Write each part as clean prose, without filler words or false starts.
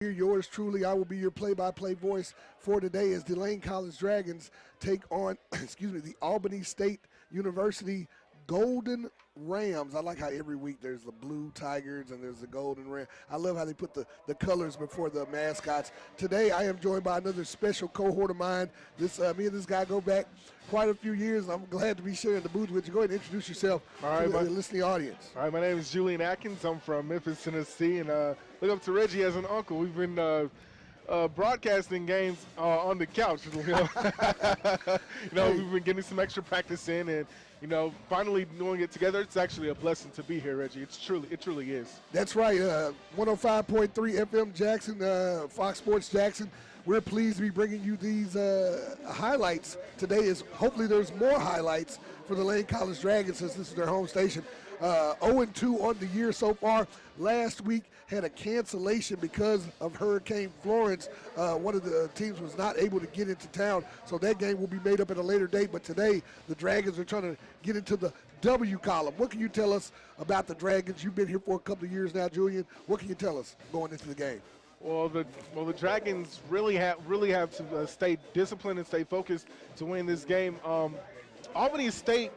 Here, yours truly. I will be your play-by-play voice for today as the Lane College Dragons take on, the Albany State University Golden Rams. I like how every week there's the blue Tigers and there's the golden ram. I love how they put the colors before the mascots. Today, I am joined by another special cohort of mine. Me and this guy go back quite a few years, and I'm glad to be sharing the booth with you. Go ahead and introduce yourself to the listening audience. All right, my name is Julian Atkins. I'm from Memphis, Tennessee, and look up to Reggie as an uncle. We've been broadcasting games on the couch. We've been getting some extra practice in, and finally doing it together. It's actually a blessing to be here, Reggie. It truly is. That's right. 105.3 FM Jackson, Fox Sports Jackson. We're pleased to be bringing you these highlights today. Hopefully there's more highlights for the Lane College Dragons since this is their home station. 0-2 on the year so far. Last week had a cancellation because of Hurricane Florence. One of the teams was not able to get into town, so that game will be made up at a later date. But today, the Dragons are trying to get into the W column. What can you tell us about the Dragons? You've been here for a couple of years now, Julian. What can you tell us going into the game? Well, the Dragons really have to stay disciplined and stay focused to win this game. Albany State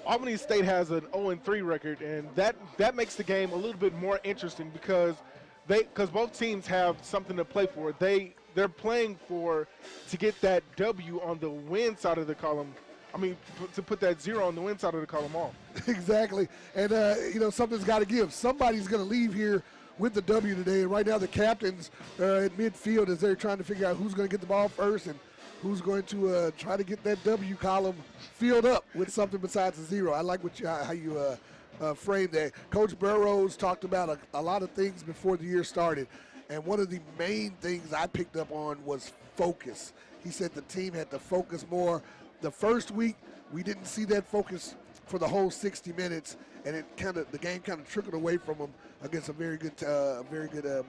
has an 0-3 record, and that makes the game a little bit more interesting because both teams have something to play for. They're playing to get that W on the win side of the column. I mean, to put that 0 on the win side of the column off. Exactly, and something's got to give. Somebody's going to leave here with the W today, and right now the captains are at midfield as they're trying to figure out who's going to get the ball first and who's going to try to get that W column filled up with something besides a 0. I like how you framed that. Coach Burrows talked about a lot of things before the year started, and one of the main things I picked up on was focus. He said the team had to focus more. The first week, we didn't see that focus for the whole 60 minutes, and the game kind of trickled away from them against a very good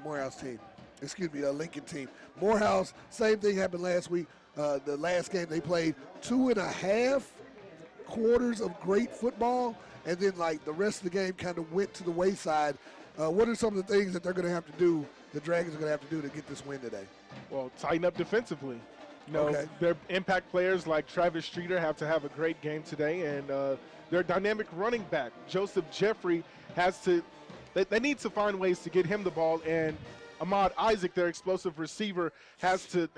Morehouse team. Lincoln team. Morehouse, same thing happened last week. The last game they played 2.5 quarters of great football, and then the rest of the game kind of went to the wayside. What are some of the things that they're going to have to do, the Dragons are going to have to do to get this win today? Well, tighten up defensively. Okay. Their impact players like Travis Streeter have to have a great game today, and their dynamic running back, Joseph Jeffrey, they need to find ways to get him the ball, and Ahmad Isaac, their explosive receiver, has to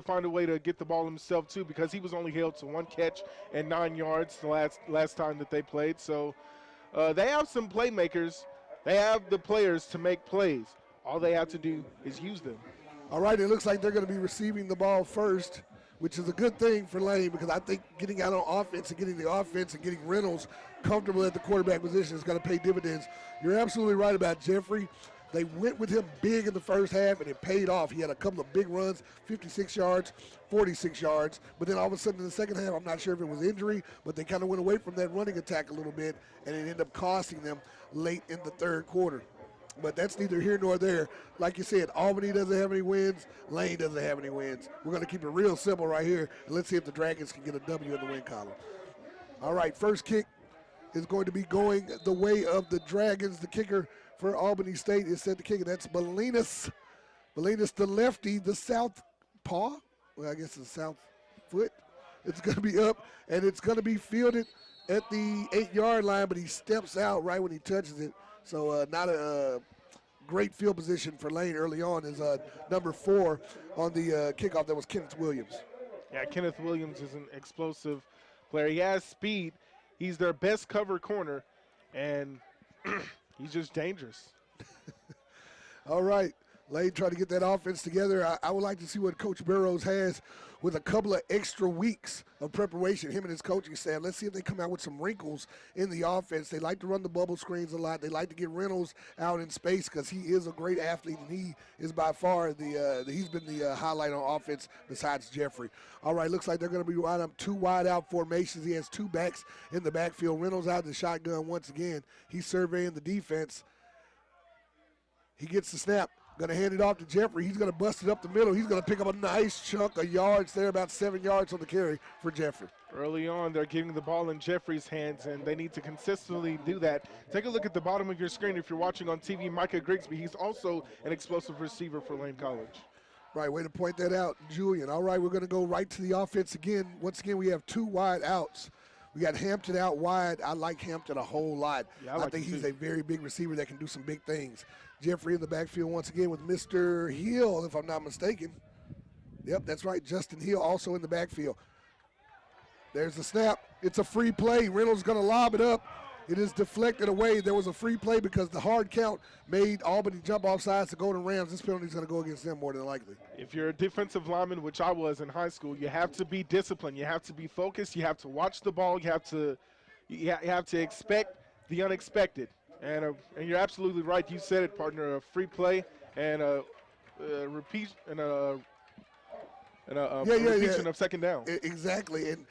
find a way to get the ball himself too, because he was only held to 1 catch and 9 yards the last time that they played. So they have some playmakers. They have the players to make plays. All they have to do is use them. All right, it looks like they're going to be receiving the ball first, which is a good thing for Lane, because I think getting out on offense and getting the offense and getting Reynolds comfortable at the quarterback position is going to pay dividends. You're absolutely right about Jeffrey. They went with him big in the first half, and it paid off. He had a couple of big runs, 56 yards, 46 yards. But then all of a sudden in the second half, I'm not sure if it was injury, but they kind of went away from that running attack a little bit, and it ended up costing them late in the third quarter. But that's neither here nor there. Like you said, Albany doesn't have any wins. Lane doesn't have any wins. We're going to keep it real simple right here, and let's see if the Dragons can get a W in the win column. All right, first kick is going to be going the way of the Dragons. The kicker for Albany State is set to kick, and that's Belinas. Belinas, the lefty, the south paw. Well, I guess the south foot. It's going to be up, and it's going to be fielded at the 8-yard line, but he steps out right when he touches it. So not a great field position for Lane early on is number 4 on the kickoff. That was Kenneth Williams. Yeah, Kenneth Williams is an explosive player. He has speed. He's their best cover corner, and he's just dangerous. All right. Lane trying to get that offense together. I would like to see what Coach Burrows has with a couple of extra weeks of preparation. Him and his coaching staff. Let's see if they come out with some wrinkles in the offense. They like to run the bubble screens a lot. They like to get Reynolds out in space because he is a great athlete, and he is by far he's been the highlight on offense besides Jeffrey. All right, looks like they're going to be wide up 2 wide out formations. He has 2 backs in the backfield. Reynolds out in the shotgun once again. He's surveying the defense. He gets the snap. Going to hand it off to Jeffrey. He's going to bust it up the middle. He's going to pick up a nice chunk of yards there, about 7 yards on the carry for Jeffrey. Early on, they're getting the ball in Jeffrey's hands, and they need to consistently do that. Take a look at the bottom of your screen if you're watching on TV. Micah Grigsby, he's also an explosive receiver for Lane College. Right, way to point that out, Julian. All right, we're going to go right to the offense again. Once again, we have 2 wide outs. We got Hampton out wide. I like Hampton a whole lot. Yeah, I think he's a very big receiver that can do some big things. Jeffrey in the backfield once again with Mr. Hill, if I'm not mistaken. Yep, that's right. Justin Hill also in the backfield. There's the snap. It's a free play. Reynolds going to lob it up. It is deflected away. There was a free play because the hard count made Albany jump off sides to go to Rams. This penalty is going to go against them more than likely. If you're a defensive lineman, which I was in high school, you have to be disciplined. You have to be focused. You have to watch the ball. You have to expect the unexpected. And you're absolutely right. You said it, partner. A free play and a repeat and a repeat of second down. Exactly. And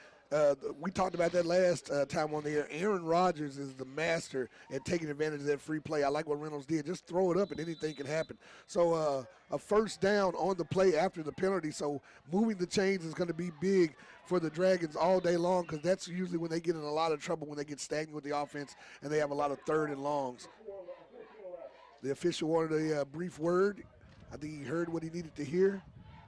we talked about that last time on the air. Aaron Rodgers is the master at taking advantage of that free play. I like what Reynolds did. Just throw it up and anything can happen. So a first down on the play after the penalty. So moving the chains is going to be big for the Dragons all day long because that's usually when they get in a lot of trouble, when they get stagnant with the offense and they have a lot of third and longs. The official wanted a brief word. I think he heard what he needed to hear.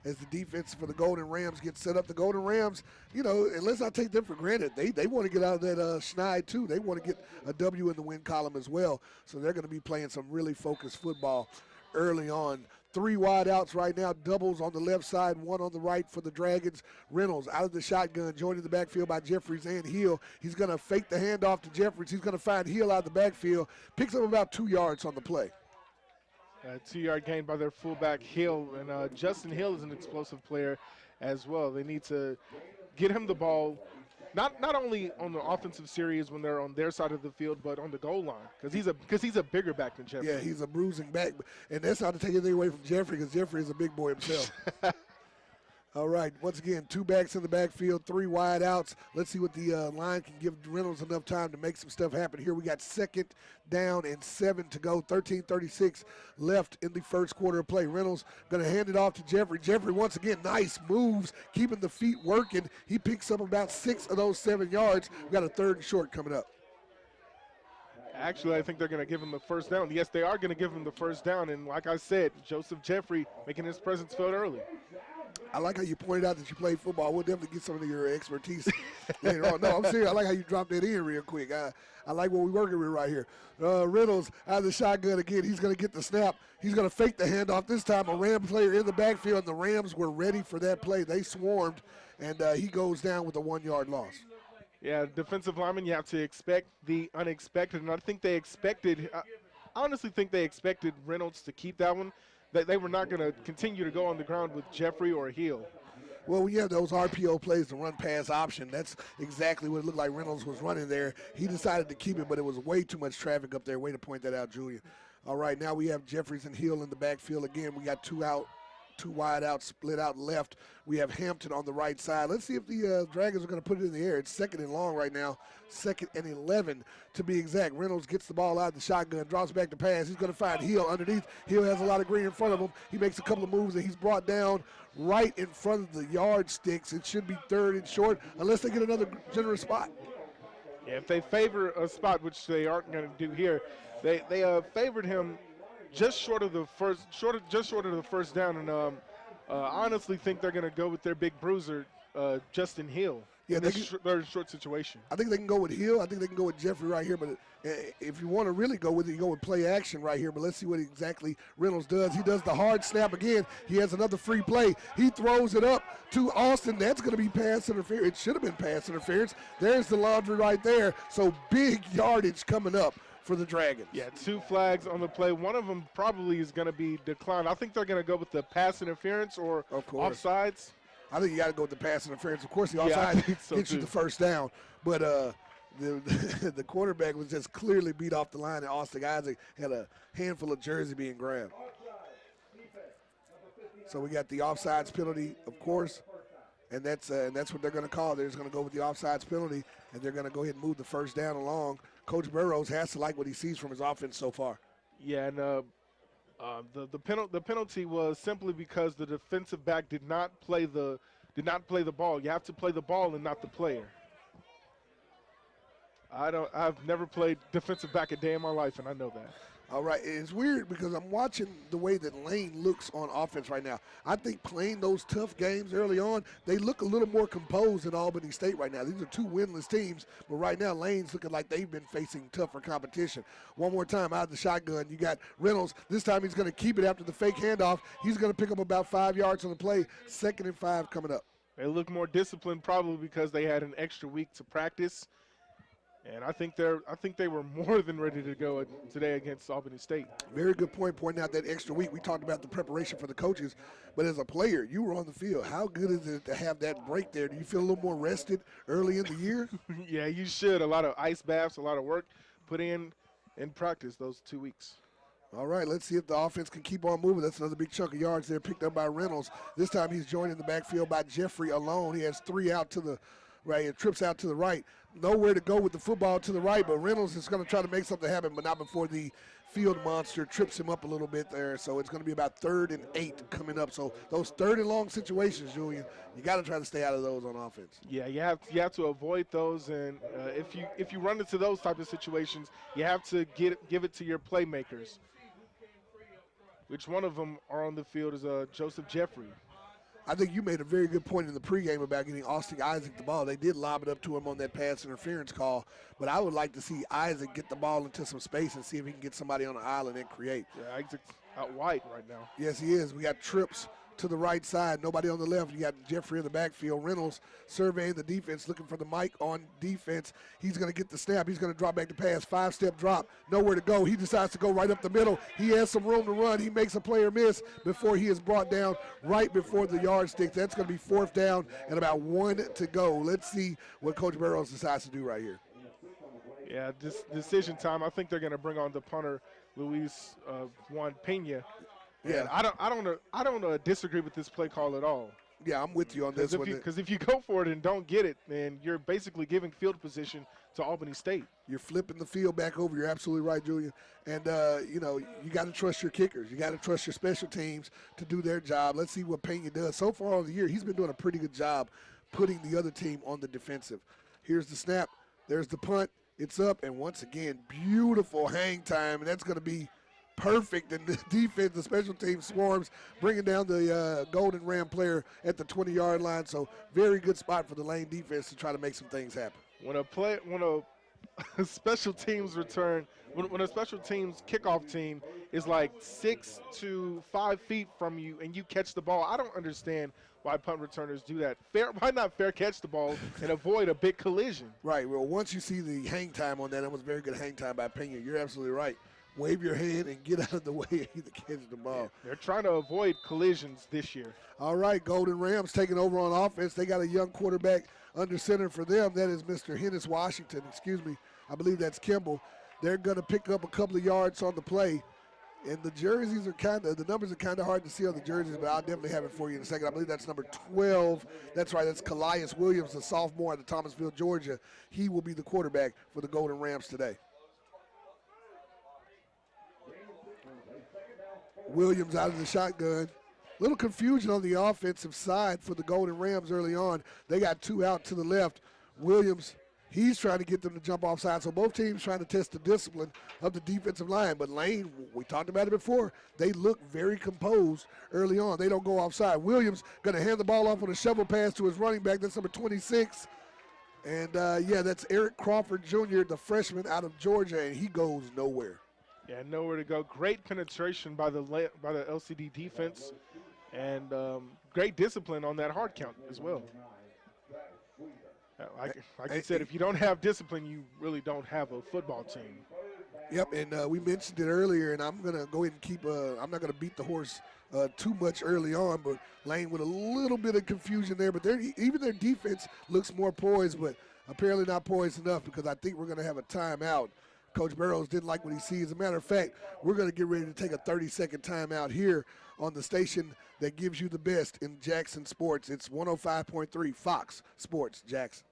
As the defense for the Golden Rams gets set up. The Golden Rams, and let's not take them for granted. They want to get out of that schneid too. They want to get a W in the win column as well. So they're going to be playing some really focused football early on. 3 wide outs right now, doubles on the left side, 1 on the right for the Dragons. Reynolds out of the shotgun, joined in the backfield by Jeffries and Hill. He's going to fake the handoff to Jeffries. He's going to find Hill out of the backfield. Picks up about 2 yards on the play. 2-yard gain by their fullback Hill, and Justin Hill is an explosive player as well. They need to get him the ball, not only on the offensive series when they're on their side of the field, but on the goal line because he's a bigger back than Jeffrey. Yeah, he's a bruising back, and that's not to take anything away from Jeffrey because Jeffrey is a big boy himself. All right, once again, 2 backs in the backfield, 3 wide outs. Let's see what the line can give Reynolds enough time to make some stuff happen. Here we got 2nd down and 7 to go, 13:36 left in the first quarter of play. Reynolds going to hand it off to Jeffrey. Jeffrey, once again, nice moves, keeping the feet working. He picks up about 6 of those 7 yards. We got a 3rd and short coming up. Actually, I think they're going to give him the first down. Yes, they are going to give him the first down, and like I said, Joseph Jeffrey making his presence felt early. I like how you pointed out that you played football. We'll definitely get some of your expertise later on. No, I'm serious. I like how you dropped that in real quick. I like what we're working with right here. Reynolds out of the shotgun again. He's going to get the snap. He's going to fake the handoff. This time a Ram player in the backfield, and the Rams were ready for that play. They swarmed, and he goes down with a 1-yard loss. Yeah, defensive lineman, you have to expect the unexpected, and I think they expected I honestly think they expected Reynolds to keep that one. They were not going to continue to go on the ground with Jeffrey or Hill. Well, when you have those RPO plays, the run-pass option, that's exactly what it looked like Reynolds was running there. He decided to keep it, but it was way too much traffic up there. Way to point that out, Julian. All right, now we have Jeffries and Hill in the backfield again. We got 2 wide out, split out left. We have Hampton on the right side. Let's see if the Dragons are going to put it in the air. It's 2nd and long right now, 2nd and 11 to be exact. Reynolds gets the ball out of the shotgun, drops back to pass. He's going to find Hill underneath. Hill has a lot of green in front of him. He makes a couple of moves, and he's brought down right in front of the yardsticks. It should be 3rd and short unless they get another generous spot. Yeah, if they favor a spot, which they aren't going to do here, they favored him just short of the first down, and I honestly think they're going to go with their big bruiser, Justin Hill. Yeah, they're in short situation. I think they can go with Hill. I think they can go with Jeffrey right here. But if you want to really go with it, you go with play action right here. But let's see what exactly Reynolds does. He does the hard snap again. He has another free play. He throws it up to Austin. That's going to be pass interference. It should have been pass interference. There's the laundry right there. So big yardage coming up for the Dragons. Yeah, 2 flags on the play. One of them probably is going to be declined. I think they're going to go with the pass interference or offsides. I think you got to go with the pass interference. Of course, the offside gets you the first down. But the quarterback was just clearly beat off the line, and Austin Isaac had a handful of jersey being grabbed. So we got the offsides penalty, of course, and that's what they're going to call. They're just going to go with the offsides penalty, and they're going to go ahead and move the first down along. Coach Burrows has to like what he sees from his offense so far. Yeah, and the penalty was simply because the defensive back did not play the ball. You have to play the ball and not the player. I've never played defensive back a day in my life, and I know that. All right, it's weird because I'm watching the way that Lane looks on offense right now. I think playing those tough games early on, they look a little more composed than Albany State right now. These are two winless teams, but right now Lane's looking like they've been facing tougher competition. One more time out of the shotgun, you got Reynolds. This time he's going to keep it after the fake handoff. He's going to pick up about 5 yards on the play. 2nd and 5 coming up. They look more disciplined probably because they had an extra week to practice. And I think they were more than ready to go today against Albany State. Very good point pointing out that extra week. We talked about the preparation for the coaches, but as a player, you were on the field. How good is it to have that break there? Do you feel a little more rested early in the year? Yeah, you should. A lot of ice baths, a lot of work put in practice those 2 weeks. All right, let's see if the offense can keep on moving. That's another big chunk of yards there picked up by Reynolds. This time he's joined in the backfield by Jeffrey alone. He has 3 out to the right, it trips out to the right. Nowhere to go with the football to the right, but Reynolds is going to try to make something happen, but not before the field monster trips him up a little bit there. So it's going to be about 3rd and 8 coming up. So those 3rd and long situations, Julian, you got to try to stay out of those on offense. Yeah, you have to avoid those, and if you run into those type of situations, you have to give it to your playmakers. Which one of them are on the field is Joseph Jeffrey. I think you made a very good point in the pregame about getting Austin Isaac the ball. They did lob it up to him on that pass interference call, but I would like to see Isaac get the ball into some space and see if he can get somebody on the island and create. Yeah, Isaac's out wide right now. Yes, he is. We got trips to the right side, nobody on the left. You got Jeffrey in the backfield. Reynolds surveying the defense, looking for the mic on defense. He's going to get the snap. He's going to drop back to pass. 5-step drop, nowhere to go. He decides to go right up the middle. He has some room to run. He makes a player miss before he is brought down right before the yardstick. That's going to be 4th down and about 1 to go. Let's see what Coach Barrows decides to do right here. Yeah, this decision time. I think they're going to bring on the punter, Luis Juan Pena. Yeah, I don't disagree with this play call at all. Yeah, I'm with you on this one. Because if you go for it and don't get it, then you're basically giving field position to Albany State. You're flipping the field back over. You're absolutely right, Julian. And, you got to trust your kickers. You got to trust your special teams to do their job. Let's see what Pena does. So far all the year, he's been doing a pretty good job putting the other team on the defensive. Here's the snap. There's the punt. It's up. And once again, beautiful hang time. And that's going to be perfect, and the defense, the special team swarms, bringing down the Golden Ram player at the 20-yard line. So very good spot for the Lane defense to try to make some things happen. When a special teams return, when a special teams kickoff team is like 6 to 5 feet from you and you catch the ball, I don't understand why punt returners do that. Why not fair catch the ball and avoid a big collision? Right. Well, once you see the hang time on that was very good hang time by Pena. You're absolutely right. Wave your hand and get out of the way and either catch the ball. They're trying to avoid collisions this year. All right, Golden Rams taking over on offense. They got a young quarterback under center for them. That is Mr. Hennis Washington. Excuse me. I believe that's Kimball. They're going to pick up a couple of yards on the play. And the jerseys are the numbers are kind of hard to see on the jerseys, but I'll definitely have it for you in a second. I believe that's number 12. That's right, that's Callias Williams, the sophomore out of Thomasville, Georgia. He will be the quarterback for the Golden Rams today. Williams out of the shotgun. Little confusion on the offensive side for the Golden Rams early on. They got 2 out to the left. Williams, he's trying to get them to jump offside. So both teams trying to test the discipline of the defensive line. But Lane, we talked about it before, they look very composed early on. They don't go offside. Williams going to hand the ball off on a shovel pass to his running back. That's number 26. And, that's Eric Crawford Jr., the freshman out of Georgia, and he goes nowhere. Yeah, nowhere to go. Great penetration by the LCD defense, and great discipline on that hard count as well. Like you said, if you don't have discipline, you really don't have a football team. Yep, and we mentioned it earlier, and I'm going to go ahead and keep I'm not going to beat the horse too much early on, but Lane with a little bit of confusion there. But even their defense looks more poised, but apparently not poised enough because I think we're going to have a timeout. Coach Barrows didn't like what he sees. As a matter of fact, we're going to get ready to take a 30-second timeout here on the station that gives you the best in Jackson sports. It's 105.3 Fox Sports Jackson.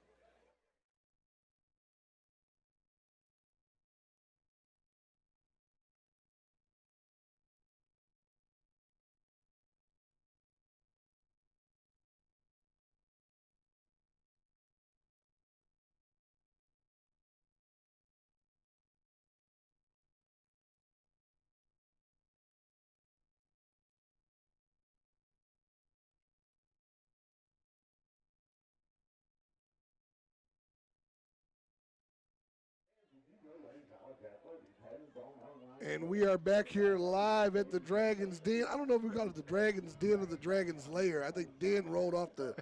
And we are back here live at the Dragon's Den. I don't know if we call it the Dragon's Den or the Dragon's Lair. I think Den rolled off the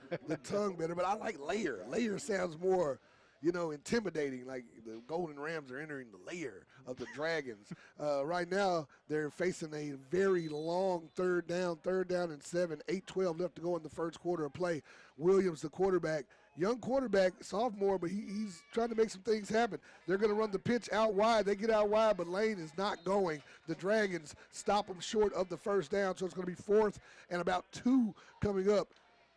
tongue better, but I like lair. Lair sounds more, intimidating, like the Golden Rams are entering the lair of the Dragons. Right now, they're facing a very long third down and 7, 8-12 left to go in the first quarter of play. Williams, the quarterback, young quarterback, sophomore, but he's trying to make some things happen. They're going to run the pitch out wide. They get out wide, but Lane is not going. The Dragons stop them short of the first down, so it's going to be 4th and about 2 coming up.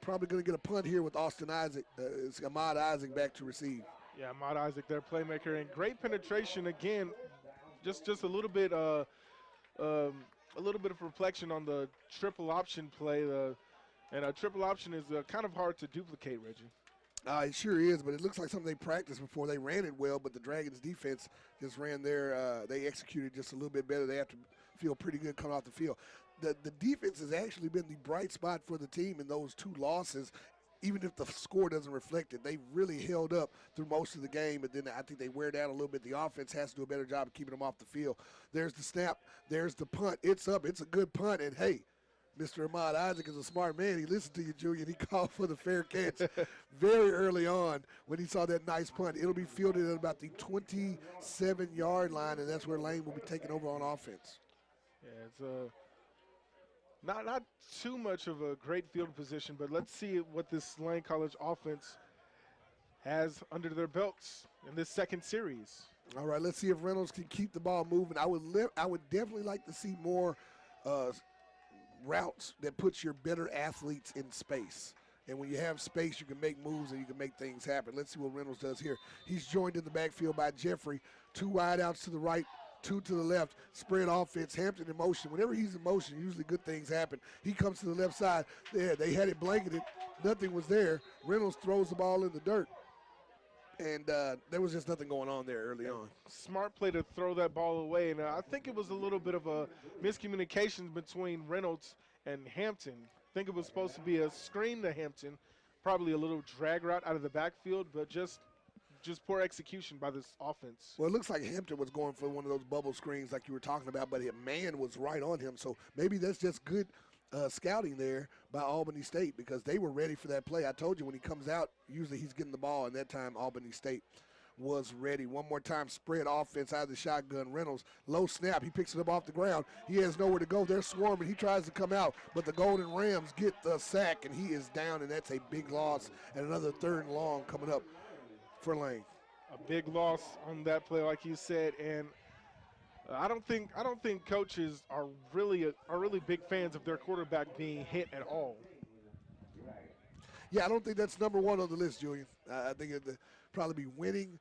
Probably going to get a punt here with Austin Isaac. It's Ahmad Isaac back to receive. Yeah, Ahmad Isaac, their playmaker, and great penetration again. Just a little bit of reflection on the triple option play. And a triple option is kind of hard to duplicate, Reggie. It sure is, but it looks like something they practiced before. They ran it well, but the Dragons' defense just ran they executed just a little bit better. They have to feel pretty good coming off the field. The defense has actually been the bright spot for the team in those 2 losses, even if the score doesn't reflect it. They really held up through most of the game, but then I think they wear down a little bit. The offense has to do a better job of keeping them off the field. There's the snap. There's the punt. It's up. It's a good punt, and hey, Mr. Ahmad Isaac is a smart man. He listened to you, Julian. He called for the fair catch very early on when he saw that nice punt. It'll be fielded at about the 27-yard line, and that's where Lane will be taking over on offense. Yeah, it's not too much of a great field position, but let's see what this Lane College offense has under their belts in this second series. All right, let's see if Reynolds can keep the ball moving. I would definitely like to see more routes that puts your better athletes in space. And when you have space, you can make moves and you can make things happen. Let's see what Reynolds does here. He's joined in the backfield by Jeffrey. 2 wide outs to the right, 2 to the left. Spread offense, Hampton in motion. Whenever he's in motion, usually good things happen. He comes to the left side. There, they had it blanketed. Nothing was there. Reynolds throws the ball in the dirt. And there was just nothing going on there early on. Smart play to throw that ball away. And I think it was a little bit of a miscommunication between Reynolds and Hampton. I think it was supposed to be a screen to Hampton, probably a little drag route out of the backfield, but just poor execution by this offense. Well, it looks like Hampton was going for one of those bubble screens like you were talking about, but a man was right on him. So maybe that's just good scouting there by Albany State because they were ready for that play. I told you when he comes out, usually he's getting the ball, and that time Albany State was ready. One more time, spread offense out of the shotgun. Reynolds, low snap. He picks it up off the ground. He has nowhere to go. They're swarming. He tries to come out, but the Golden Rams get the sack, and he is down, and that's a big loss. And another 3rd and long coming up for Lane. A big loss on that play, like you said, and I don't think coaches are really big fans of their quarterback being hit at all. Yeah, I don't think that's number 1 on the list, Julian. I think it'd probably be winning,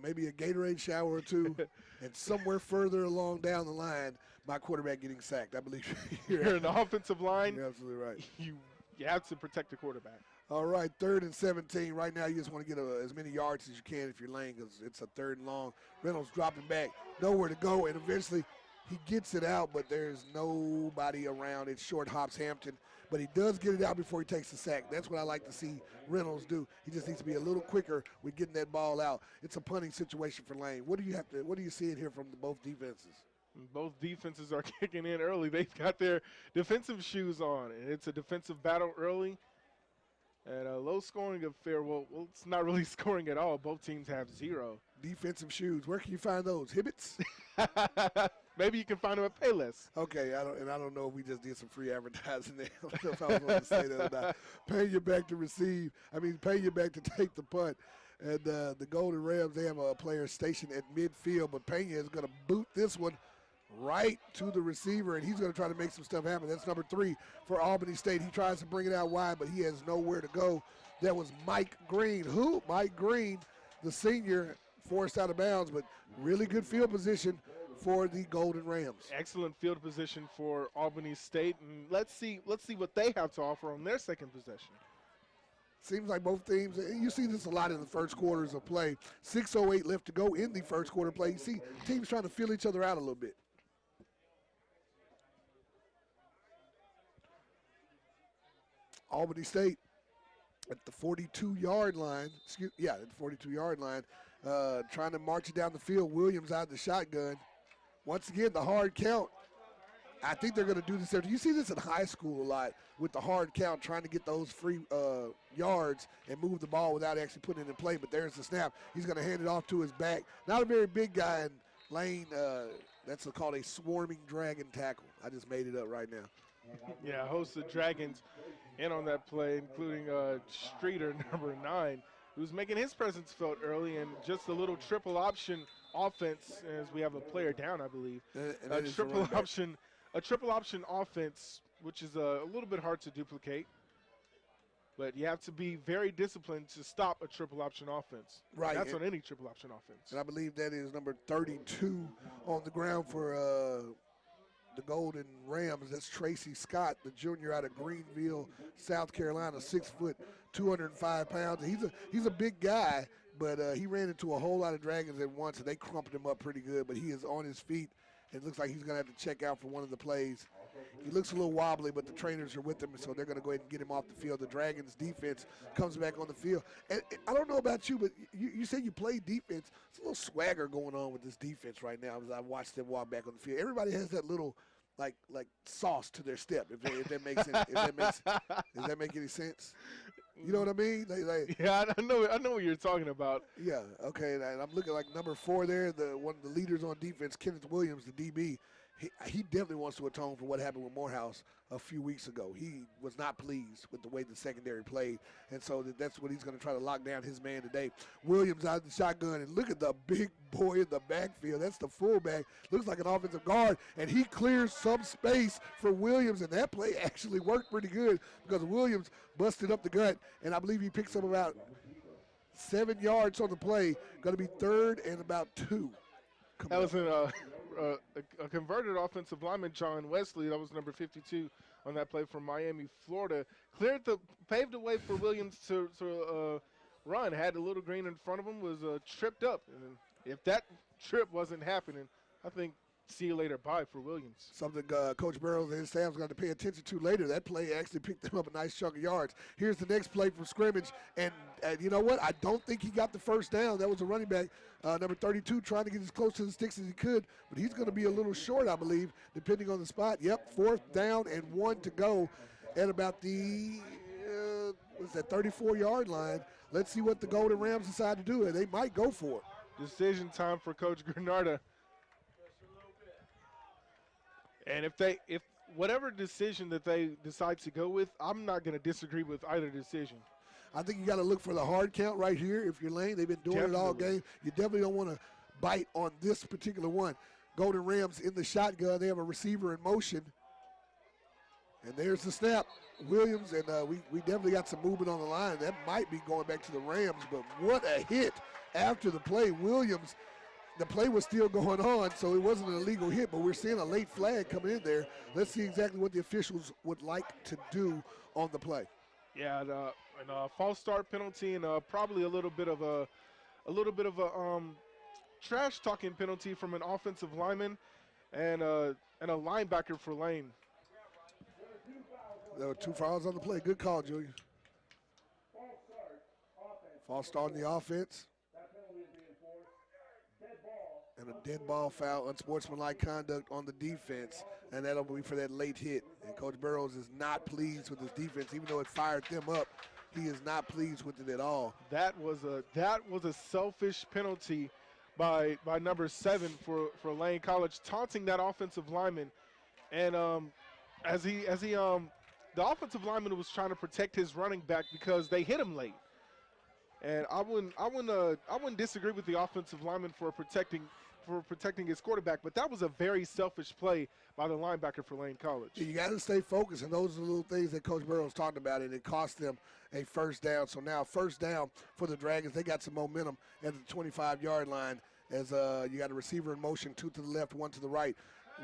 maybe a Gatorade shower or 2, and somewhere further along down the line, my quarterback getting sacked. I believe you're in the offensive line. You're absolutely right. You have to protect the quarterback. All right, 3rd and 17. Right now, you just want to get as many yards as you can if you're Lane because it's a 3rd and long. Reynolds dropping back, nowhere to go, and eventually he gets it out, but there's nobody around. It's short hops Hampton, but he does get it out before he takes the sack. That's what I like to see Reynolds do. He just needs to be a little quicker with getting that ball out. It's a punting situation for Lane. What are you seeing here from both defenses? Both defenses are kicking in early. They've got their defensive shoes on, and it's a defensive battle early. And a low-scoring affair. Well, it's not really scoring at all. Both teams have 0. Defensive shoes. Where can you find those? Hibbits? Maybe you can find them at Payless. Okay, I don't know if we just did some free advertising there. I don't know if I was going to say that or not. Paying you back to receive. Paying you back to take the punt. And the Golden Rams, they have a player stationed at midfield, but Pena is going to boot this one right to the receiver, and he's going to try to make some stuff happen. That's number 3 for Albany State. He tries to bring it out wide, but he has nowhere to go. That was Mike Green. Who? Mike Green, the senior, forced out of bounds, but really good field position for the Golden Rams. Excellent field position for Albany State, and let's see what they have to offer on their second possession. Seems like both teams, you see this a lot in the first quarters of play. 6:08 left to go in the first quarter play. You see teams trying to feel each other out a little bit. Albany State at the 42-yard line, at the 42-yard line, trying to march it down the field. Williams out of the shotgun. Once again, the hard count. I think they're going to do this there. You see this in high school a lot with the hard count, trying to get those free yards and move the ball without actually putting it in play. But there's the snap. He's going to hand it off to his back. Not a very big guy in lane. That's called a swarming dragon tackle. I just made it up right now. Yeah, a host of Dragons in on that play, including Streeter, number 9, who's making his presence felt early, and just a little triple option offense as we have a player down, I believe. And A triple option offense, which is a little bit hard to duplicate. But you have to be very disciplined to stop a triple option offense. Right. That's on any triple option offense. And I believe that is number 32 on the ground for the Golden Rams. That's Tracy Scott, the junior out of Greenville, South Carolina, 6 foot, 205 pounds. He's a big guy, but he ran into a whole lot of Dragons at once, and they crumpled him up pretty good. But he is on his feet. It looks like he's going to have to check out for one of the plays. He looks a little wobbly, but the trainers are with him, so they're going to go ahead and get him off the field. The Dragons' defense comes back on the field. And I don't know about you, but you said you played defense. There's a little swagger going on with this defense right now as I watch them walk back on the field. Everybody has that little, like sauce to their step, if that makes sense. Does that make any sense? You know what I mean? Yeah, I know what you're talking about. Yeah, okay, and I'm looking like number 4 there, one of the leaders on defense, Kenneth Williams, the DB. He definitely wants to atone for what happened with Morehouse a few weeks ago. He was not pleased with the way the secondary played, and so that's what he's going to try to lock down his man today. Williams out of the shotgun, and look at the big boy in the backfield. That's the fullback. Looks like an offensive guard, and he clears some space for Williams, and that play actually worked pretty good because Williams busted up the gut, and I believe he picked up about 7 yards on the play. Going to be 3rd and about 2. That was a converted offensive lineman, John Wesley. That was number 52 on that play from Miami, Florida. Paved the way for Williams to run. Had a little green in front of him, was tripped up. And if that trip wasn't happening, I think see you later bye for Williams. Something Coach Burrows and his staff's going to pay attention to later. That play actually picked them up a nice chunk of yards. Here's the next play from scrimmage, and you know what? I don't think he got the first down. That was a running back, number 32, trying to get as close to the sticks as he could, but he's going to be a little short, I believe, depending on the spot. Yep, 4th down and 1 to go at about the 34-yard line. Let's see what the Golden Rams decide to do, and they might go for it. Decision time for Coach Granada. And if whatever decision that they decide to go with, I'm not going to disagree with either decision. I think you got to look for the hard count right here. If you're Lane, they've been doing it all game. You definitely don't want to bite on this particular one. Golden Rams in the shotgun. They have a receiver in motion. And there's the snap. Williams, and we definitely got some movement on the line. That might be going back to the Rams, but what a hit after the play. Williams, the play was still going on, so it wasn't an illegal hit, but we're seeing a late flag coming in there. Let's see exactly what the officials would like to do on the play. Yeah, and a false start penalty, and probably a little bit of a trash talking penalty from an offensive lineman, and a linebacker for Lane. There were 2 fouls on the play. Good call, Julian. False start on the offense. And a dead ball foul, unsportsmanlike conduct on the defense, and that'll be for that late hit. And Coach Burrows is not pleased with his defense, even though it fired them up. He is not pleased with it at all. That was a selfish penalty by number 7 for Lane College, taunting that offensive lineman, and the offensive lineman was trying to protect his running back because they hit him late. And I wouldn't disagree with the offensive lineman for protecting his quarterback, but that was a very selfish play by the linebacker for Lane College. You got to stay focused, and those are the little things that Coach Burrows talked about, and it cost them a first down. So now 1st down for the Dragons. They got some momentum at the 25-yard line as you got a receiver in motion, 2 to the left, 1 to the right.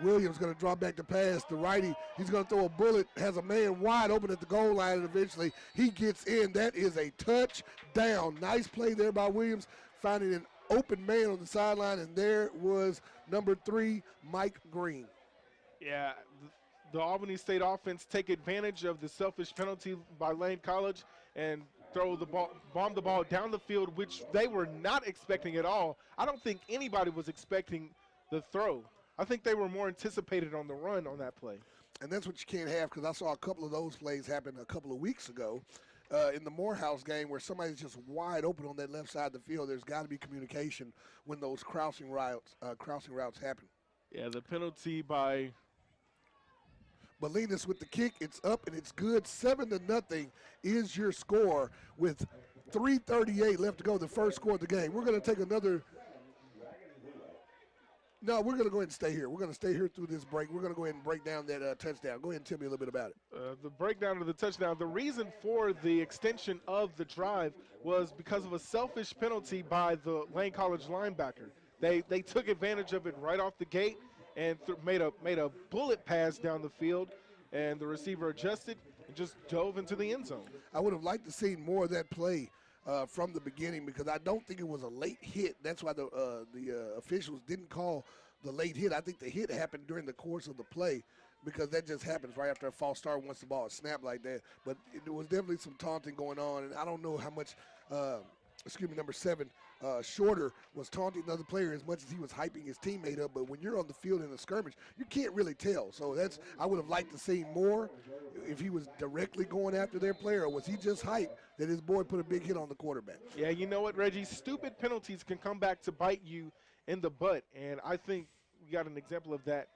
Williams going to draw back the pass. The righty, he's going to throw a bullet, has a man wide open at the goal line, and eventually he gets in. That is a touchdown. Nice play there by Williams, finding an open man on the sideline, and there was number 3, Mike Green. Yeah, the Albany State offense take advantage of the selfish penalty by Lane College and bomb the ball down the field, which they were not expecting at all. I don't think anybody was expecting the throw. I think they were more anticipated on the run on that play. And that's what you can't have, because I saw a couple of those plays happen a couple of weeks ago in the Morehouse game where somebody's just wide open on that left side of the field. There's got to be communication when those crossing routes happen. Yeah, the penalty by Bolinas with the kick. It's up and it's good. 7-0 is your score with 3:38 left to go, the first score of the game. We're going to take another. No, we're going to go ahead and stay here. We're going to stay here through this break. We're going to go ahead and break down that touchdown. Go ahead and tell me a little bit about it. the breakdown of the touchdown. The reason for the extension of the drive was because of a selfish penalty by the Lane College linebacker. They took advantage of it right off the gate and made a bullet pass down the field, and the receiver adjusted and just dove into the end zone. I would have liked to see more of that play from the beginning, because I don't think it was a late hit. That's why the officials didn't call the late hit. I think the hit happened during the course of the play, because that just happens right after a false start once the ball is snapped like that. But there was definitely some taunting going on, and I don't know how much number 7, Shorter, was taunting another player as much as he was hyping his teammate up. But when you're on the field in a skirmish, you can't really tell. So I would have liked to see more if he was directly going after their player, or was he just hyped that his boy put a big hit on the quarterback. Yeah, you know what, Reggie? Stupid penalties can come back to bite you in the butt, and I think we got an example of that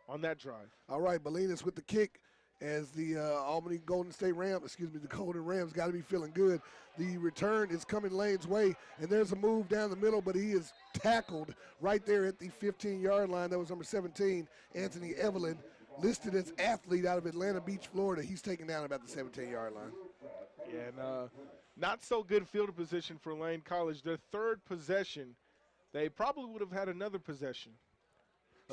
on that drive. All right, Bolinas with the kick. As the the Golden Rams got to be feeling good. The return is coming Lane's way, and there's a move down the middle, but he is tackled right there at the 15-yard line. That was number 17, Anthony Evelyn, listed as athlete out of Atlanta Beach, Florida. He's taken down about the 17-yard line. Yeah, and not so good field position for Lane College. Their third possession, they probably would have had another possession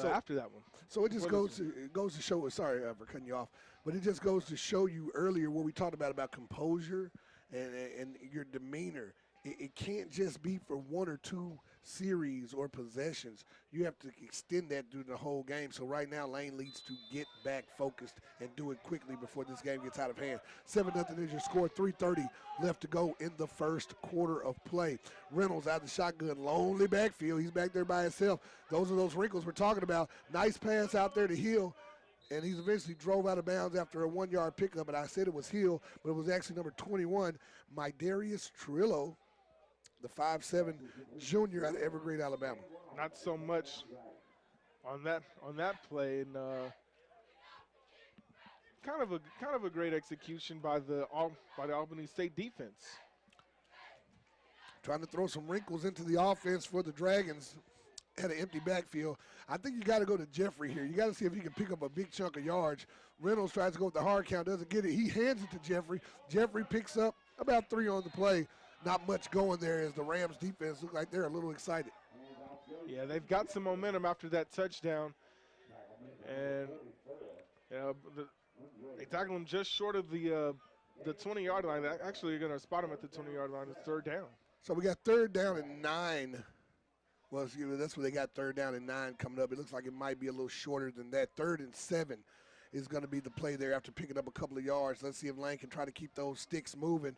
after that one. So it just goes to show. Sorry for cutting you off, but it just goes to show you earlier what we talked about composure and your demeanor. It can't just be for one or two series or possessions. You have to extend that through the whole game. So right now, Lane needs to get back focused and do it quickly before this game gets out of hand. 7-0 is your score. 3:30 left to go in the first quarter of play. Reynolds out of the shotgun, lonely backfield. He's back there by himself. Those are those wrinkles we're talking about. Nice pass out there to Hill, and he's eventually drove out of bounds after a 1-yard pickup. And I said it was Hill, but it was actually number 21, Mydarius Trillo, the 5'7" junior out of Evergreen, Alabama. Not so much on that play, and kind of a great execution by the Albany State defense. Trying to throw some wrinkles into the offense for the Dragons. Had an empty backfield. I think you got to go to Jeffrey here. You got to see if he can pick up a big chunk of yards. Reynolds tries to go with the hard count, doesn't get it. He hands it to Jeffrey. Jeffrey picks up about 3 on the play. Not much going there as the Rams defense look like they're a little excited. Yeah, they've got some momentum after that touchdown. And they tackle him just short of the 20-yard line. They're actually going to spot him at the 20-yard line. It's 3rd down. So we got 3rd down and 9. Well, that's where they got 3rd down and 9 coming up. It looks like it might be a little shorter than that. 3rd and 7 is going to be the play there after picking up a couple of yards. Let's see if Lane can try to keep those sticks moving.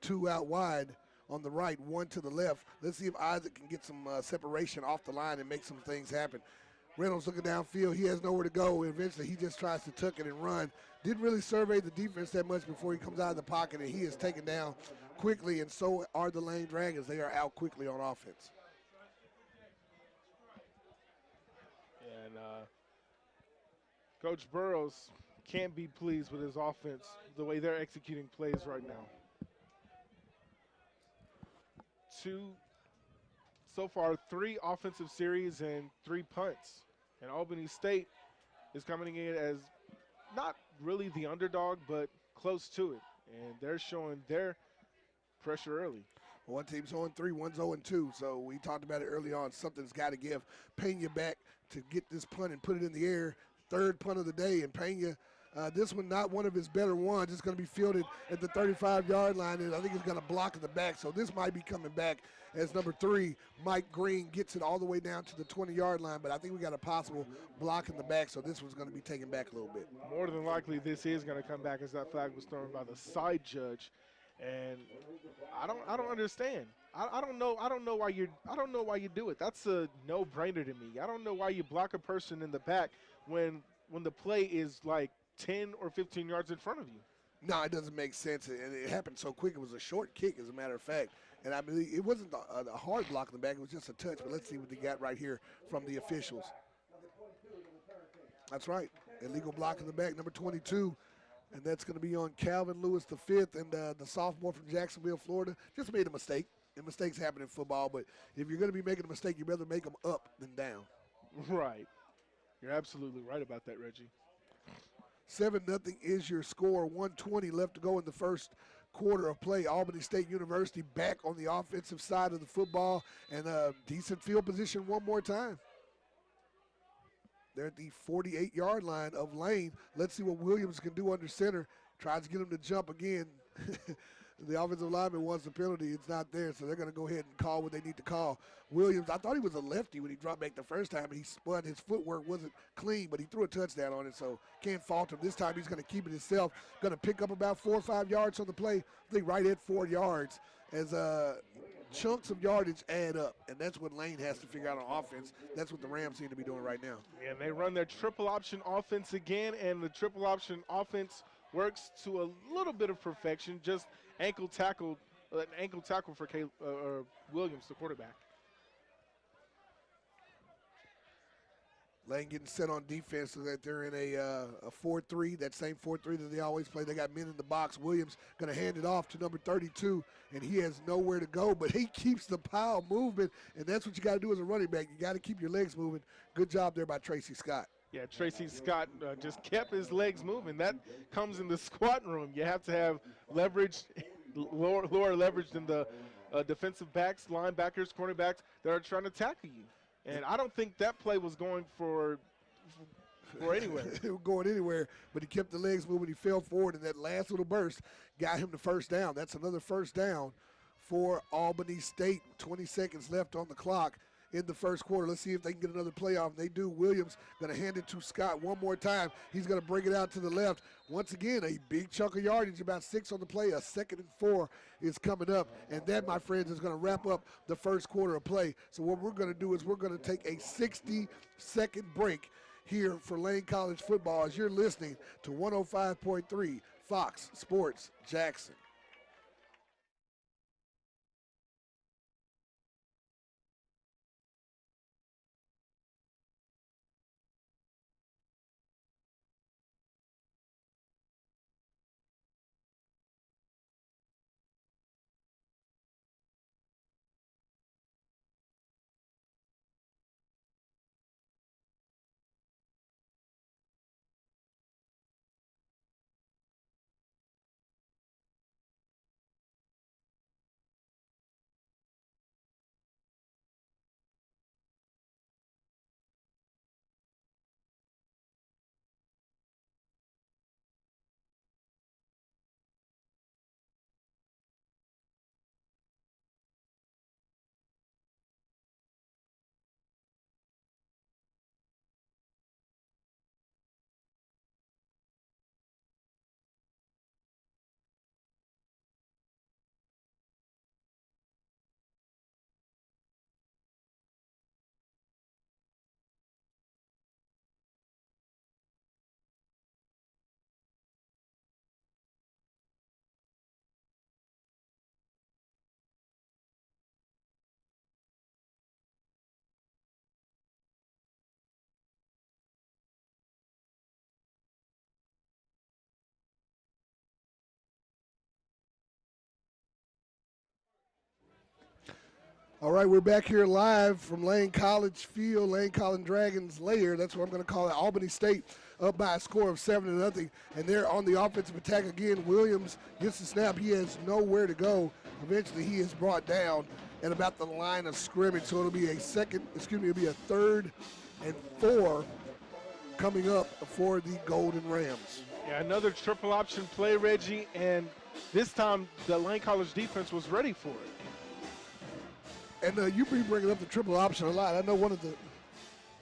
2 out wide on the right, 1 to the left. Let's see if Isaac can get some separation off the line and make some things happen. Reynolds looking downfield. He has nowhere to go. Eventually, he just tries to tuck it and run. Didn't really survey the defense that much before he comes out of the pocket, and he is taken down quickly, and so are the Lane Dragons. They are out quickly on offense. And Coach Burrows can't be pleased with his offense, the way they're executing plays right now. So far, 3 offensive series and 3 punts. And Albany State is coming in as not really the underdog, but close to it. And they're showing their pressure early. One team's 0-3, one's 0-2. So we talked about it early on. Something's got to give. Pena back to get this punt and put it in the air. 3rd punt of the day, and Pena, this one not one of his better ones. It's going to be fielded at the 35-yard line, and I think it's going to block in the back. So this might be coming back as number 3, Mike Green, gets it all the way down to the 20-yard line. But I think we got a possible block in the back, so this one's going to be taken back a little bit. More than likely, this is going to come back as that flag was thrown by the side judge. And I don't understand. I don't know why you do it. That's a no-brainer to me. I don't know why you block a person in the back when the play is like 10 or 15 yards in front of you. No, it doesn't make sense, and it happened so quick. It was a short kick, as a matter of fact, and I believe it wasn't a hard block in the back. It was just a touch. But let's see what they got right here from the officials. That's right, illegal block in the back, number 22, and that's going to be on Calvin Lewis the fifth, and the sophomore from Jacksonville, Florida, just made a mistake. And mistakes happen in football, but if you're going to be making a mistake, you better make them up than down. Right. You're absolutely right about that, Reggie. 7-0 is your score. 1:20 left to go in the first quarter of play. Albany State University back on the offensive side of the football, and decent field position one more time. They're at the 48-yard line of Lane. Let's see what Williams can do under center. Tries to get him to jump again. The offensive lineman wants the penalty. It's not there, so they're going to go ahead and call what they need to call. Williams, I thought he was a lefty when he dropped back the first time, and he spun. His footwork wasn't clean, but he threw a touchdown on it, so can't fault him. This time he's going to keep it himself. Going to pick up about 4 or 5 yards on the play. I think right at 4 yards as chunks of yardage add up, and that's what Lane has to figure out on offense. That's what the Rams seem to be doing right now. And they run their triple option offense again, and the triple option offense works to a little bit of perfection, just an ankle tackle for Williams, the quarterback. Lane getting set on defense so that they're in a 4-3, that same 4-3 that they always play. They got men in the box. Williams going to hand it off to number 32, and he has nowhere to go, but he keeps the pile moving, and that's what you got to do as a running back. You got to keep your legs moving. Good job there by Tracy Scott. Yeah, Tracy Scott just kept his legs moving. That comes in the squat room. You have to have leverage, lower leverage than the defensive backs, linebackers, cornerbacks that are trying to tackle you. And I don't think that play was going for anywhere. It was going anywhere, but he kept the legs moving. He fell forward, and that last little burst got him the first down. That's another first down for Albany State. 20 seconds left on the clock in the first quarter. Let's see if they can get another playoff. And they do. Williams going to hand it to Scott one more time. He's going to bring it out to the left. Once again, a big chunk of yardage, about 6 on the play. A 2nd and 4 is coming up. And that, my friends, is going to wrap up the first quarter of play. So what we're going to do is we're going to take a 60-second break here for Lane College football as you're listening to 105.3 Fox Sports Jackson. All right, we're back here live from Lane College Field, Lane College Dragons lair. That's what I'm going to call it. Albany State up by a score of 7-0. And they're on the offensive attack again. Williams gets the snap. He has nowhere to go. Eventually, he is brought down at about the line of scrimmage. So it'll be a 3rd and 4 coming up for the Golden Rams. Yeah, another triple option play, Reggie, and this time the Lane College defense was ready for it. And you be bringing up the triple option a lot. I know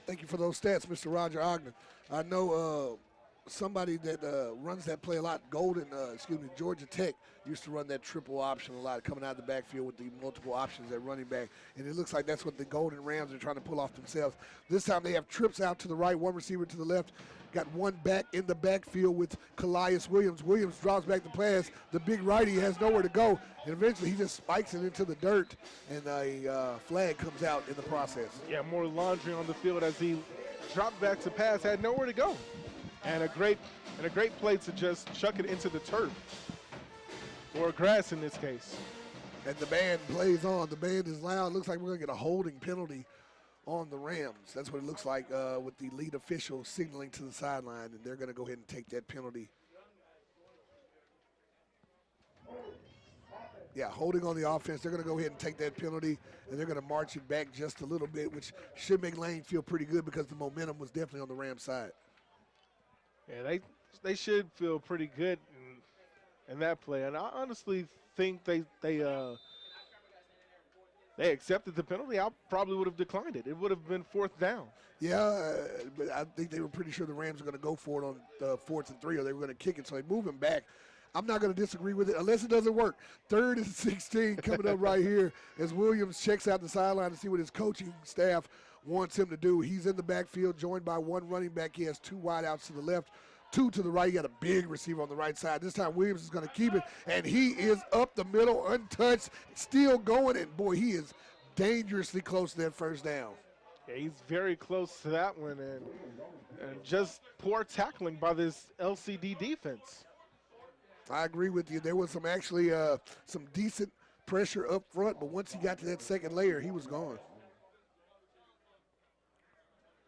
thank you for those stats, Mr. Roger Ogden. I know somebody that runs that play a lot. Georgia Tech used to run that triple option a lot, coming out of the backfield with the multiple options at running back. And it looks like that's what the Golden Rams are trying to pull off themselves. This time they have trips out to the right, one receiver to the left. Got one back in the backfield with Calais Williams. Williams drops back the pass. The big righty has nowhere to go. And eventually he just spikes it into the dirt, and a flag comes out in the process. Yeah, more laundry on the field as he dropped back to pass, had nowhere to go. And a great play to just chuck it into the turf, or grass in this case. And the band plays on. The band is loud. Looks like we're going to get a holding penalty on the Rams. That's what it looks like with the lead official signaling to the sideline, and they're going to go ahead and take that penalty. Yeah, holding on the offense. They're going to go ahead and take that penalty, and they're going to march it back just a little bit, which should make Lane feel pretty good because the momentum was definitely on the Rams' side. Yeah, they should feel pretty good in that play, and I honestly think they accepted the penalty. I probably would have declined it. It would have been 4th down. Yeah, but I think they were pretty sure the Rams were going to go for it on 4th and 3, or they were going to kick it, so they move him back. I'm not going to disagree with it unless it doesn't work. 3rd and 16 coming up right here as Williams checks out the sideline to see what his coaching staff wants him to do. He's in the backfield, joined by one running back. He has 2 wideouts to the left, 2 to the right. He got a big receiver on the right side. This time Williams is going to keep it, and he is up the middle, untouched, still going, and boy, he is dangerously close to that 1st down. Yeah, he's very close to that one, and just poor tackling by this LCD defense. I agree with you. There was some decent pressure up front, but once he got to that 2nd layer, he was gone.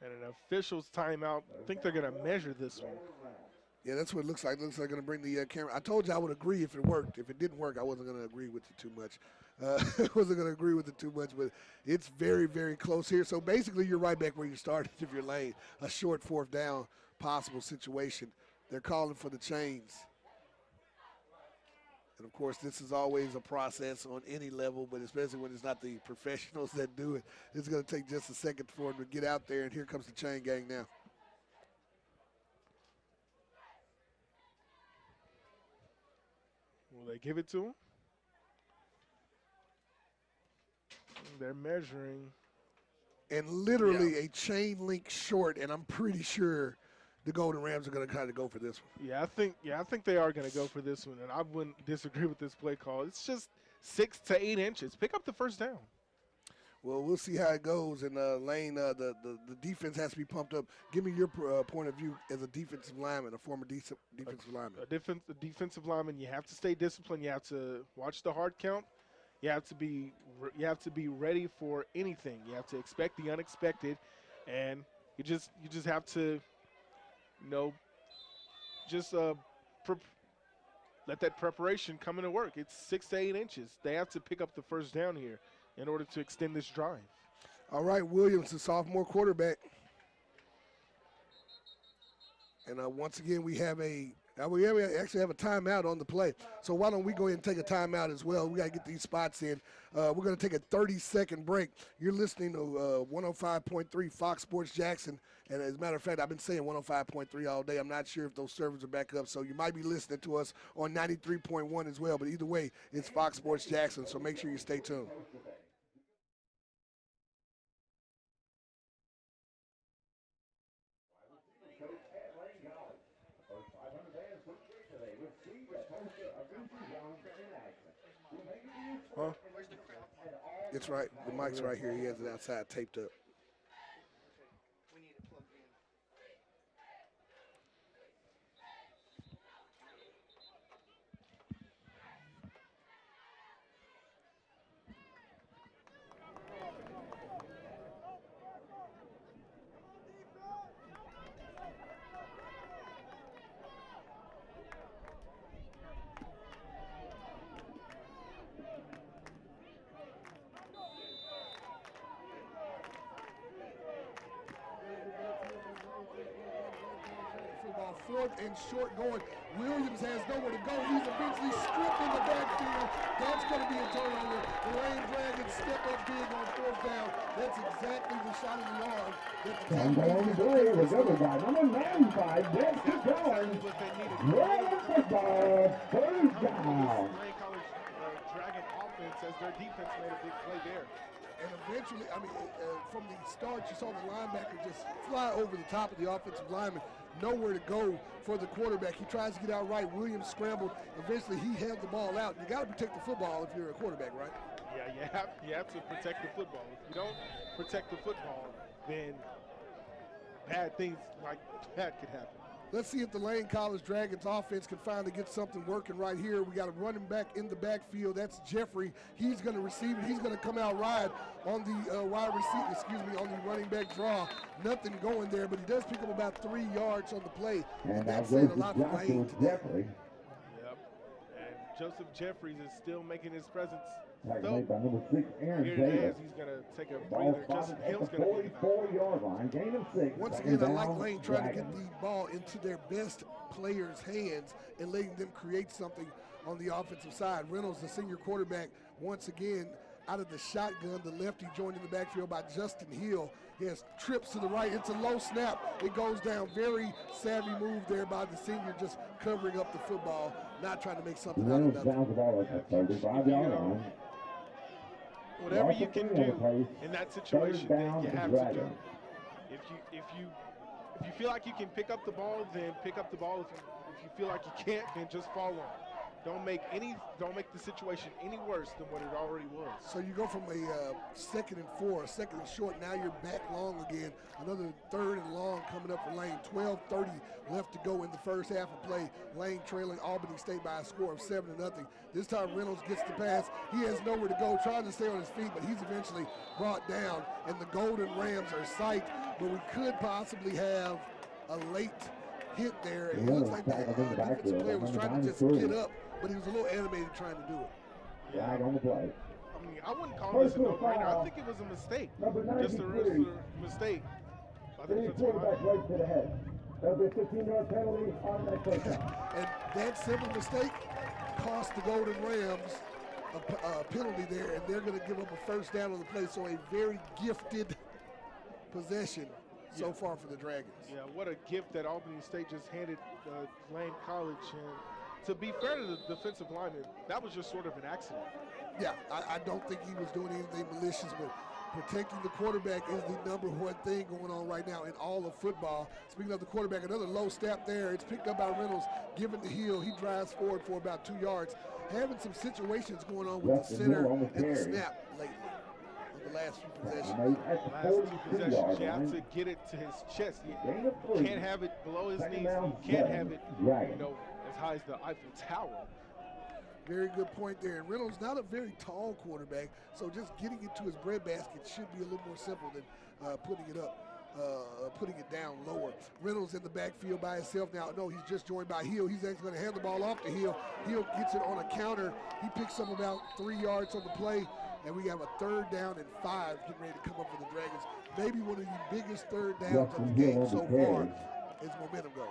And an official's timeout. I think they're going to measure this one. Yeah, that's what it looks like. Looks like they're going to bring the camera. I told you I would agree if it worked. If it didn't work, I wasn't going to agree with you too much. I wasn't going to agree with it too much, but it's very, very close here. So basically, you're right back where you started if you're Lane. A short 4th down possible situation. They're calling for the chains. And, of course, this is always a process on any level, but especially when it's not the professionals that do it. It's going to take just a second for them to get out there, and here comes the chain gang now. Will they give it to him? They're measuring. And literally a chain link short, and I'm pretty sure the Golden Rams are going to kind of go for this one. Yeah, I think they are going to go for this one, and I wouldn't disagree with this play call. It's just 6 to 8 inches. Pick up the 1st down. Well, we'll see how it goes. And Lane, the defense has to be pumped up. Give me your point of view as a defensive lineman, a former defensive lineman. A defensive lineman, you have to stay disciplined. You have to watch the hard count. You have to be ready for anything. You have to expect the unexpected, and you just have to, let that preparation come into work. It's 6 to 8 inches. They have to pick up the 1st down here in order to extend this drive. All right, Williams, the sophomore quarterback. And once again, we actually have a timeout on the play. So why don't we go ahead and take a timeout as well? We got to get these spots in. We're going to take a 30-second break. You're listening to 105.3 Fox Sports Jackson. And as a matter of fact, I've been saying 105.3 all day. I'm not sure if those servers are back up. So you might be listening to us on 93.1 as well. But either way, it's Fox Sports Jackson. So make sure you stay tuned. Huh? It's right. The mic's right here. He has it outside taped up. Fourth and short going. Williams has nowhere to go. He's eventually stripped in the backfield. That's going to be a turnover. The Lane Dragons step up big on fourth down. That's exactly the shot in the arm that the I'm going to play with everybody. Number 95, Brett Collins. Running football, third down. Lane College Dragon offense as their defense made a big play there. And eventually, I mean, from the start, you saw the linebacker just fly over the top of the offensive lineman. Nowhere to go for the quarterback. He tries to get out right. Williams scrambled. Eventually, he held the ball out. You got to protect the football if you're a quarterback, right? Yeah, you have to protect the football. If you don't protect the football, then bad things like that could happen. Let's see if the Lane College Dragons offense can finally get something working right here. We got a running back in the backfield. That's Jeffrey. He's going to receive it. He's going to come out wide on the on the running back draw. Nothing going there, but he does pick up about 3 yards on the play. And that's saying a lot for Lane today. Jeffrey. Yep. And Joseph Jeffries is still making his presence Made by number 6, Aaron here Davis. as he's going to take a breather. Justin Hill's going to be 44-yard line, gain of 6. Once again, I like Lane trying to get the ball into their best players' hands and letting them create something on the offensive side. Reynolds, the senior quarterback, once again out of the shotgun. The lefty joined in the backfield by Justin Hill. He has trips to the right. It's a low snap. It goes down. Very savvy move there by the senior, just covering up the football, not trying to make something out of nothing. Reynolds the ball at the 35-yard line. Whatever you can do in that situation, then you have to do. If you feel like you can pick up the ball, then pick up the ball. If you feel like you can't, then just fall on. Don't make the situation any worse than what it already was. So you go from a 2nd and 4, a 2nd and short. Now you're back long again. Another 3rd and long coming up for Lane. 12:30 left to go in the first half of play. Lane trailing Albany State by a score of 7-0. This time Reynolds gets the pass. He has nowhere to go, trying to stay on his feet, but he's eventually brought down. And the Golden Rams are psyched, but we could possibly have a late hit there. It looks like the defensive player was trying to just get up, but he was a little animated trying to do it. Right on the play. I mean, I wouldn't call this a no-brainer. I think it was a mistake. Just a regular mistake. I think it's quarterback right to the head. That'll be a 15-yard penalty on that play. And that simple mistake cost the Golden Rams a penalty there, and they're going to give up a first down on the play. So a very gifted possession so far for the Dragons. Yeah, what a gift that Albany State just handed Lane College. And to be fair to the defensive lineman, that was just sort of an accident. Yeah, I don't think he was doing anything malicious, but protecting the quarterback is the number one thing going on right now in all of football. Speaking of the quarterback, another low snap there. It's picked up by Reynolds, given the heel. He drives forward for about 2 yards. Having some situations going on with the center and the snap lately in the last few possessions. Last 2 possessions, you have to get it to his chest. You can't have it below his knees. You can't have it, as high as the Eiffel Tower. Very good point there. And Reynolds not a very tall quarterback, so just getting it to his breadbasket should be a little more simple than putting it down lower. Reynolds in the backfield by himself now. No, he's just joined by Hill. He's actually going to hand the ball off to Hill. Hill gets it on a counter. He picks up about 3 yards on the play, and we have a 3rd down and 5 getting ready to come up for the Dragons. Maybe one of the biggest 3rd downs of the game so far as momentum goes.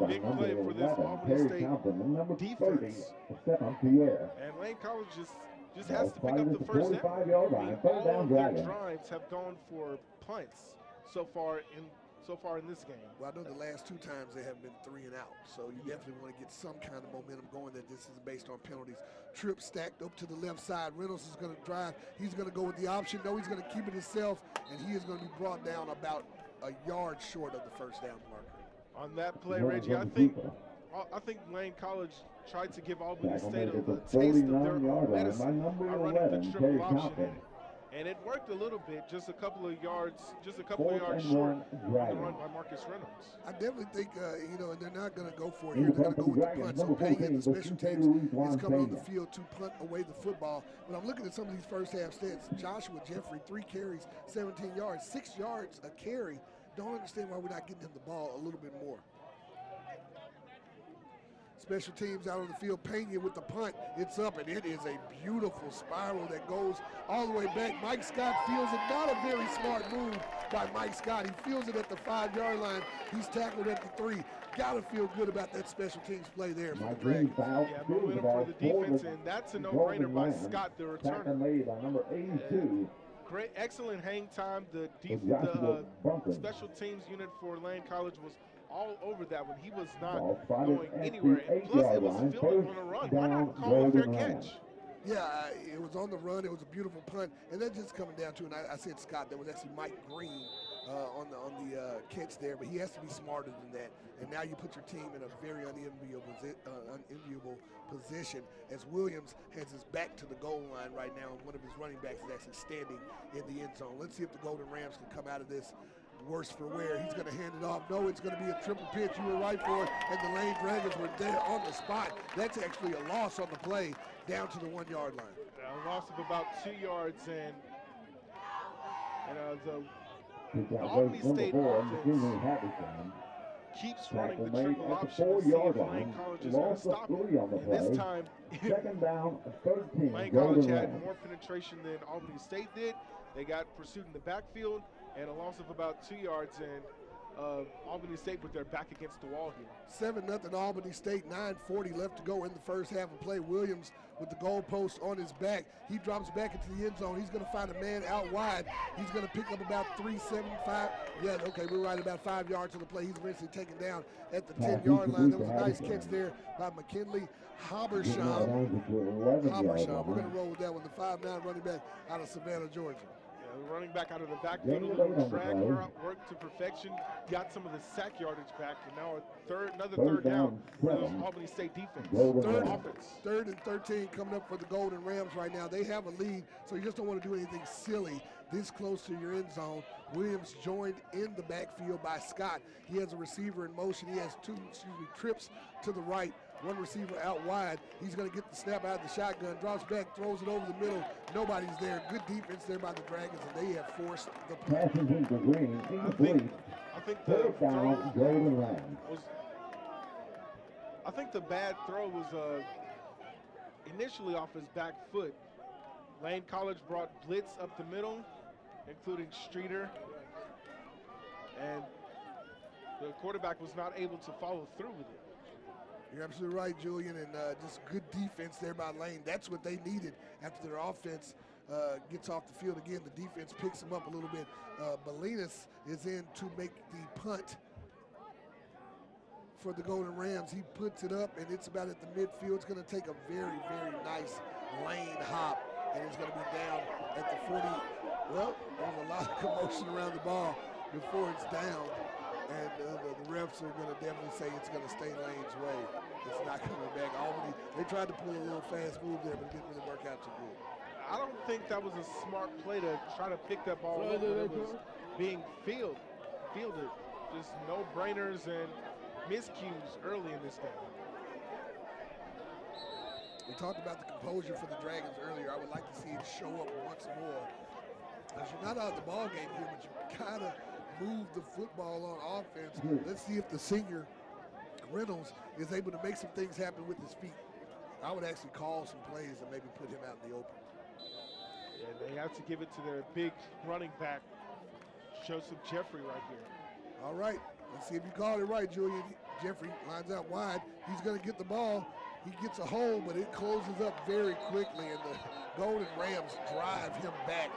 Big play for this Albany State defense. And Lane College just has to pick up the first down. All of their drives have gone for punts so far in this game. Well, I know the last 2 times they have been 3 and out, so you definitely want to get some kind of momentum going that this is based on penalties. Tripp stacked up to the left side. Reynolds is going to drive. He's going to go with the option. No, he's going to keep it himself, and he is going to be brought down about a yard short of the first down marker. On that play, Reggie, I think Lane College tried to give Albany State a taste of their own medicine by running the triple option. And it worked a little bit, just a couple of yards short of the run by Marcus Reynolds. I definitely think, and they're not going to go for it here. They're going to go with the punt. So Payton, the special teams, is coming on the field to punt away the football. But I'm looking at some of these first half stats. Joshua Jeffrey, 3 carries, 17 yards, 6 yards a carry. Don't understand why we're not getting him the ball a little bit more. Special teams out on the field. Pena with the punt. It's up, and it is a beautiful spiral that goes all the way back. Mike Scott feels it. Not a very smart move by Mike Scott. He feels it at the 5-yard line. He's tackled at the 3. Got to feel good about that special teams play there for the Dragons. Yeah, momentum for the defense, and that's a no-brainer by Scott, the returner. Made by number 82. Great, excellent hang time. The special teams unit for Lane College was all over that one. He was not going anywhere. And plus, it was fielded on a run. Why not call a fair catch? Yeah, it was on the run. It was a beautiful punt, and that's just coming down to. And I said Scott. That was actually Mike Green on the catch there, but he has to be smarter than that. And now you put your team in a very unenviable position as Williams has his back to the goal line right now, and one of his running backs is actually standing in the end zone. Let's see if the Golden Rams can come out of this worse for wear. He's going to hand it off. No, it's going to be a triple pitch. You were right for it, and the Lane Dragons were there on the spot. That's actually a loss on the play down to the 1-yard line. A loss of about 2 yards, and the Albany State offense keeps running the triple option to see if Lane College is going to stop it. And this time, second down, 13. Lane College had more penetration than Albany State did. They got pursued in the backfield, and a loss of about 2 yards, and Albany State with their back against the wall here. 7-0 Albany State, 9:40 left to go in the first half of play. Williams with the goalpost on his back. He drops back into the end zone. He's going to find a man out wide. He's going to pick up about 375. Yeah, okay, we're right about 5 yards on the play. He's eventually taken down at the 10-yard line. That was a nice catch there by McKinley Habersham. We're going to roll with that one. The 5'9" running back out of Savannah, Georgia. The running back out of the backfield, a little drag work to perfection, got some of the sack yardage back, and now another third down for the Albany State defense. Third and 13 coming up for the Golden Rams right now. They have a lead, so you just don't want to do anything silly this close to your end zone. Williams joined in the backfield by Scott. He has a receiver in motion. He has two trips to the right. One receiver out wide. He's going to get the snap out of the shotgun, drops back, throws it over the middle. Nobody's there. Good defense there by the Dragons, and they have forced the play. I think the throw was. I think the bad throw was initially off his back foot. Lane College brought blitz up the middle, including Streeter, and the quarterback was not able to follow through with it. You're absolutely right, Julian, and just good defense there by Lane. That's what they needed after their offense gets off the field again. The defense picks them up a little bit. Belinas is in to make the punt for the Golden Rams. He puts it up, and it's about at the midfield. It's going to take a very, very nice lane hop, and it's going to be down at the 40. Well, there's a lot of commotion around the ball before it's down. And the refs are going to definitely say it's going to stay Lane's way. It's not coming back. Albany, they tried to pull a little fast move there, but it didn't really work out too good. I don't think that was a smart play to try to pick that ball up when it was being fielded. Just no-brainers and miscues early in this game. We talked about the composure for the Dragons earlier. I would like to see it show up once more. Because you're not out of the ball game here, but you kind of move the football on offense. Let's see if the senior Reynolds is able to make some things happen with his feet. I would actually call some plays and maybe put him out in the open. Yeah, they have to give it to their big running back, Joseph Jeffrey, right here. All right, let's see if you called it right, Julian. Jeffrey lines out wide. He's going to get the ball. He gets a hole, but it closes up very quickly, and the Golden Rams drive him back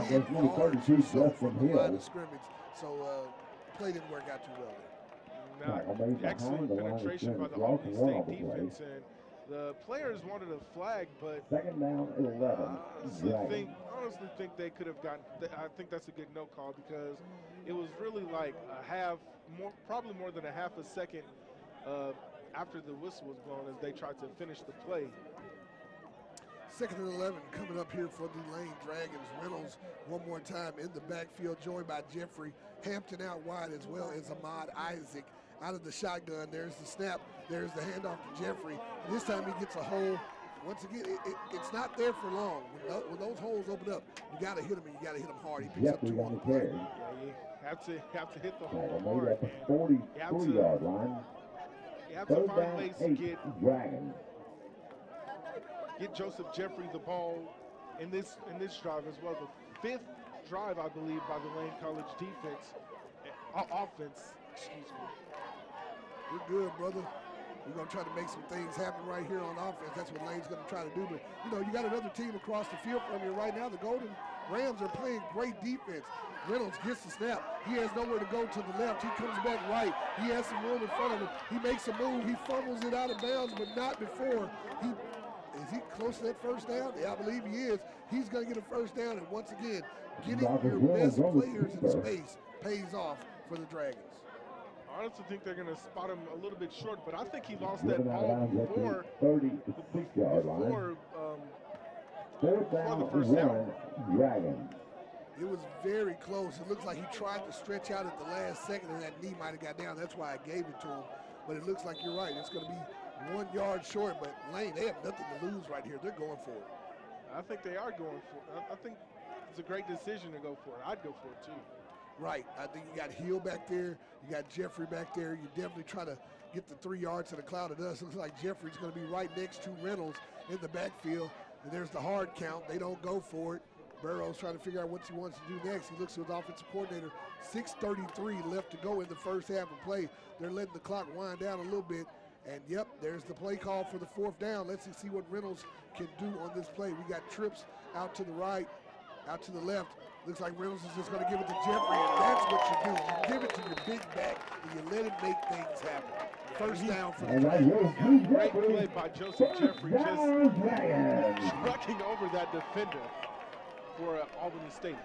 10 yards or so from the line of scrimmage. So play didn't work out too well there. Excellent penetration by the Albany State defense, and the players wanted a flag, but second down 11. I honestly think they could have gotten. I think that's a good no call because it was really like probably more than a half a second after the whistle was blown as they tried to finish the play. Second and 11 coming up here for the Lane Dragons. Reynolds one more time in the backfield, joined by Jeffrey. Hampton out wide as well as Ahmad Isaac out of the shotgun. There's the snap. There's the handoff to Jeffrey. And this time he gets a hole. Once again, it's not there for long. When those holes open up, you got to hit them, and you got to hit them hard. He picks up 2 on the play. Yeah, you have to hit the hole hard. At the 43-yard line. They have to Third find down, ways to 8, Dragons. get Joseph Jeffrey the ball in this drive as well. The 5th drive, I believe, by the Lane College defense, offense. Excuse me. We're good, brother. We're going to try to make some things happen right here on offense. That's what Lane's going to try to do. But, you know, you got another team across the field from you right now. The Golden Rams are playing great defense. Reynolds gets the snap. He has nowhere to go to the left. He comes back right. He has some room in front of him. He makes a move. He fumbles it out of bounds, but not before. Is he close to that first down? Yeah, I believe he is. He's going to get a first down. And once again, getting your best players in space pays off for the Dragons. I honestly think they're going to spot him a little bit short, but I think he lost that ball before the first down. Dragons. It was very close. It looks like he tried to stretch out at the last second, and that knee might have got down. That's why I gave it to him. But it looks like you're right. It's going to be 1 yard short, but Lane, they have nothing to lose right here. They're going for it. I think they are going for it. I think it's a great decision to go for it. I'd go for it, too. Right. I think you got Hill back there. You got Jeffrey back there. You definitely try to get the 3 yards in a cloud of dust. Looks like Jeffrey's going to be right next to Reynolds in the backfield. And there's the hard count. They don't go for it. Burrow's trying to figure out what he wants to do next. He looks to his offensive coordinator. 6:33 left to go in the first half of play. They're letting the clock wind down a little bit. And, yep, there's the play call for the 4th down. Let's see what Reynolds can do on this play. We got trips out to the right, out to the left. Looks like Reynolds is just going to give it to Jeffrey, and that's what you do. You give it to your big back, and you let him make things happen. First down for the Dragons. Great play by Joseph Jeffrey, just trucking over that defender for Albany State.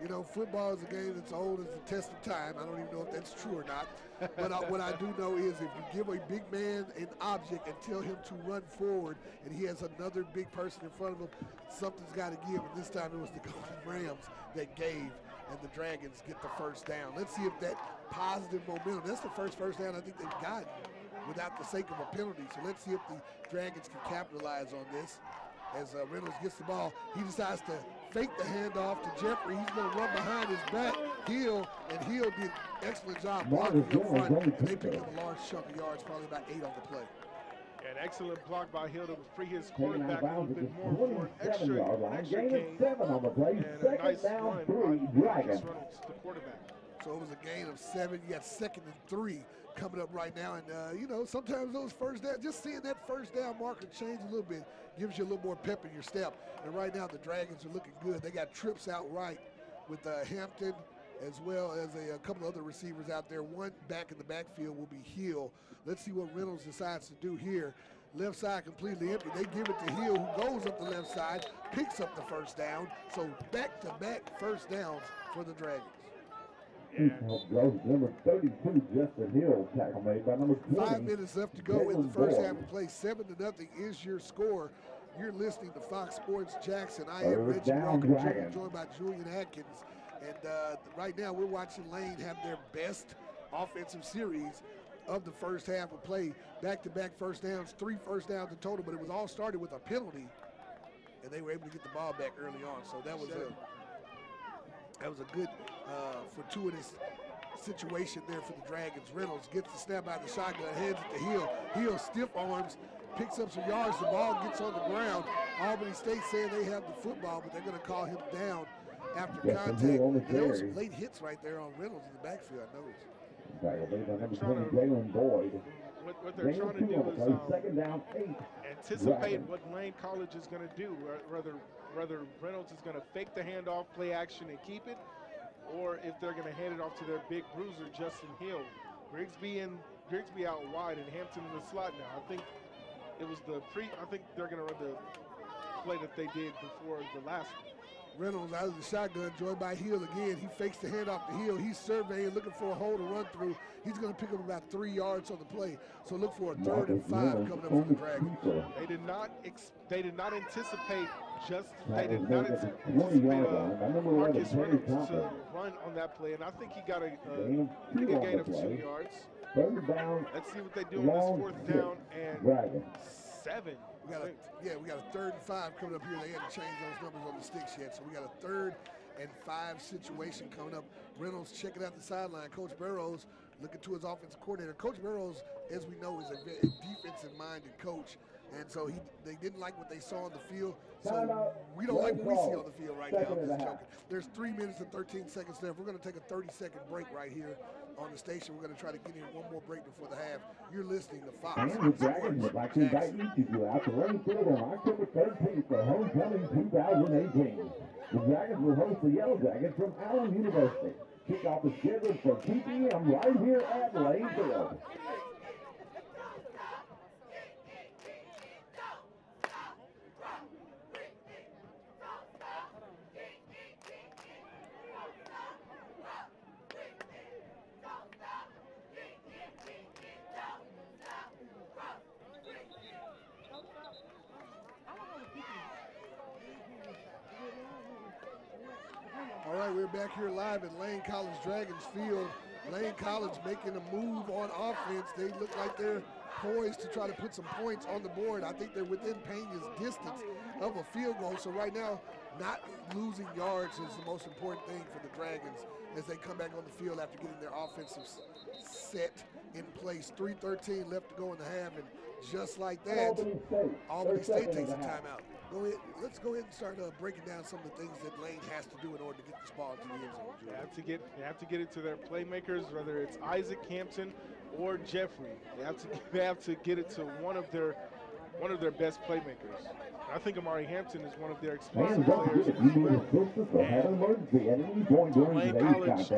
You know, football is a game that's old as the test of time. I don't even know if that's true or not. But what I do know is if you give a big man an object and tell him to run forward and he has another big person in front of him, something's got to give. And this time it was the Golden Rams that gave, and the Dragons get the first down. Let's see if that positive momentum, that's the first down I think they've gotten without the sake of a penalty. So let's see if the Dragons can capitalize on this. As Reynolds gets the ball, he decides to fake the handoff to Jeffrey. He's going to run behind his back. Hill did an excellent job blocking up front, and they picked up a large chunk of yards, probably about 8 on the play. An excellent block by Hill to free his quarterback a little bit more for an extra gain, and a nice run by Marcus Reynolds, the quarterback. So it was a gain of 7. You got 2nd and 3 coming up right now. And, you know, sometimes those first down, just seeing that first down marker change a little bit gives you a little more pep in your step. And right now the Dragons are looking good. They got trips out right with Hampton as well as a couple of other receivers out there. One back in the backfield will be Hill. Let's see what Reynolds decides to do here. Left side completely empty. They give it to Hill, who goes up the left side, picks up the first down. So back-to-back first downs for the Dragons. Number 32, Justin Hill, tackle made by number 20. 5 minutes left to go in the first half of play. 7-0 is your score. You're listening to Fox Sports Jackson. I am Reggie Walker, joined by Julian Atkins. And right now we're watching Lane have their best offensive series of the first half of play. Back-to-back first downs, 3 first downs in total, but it was all started with a penalty, and they were able to get the ball back early on. So that was a good fortuitous situation there for the Dragons. Reynolds gets the snap out of the shotgun, heads it to Hill. Hill stiff arms, picks up some yards. The ball gets on the ground. Albany State saying they have the football, but they're going to call him down after contact. And there was some late hits right there on Reynolds in the backfield, I noticed. What they're trying to do is anticipate what Lane College is going to do, whether Reynolds is going to fake the handoff, play action, and keep it, or if they're going to hand it off to their big bruiser, Justin Hill. Grigsby out wide and Hampton in the slot now. I think it was I think they're going to run the play that they did before the last one. Reynolds out of the shotgun, joined by Hill again. He fakes the handoff to Hill. He's surveying, looking for a hole to run through. He's going to pick up about 3 yards on the play. So look for a 3rd and 5 coming up for the Dragons. They did not anticipate Marcus Reynolds to run on that play, and I think he got a pretty good gain of 2 yards. Let's see what they do on this 4th down and 7. We got a 3rd and 5 coming up here. They hadn't changed those numbers on the sticks yet. So we got a 3rd and 5 situation coming up. Reynolds checking out the sideline. Coach Burrows looking to his offensive coordinator. Coach Burrows as we know, is a very defensive-minded coach. And so they didn't like what they saw on the field. So we don't like what we see on the field right now. I'm just joking. There's 3 minutes and 13 seconds left. We're going to take a 30-second break right here on the station. We're going to try to get in one more break before the half. You're listening to Fox. And the Dragons would like to invite you to go out to Lane Field on October 13th for Homecoming 2018. The Dragons will host the Yellow Jackets from Allen University. Kickoff is scheduled for 2 p.m. right here at Lane Field. All right, we're back here live at Lane College Dragons Field. Lane College making a move on offense. They look like they're poised to try to put some points on the board. I think they're within Pena's distance of a field goal. So right now, not losing yards is the most important thing for the Dragons as they come back on the field after getting their offensive set in place. 3:13 left to go in the half, and just like that, Albany State takes a timeout. Let's go ahead and start breaking down some of the things that Lane has to do in order to get this ball into the end zone. They have to get it to their playmakers, whether it's Isaac Hampton or Jeffrey. They have to get it to one of their best playmakers. And I think Amari Hampton is one of their explosive players as well. Lane College,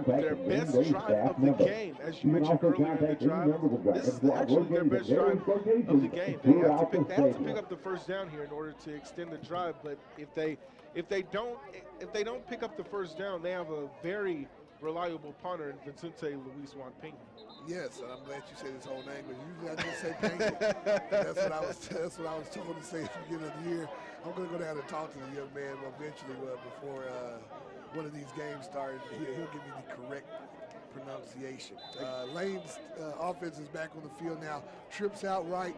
their best drive of the game, as you mentioned earlier in the drive, this is actually their best drive of the game. They have to pick up the first down here in order to extend the drive. But if they don't pick up the first down, they have a very reliable punter in Vicente Luis Juan Pena. Yes, and I'm glad you said his whole name, but usually I just say Pena. That's what I was told to say at the beginning of the year. I'm going to go down and talk to the young man eventually before one of these games starts. He'll give me the correct pronunciation. Lane's offense is back on the field now. Trips out right.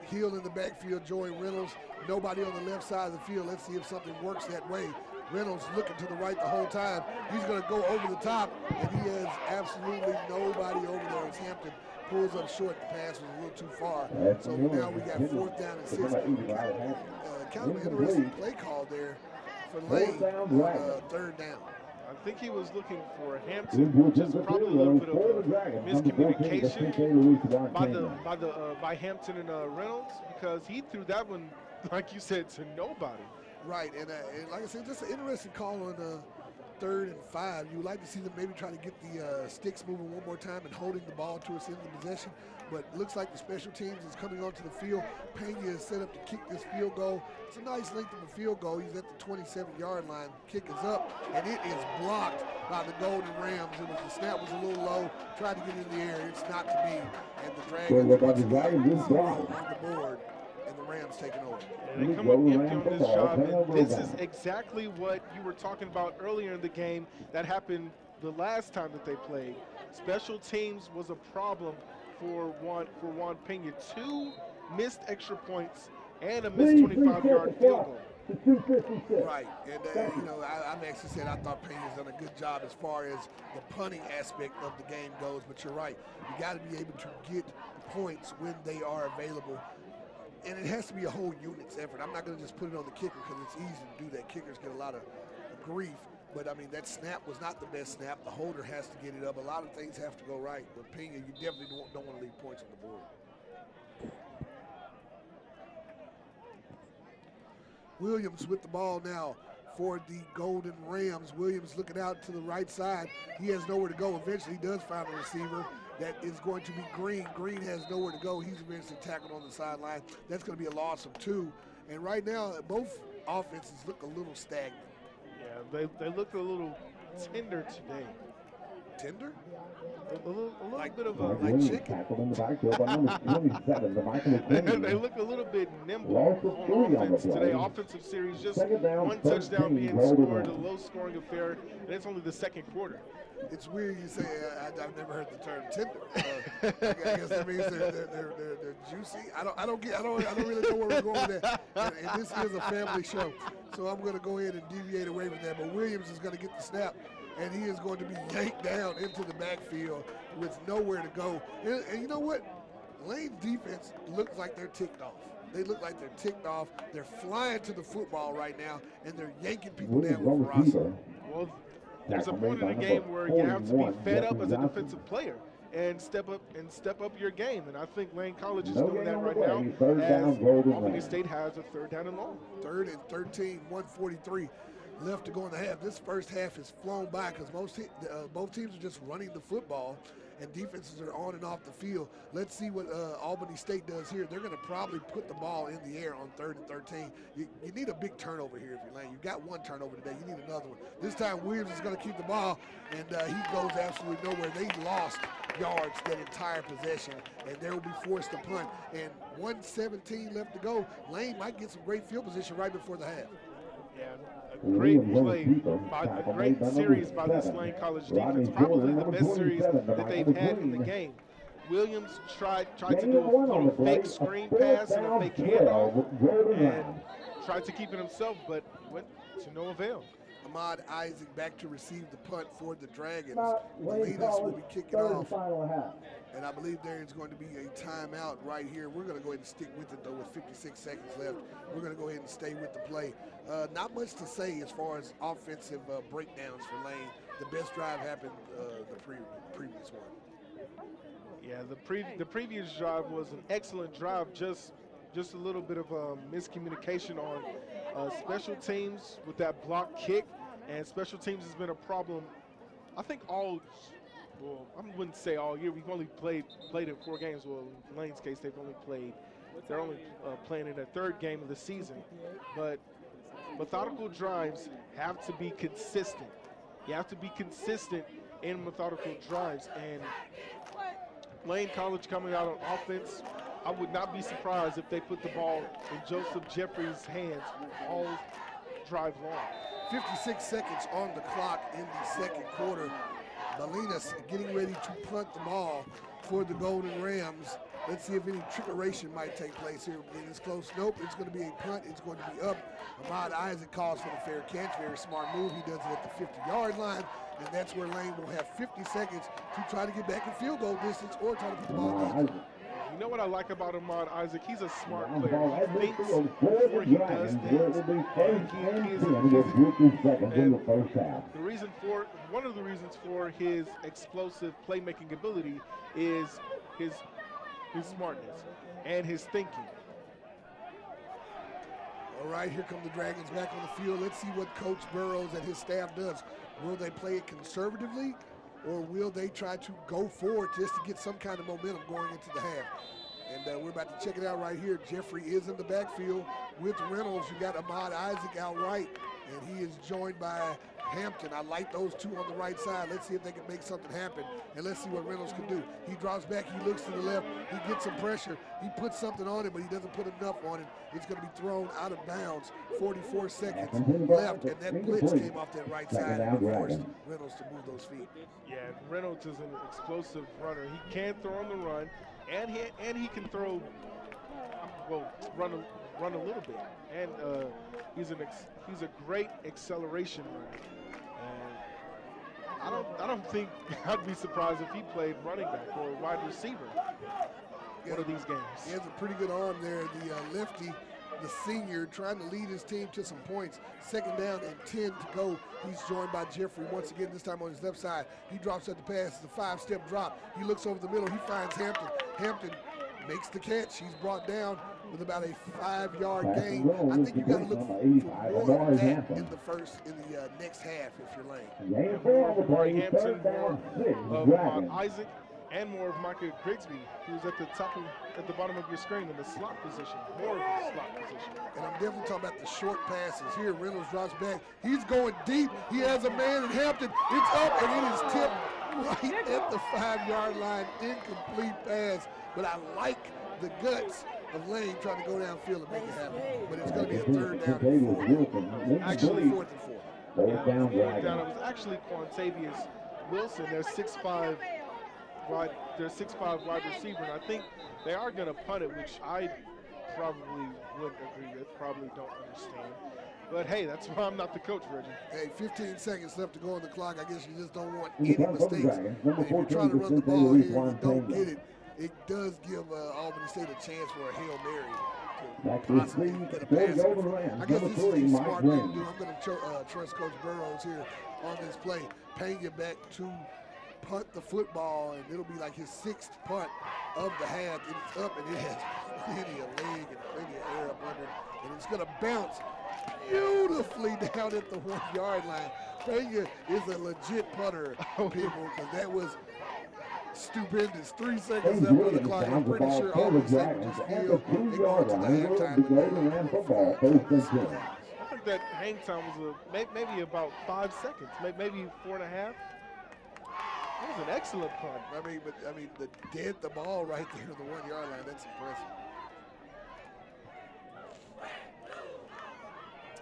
Hill in the backfield, Joey Reynolds. Nobody on the left side of the field. Let's see if something works that way. Reynolds looking to the right the whole time. He's going to go over the top, and he has absolutely nobody over there as Hampton pulls up short. The pass was a little too far. So now we got 4th down and 6. Kind of an interesting play call there for Lane on 3rd down. I think he was looking for Hampton, just probably a little bit of miscommunication by Hampton and Reynolds, because he threw that one, like you said, to nobody. Right, and like I said, just an interesting call on 3rd and 5. You would like to see them maybe try to get the sticks moving one more time and holding the ball to us in the possession. But it looks like the special teams is coming onto the field. Pena is set up to kick this field goal. It's a nice length of a field goal. He's at the 27-yard line. Kick is up, and it is blocked by the Golden Rams. The snap was a little low. Tried to get in the air. It's not to be. And the Dragons on the board. And the Rams taking over. And they come up empty on this job, and this is exactly what you were talking about earlier in the game that happened the last time that they played. Special teams was a problem for Juan Pena. 2 missed extra points and a missed 25-yard field goal. Right, and I've actually said I thought Pena's done a good job as far as the punting aspect of the game goes, but you're right. You got to be able to get points when they are available. And it has to be a whole unit's effort. I'm not going to just put it on the kicker because it's easy to do that. Kickers get a lot of grief. But, I mean, that snap was not the best snap. The holder has to get it up. A lot of things have to go right. But Pena, you definitely don't want to leave points on the board. Williams with the ball now for the Golden Rams. Williams looking out to the right side. He has nowhere to go. Eventually, he does find a receiver. That is going to be Green. Green has nowhere to go. He's eventually tackled on the sideline. That's going to be a loss of 2. And right now, both offenses look a little stagnant. Yeah, they look a little tender today. Tender? A little like, bit of like chicken. They look a little bit nimble on offense today. Offensive series, just 1 touchdown being scored, a low-scoring affair, and it's only the 2nd quarter. It's weird you say I've never heard the term tender. I guess that means they're juicy. I don't really know where we're going with that. And this is a family show, so I'm going to go ahead and deviate away from that. But Williams is going to get the snap, and he is going to be yanked down into the backfield with nowhere to go. And you know what? Lane's defense looks like they're ticked off. They look like they're ticked off. They're flying to the football right now, and they're yanking people down with ferocity. Well, there's a point in the game where you have to be fed up as a defensive player and step up your game. And I think Lane College is doing that right now as Albany State has a 3rd down and long. 3rd and 13, 1:43 left to go in the half. This first half has flown by because both teams are just running the football and defenses are on and off the field. Let's see what Albany State does here. They're going to probably put the ball in the air on 3rd and 13. You need a big turnover here if you're Lane. You've got one turnover today. You need another one. This time Williams is going to keep the ball, and he goes absolutely nowhere. They lost yards that entire possession, and they will be forced to punt. And 1:17 left to go. Lane might get some great field position right before the half. Yeah, a great play, a great series by this Lane College defense. Probably the best series that they've had in the game. Williams tried to do a little fake screen pass and a fake handoff and tried to keep it himself, but went to no avail. Ahmad Isaac back to receive the punt for the Dragons. Molinas will be kicking off. And I believe there is going to be a timeout right here. We're going to go ahead and stick with it, though, with 56 seconds left. We're going to go ahead and stay with the play. Not much to say as far as offensive breakdowns for Lane. The best drive happened the previous one. Yeah, the previous drive was an excellent drive, just a little bit of miscommunication on special teams with that block kick, and special teams has been a problem, I think well, I wouldn't say all year. We've only played in 4 games. Well, in Lane's case, they're only playing in their 3rd game of the season. But methodical drives have to be consistent. You have to be consistent in methodical drives. And Lane College coming out on offense, I would not be surprised if they put the ball in Joseph Jeffrey's hands all drive long. 56 seconds on the clock in the 2nd quarter. Molinas getting ready to punt the ball for the Golden Rams. Let's see if any trickeration might take place here. It's close. Nope, it's going to be a punt. It's going to be up. Ahmad Isaac calls for the fair catch. Very smart move. He does it at the 50-yard line, and that's where Lane will have 50 seconds to try to get back in field goal distance or try to put the ball in. You know what I like about Ahmad Isaac? He's a smart player. He thinks before he does things. One of the reasons for his explosive playmaking ability is his smartness and his thinking. All right, here come the Dragons back on the field. Let's see what Coach Burrows and his staff does. Will they play it conservatively, or will they try to go forward just to get some kind of momentum going into the half? And we're about to check it out right here. Jeffrey is in the backfield with Reynolds. You got Ahmad Isaac out right, and he is joined by Hampton. I like those two on the right side. Let's see if they can make something happen, and let's see what Reynolds can do. He drops back, he looks to the left, he gets some pressure, he puts something on it, but he doesn't put enough on it. It's going to be thrown out of bounds. 44 seconds left, and that blitz came off that right side and forced Reynolds to move those feet. Yeah, Reynolds is an explosive runner. He can throw on the run, and he can throw, run a little bit. And he's a great acceleration runner. And I don't think I'd be surprised if he played running back or wide receiver one of these games. He has a pretty good arm there. The lefty, the senior, trying to lead his team to some points. 2nd down and 10 to go. He's joined by Jeffrey once again, this time on his left side. He drops at the pass. It's a 5-step drop. He looks over the middle. He finds Hampton. Hampton makes the catch. He's brought down with about a 5-yard gain. I think you got to look for more of that in the next half if you're Lane. More of Marty Hampton, more of Isaac, and more of Micah Grigsby, who's at the bottom of your screen in the slot position. More of the slot position. And I'm definitely talking about the short passes. Here, Reynolds drops back. He's going deep. He has a man in Hampton. It's up, and it is tipped right at the 5-yard line. Incomplete pass. But I like the guts of Lane trying to go downfield and make it happen. But it's going to be a 3rd down and 4. Actually, 4th and 4. It was actually Quantavious Wilson, their 6'5" wide receiver, and I think they are going to punt it, which I probably wouldn't agree with, probably don't understand. But hey, that's why I'm not the coach, Reggie. Hey, 15 seconds left to go on the clock. I guess you just don't want In the any front for the mistakes. Dragons, And number if you're 14, trying to run the Vicente ball Luis here and you don't Montana. get it, it does give Albany State a chance for a Hail Mary Back to to possibly speed get a for pass. the Golden Rams, I guess number this is 3, the Mike smart thing to Green. do. I'm going to trust Coach Burrows here on this play. Pena back to punt the football, and it'll be like his 6th punt of the half. It's up, and it has plenty of leg and plenty of air up under it. And it's going to bounce beautifully down at the 1-yard line. Pena is a legit punter, people, because that was stupendous. 3 seconds left on the clock. I'm pretty sure Albany State would just kneel and go into the halftime. The Golden Ram football, first and 10. I think that hang time was maybe about 5 seconds, maybe 4.5. That was an excellent punt. I mean, the dead the ball right there to the 1-yard line. That's impressive.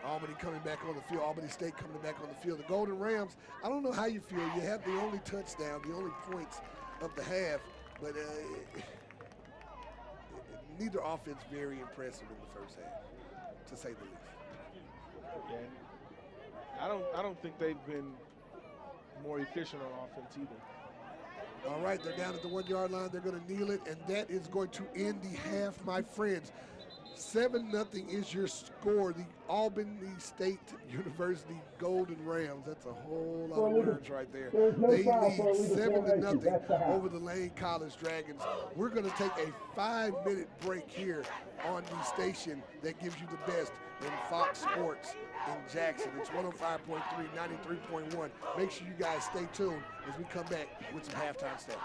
Albany coming back on the field. Albany State coming back on the field. The Golden Rams, I don't know how you feel. You have the only touchdown, the only points of the half, but neither offense very impressive in the first half, to say the least. Yeah. I don't think they've been more efficient on offense either. All right, they're down at the 1-yard line. They're going to kneel it, and that is going to end the half, my friends. 7-0 is your score. The Albany State University Golden Rams. That's a whole lot of words right there. They lead 7-0 over the Lane College Dragons. We're going to take a 5-minute break here on the station that gives you the best in Fox Sports in Jackson. It's 105.3, 93.1. Make sure you guys stay tuned as we come back with some halftime stats.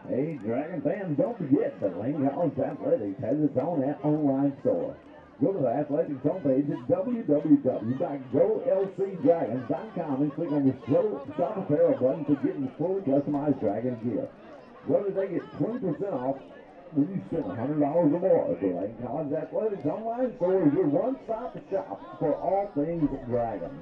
Hey, Dragon fans, don't forget that Lane College Athletics has its own online store. Go to the Athletics homepage at www.golcdragons.com and click on the Shop Apparel button to get your fully customized Dragon gear. Whether they get 20% off when you spend $100 or more, the Lane College Athletics online store is your one-stop shop for all things Dragon.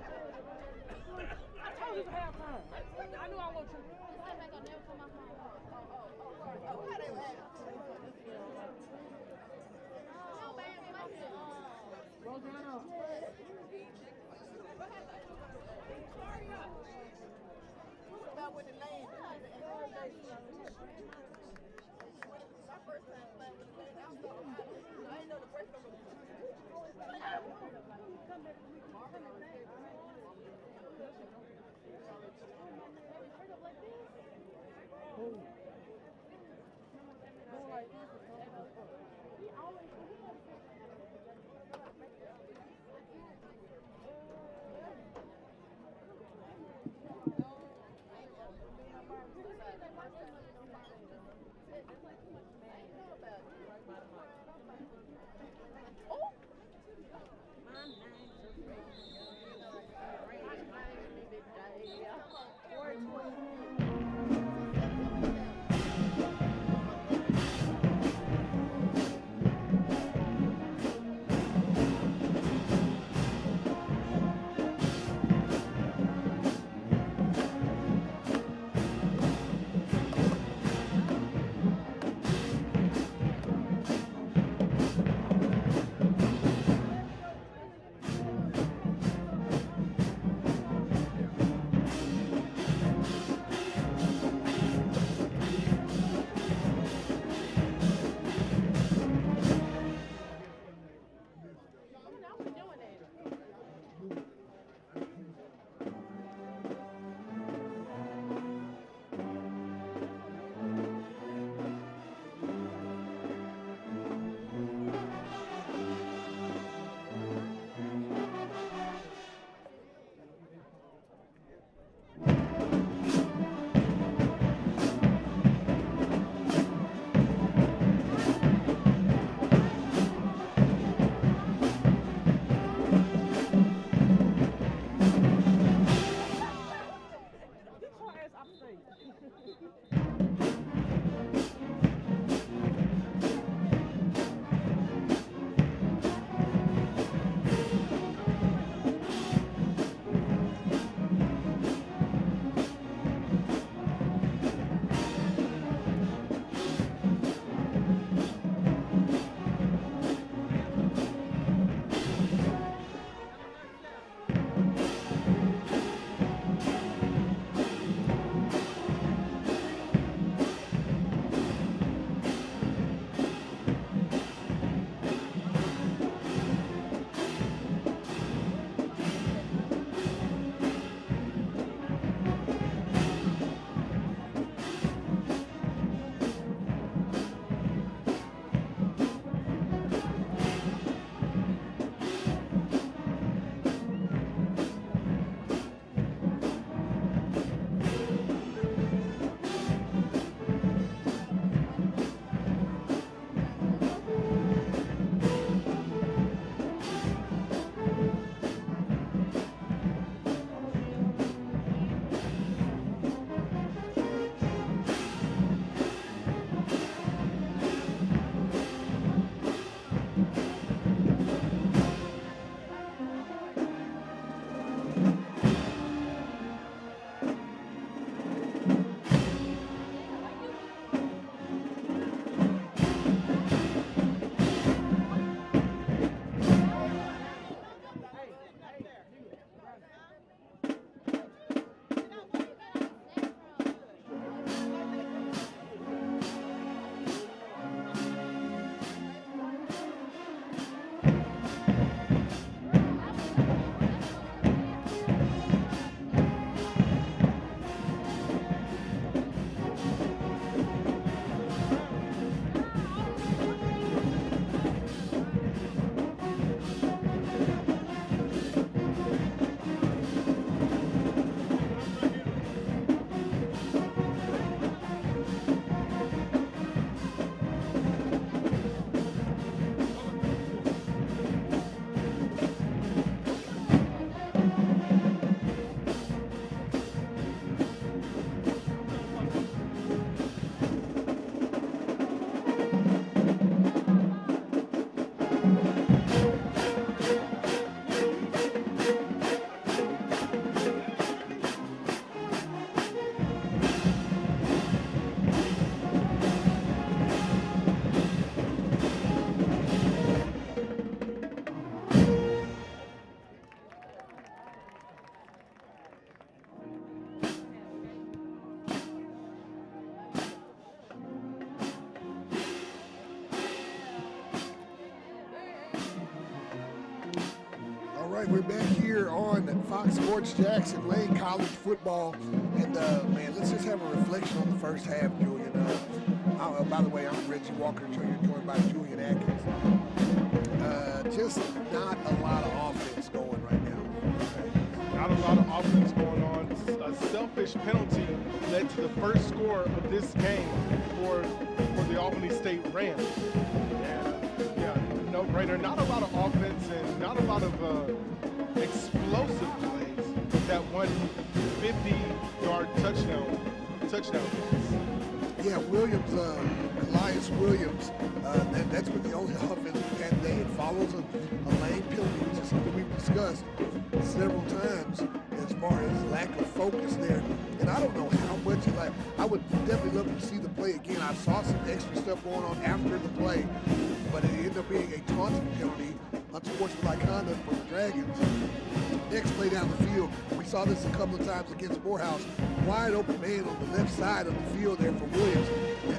right, we're back here on Fox Sports Jackson, Lane College football. And, man, let's just have a reflection on the first half, Julian. By the way, I'm Reggie Walker, joined by Julian Atkins. Just not a lot of offense going right now. Not a lot of offense going on. A selfish penalty led to the first score of this game for the Albany State Rams. And, yeah, no brainer. Not a lot of offense and not a lot of explosive plays that won 50-yard touchdown pass. Yeah, Williams, Elias Williams, that's been the only offense we've had today. It follows a lane penalty, which is something we've discussed several times as far as lack of focus there. And I don't know how much I would definitely love to see the play again. I saw some extra stuff going on after the play, but it ended up being a taunting penalty, unsportsmanlike conduct for the Dragons. Next play down the field, we saw this a couple of times against Morehouse. Wide open man on the left side of the field there for Williams.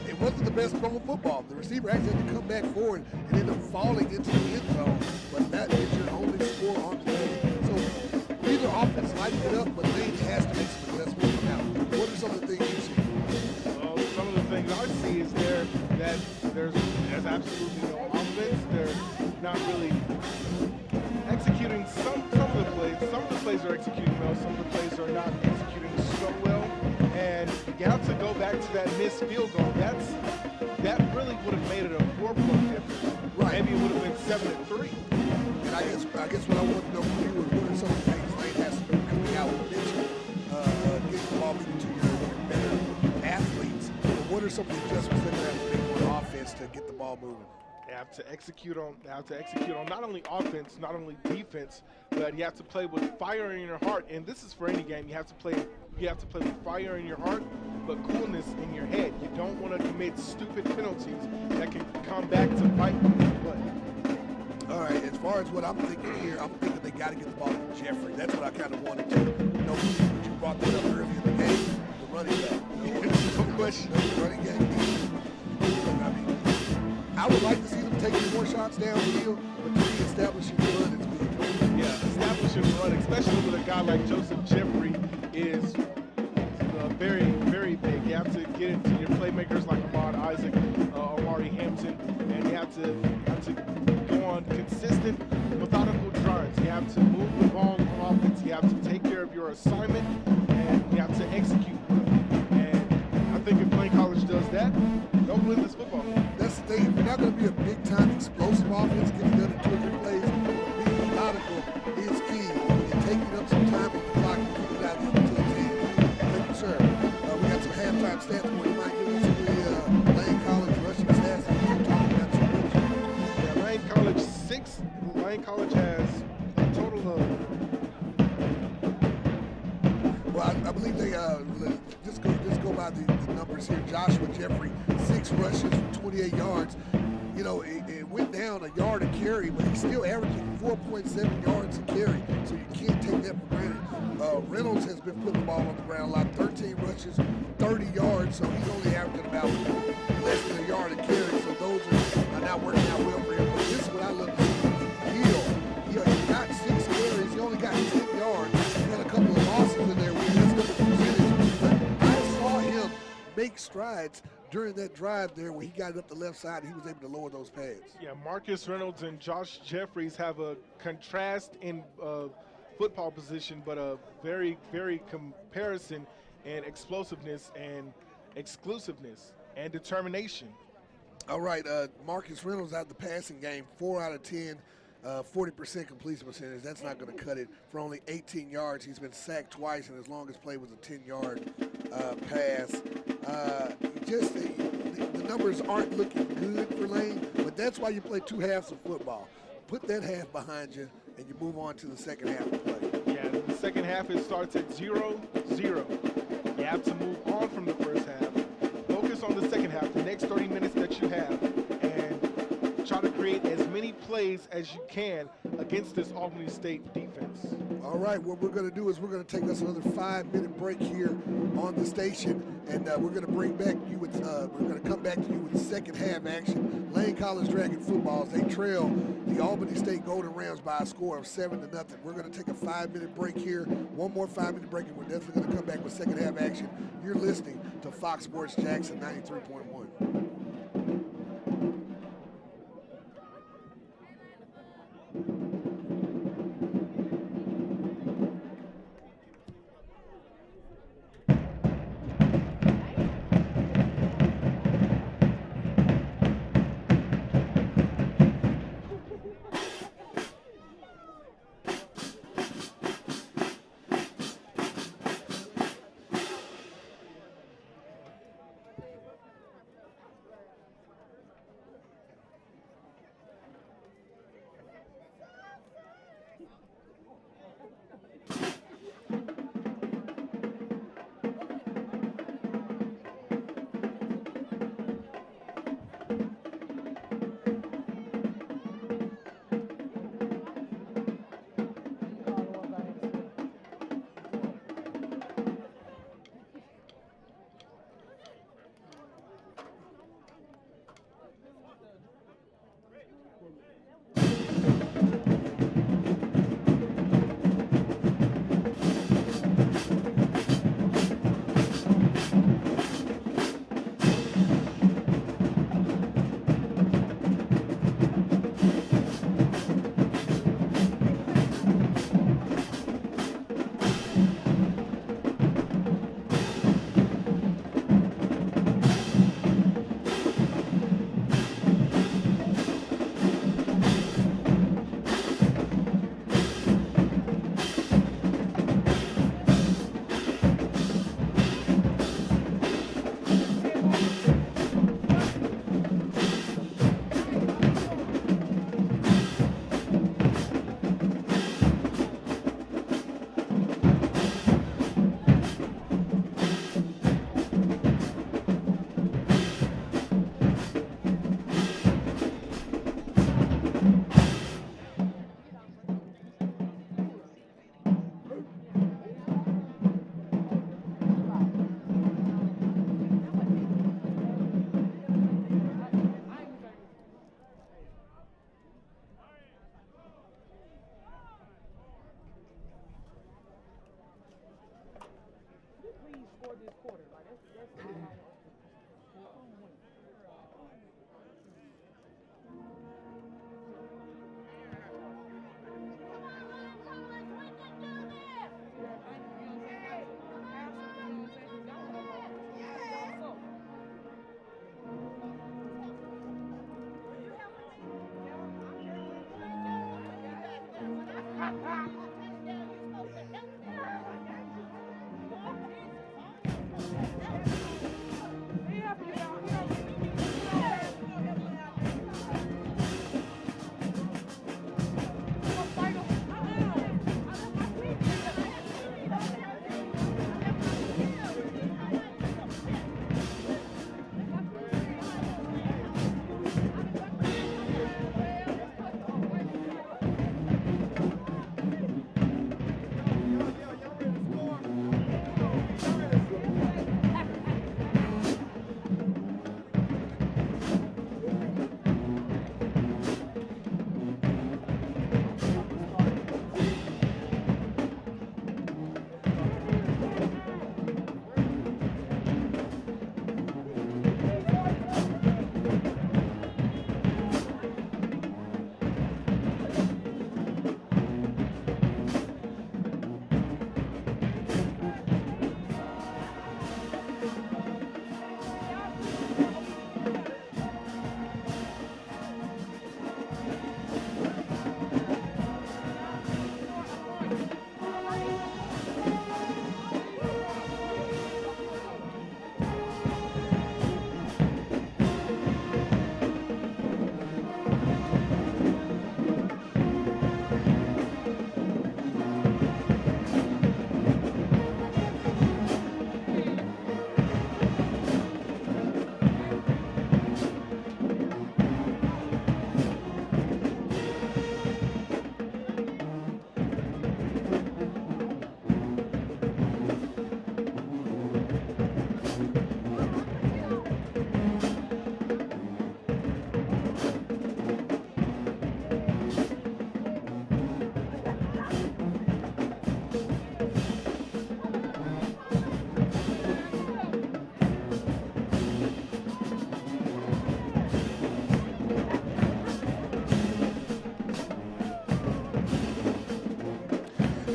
It wasn't the best throw of football. The receiver actually had to come back forward and end up falling into the end zone. But that is your only score on the day. So either offense lighting it up, but Lane has to make some adjustments now. What are some of the things you see? Well, some of the things I see is that there's absolutely no offense. They're not really executing some of the plays. Some of the plays are executing well. Some of the plays are not executing so well. And you have to go back to that missed field goal. That really would have made it a 4-point difference. Right. Maybe it would have been 7-3. And I guess what I want to know from you is what are some of the things Lane has to do coming out with this, getting the ball moving to your better athletes. What are some of the adjustments that they have to make on offense to get the ball moving? They have to execute on not only offense, not only defense, but you have to play with fire in your heart. And this is for any game. You have to play with fire in your heart, but coolness in your head. You don't want to commit stupid penalties that can come back to bite you in the butt. All right, as far as what I'm thinking here, I'm thinking they got to get the ball to Jeffrey. That's what I kind of wanted to know. You brought that up earlier in the game, the running back. No question. The running game. I would like to see them taking more shots downfield, but to me, establishing the run is good. Yeah, establishing the run, especially with a guy like Joseph Jeffrey, is very, very big. You have to get into your playmakers like Ahmad Isaac, Amari Hampton, and you have to go on consistent, methodical drives. You have to move the ball on offense. You have to take care of your assignment, and you have to execute. And I think if Lane College does that, they'll win this football game. That's the thing. If you're not going to be a big-time explosive offense, getting done in 2 or 3 plays, being methodical is key. And taking up some time on the clock and putting it out the other team's hand. Thank you, sir. We got some halftime stats where you might give us some of the Lane College rushing stats that we're talking about so much. Yeah, Lane College has a total of... Well, I believe they just go by the numbers here. Joshua Jeffrey, 6 rushes for 28 yards. You know, it went down a yard a carry, but he's still averaging 4.7 yards a carry, so you can't take that for granted. Reynolds has been putting the ball on the ground a lot, 13 rushes, 30 yards, so he's only averaging about less than a yard a carry, so those are not working out well for him. But this is what I love to see. He got 6 carries, he only got 10 yards. He had a couple of losses in there. I saw him make strides during that drive there where he got it up the left side and he was able to lower those pads. Yeah, Marcus Reynolds and Josh Jeffries have a contrast in football position, but a very, very comparison in explosiveness and exclusiveness and determination. All right, Marcus Reynolds out the passing game, 4 out of 10. 40% completion percentage. That's not going to cut it for only 18 yards. He's been sacked twice, and his longest play was a 10-yard pass. The numbers aren't looking good for Lane, but that's why you play 2 halves of football. Put that half behind you, and you move on to the second half of play. Yeah, the second half, it starts at 0-0. You have to move on from the first half. Focus on the second half, the next 30 minutes that you have, and try to create as many plays as you can against this Albany State defense. All right, what we're going to do is we're going to take us another 5-minute break here on the station, and we're going to bring back you with, we're going to come back to you with second half action. Lane College Dragon footballs, they trail the Albany State Golden Rams by a score of 7-0. We're going to take a 5-minute break here, one more 5-minute break, and we're definitely going to come back with second half action. You're listening to Fox Sports Jackson 93.1.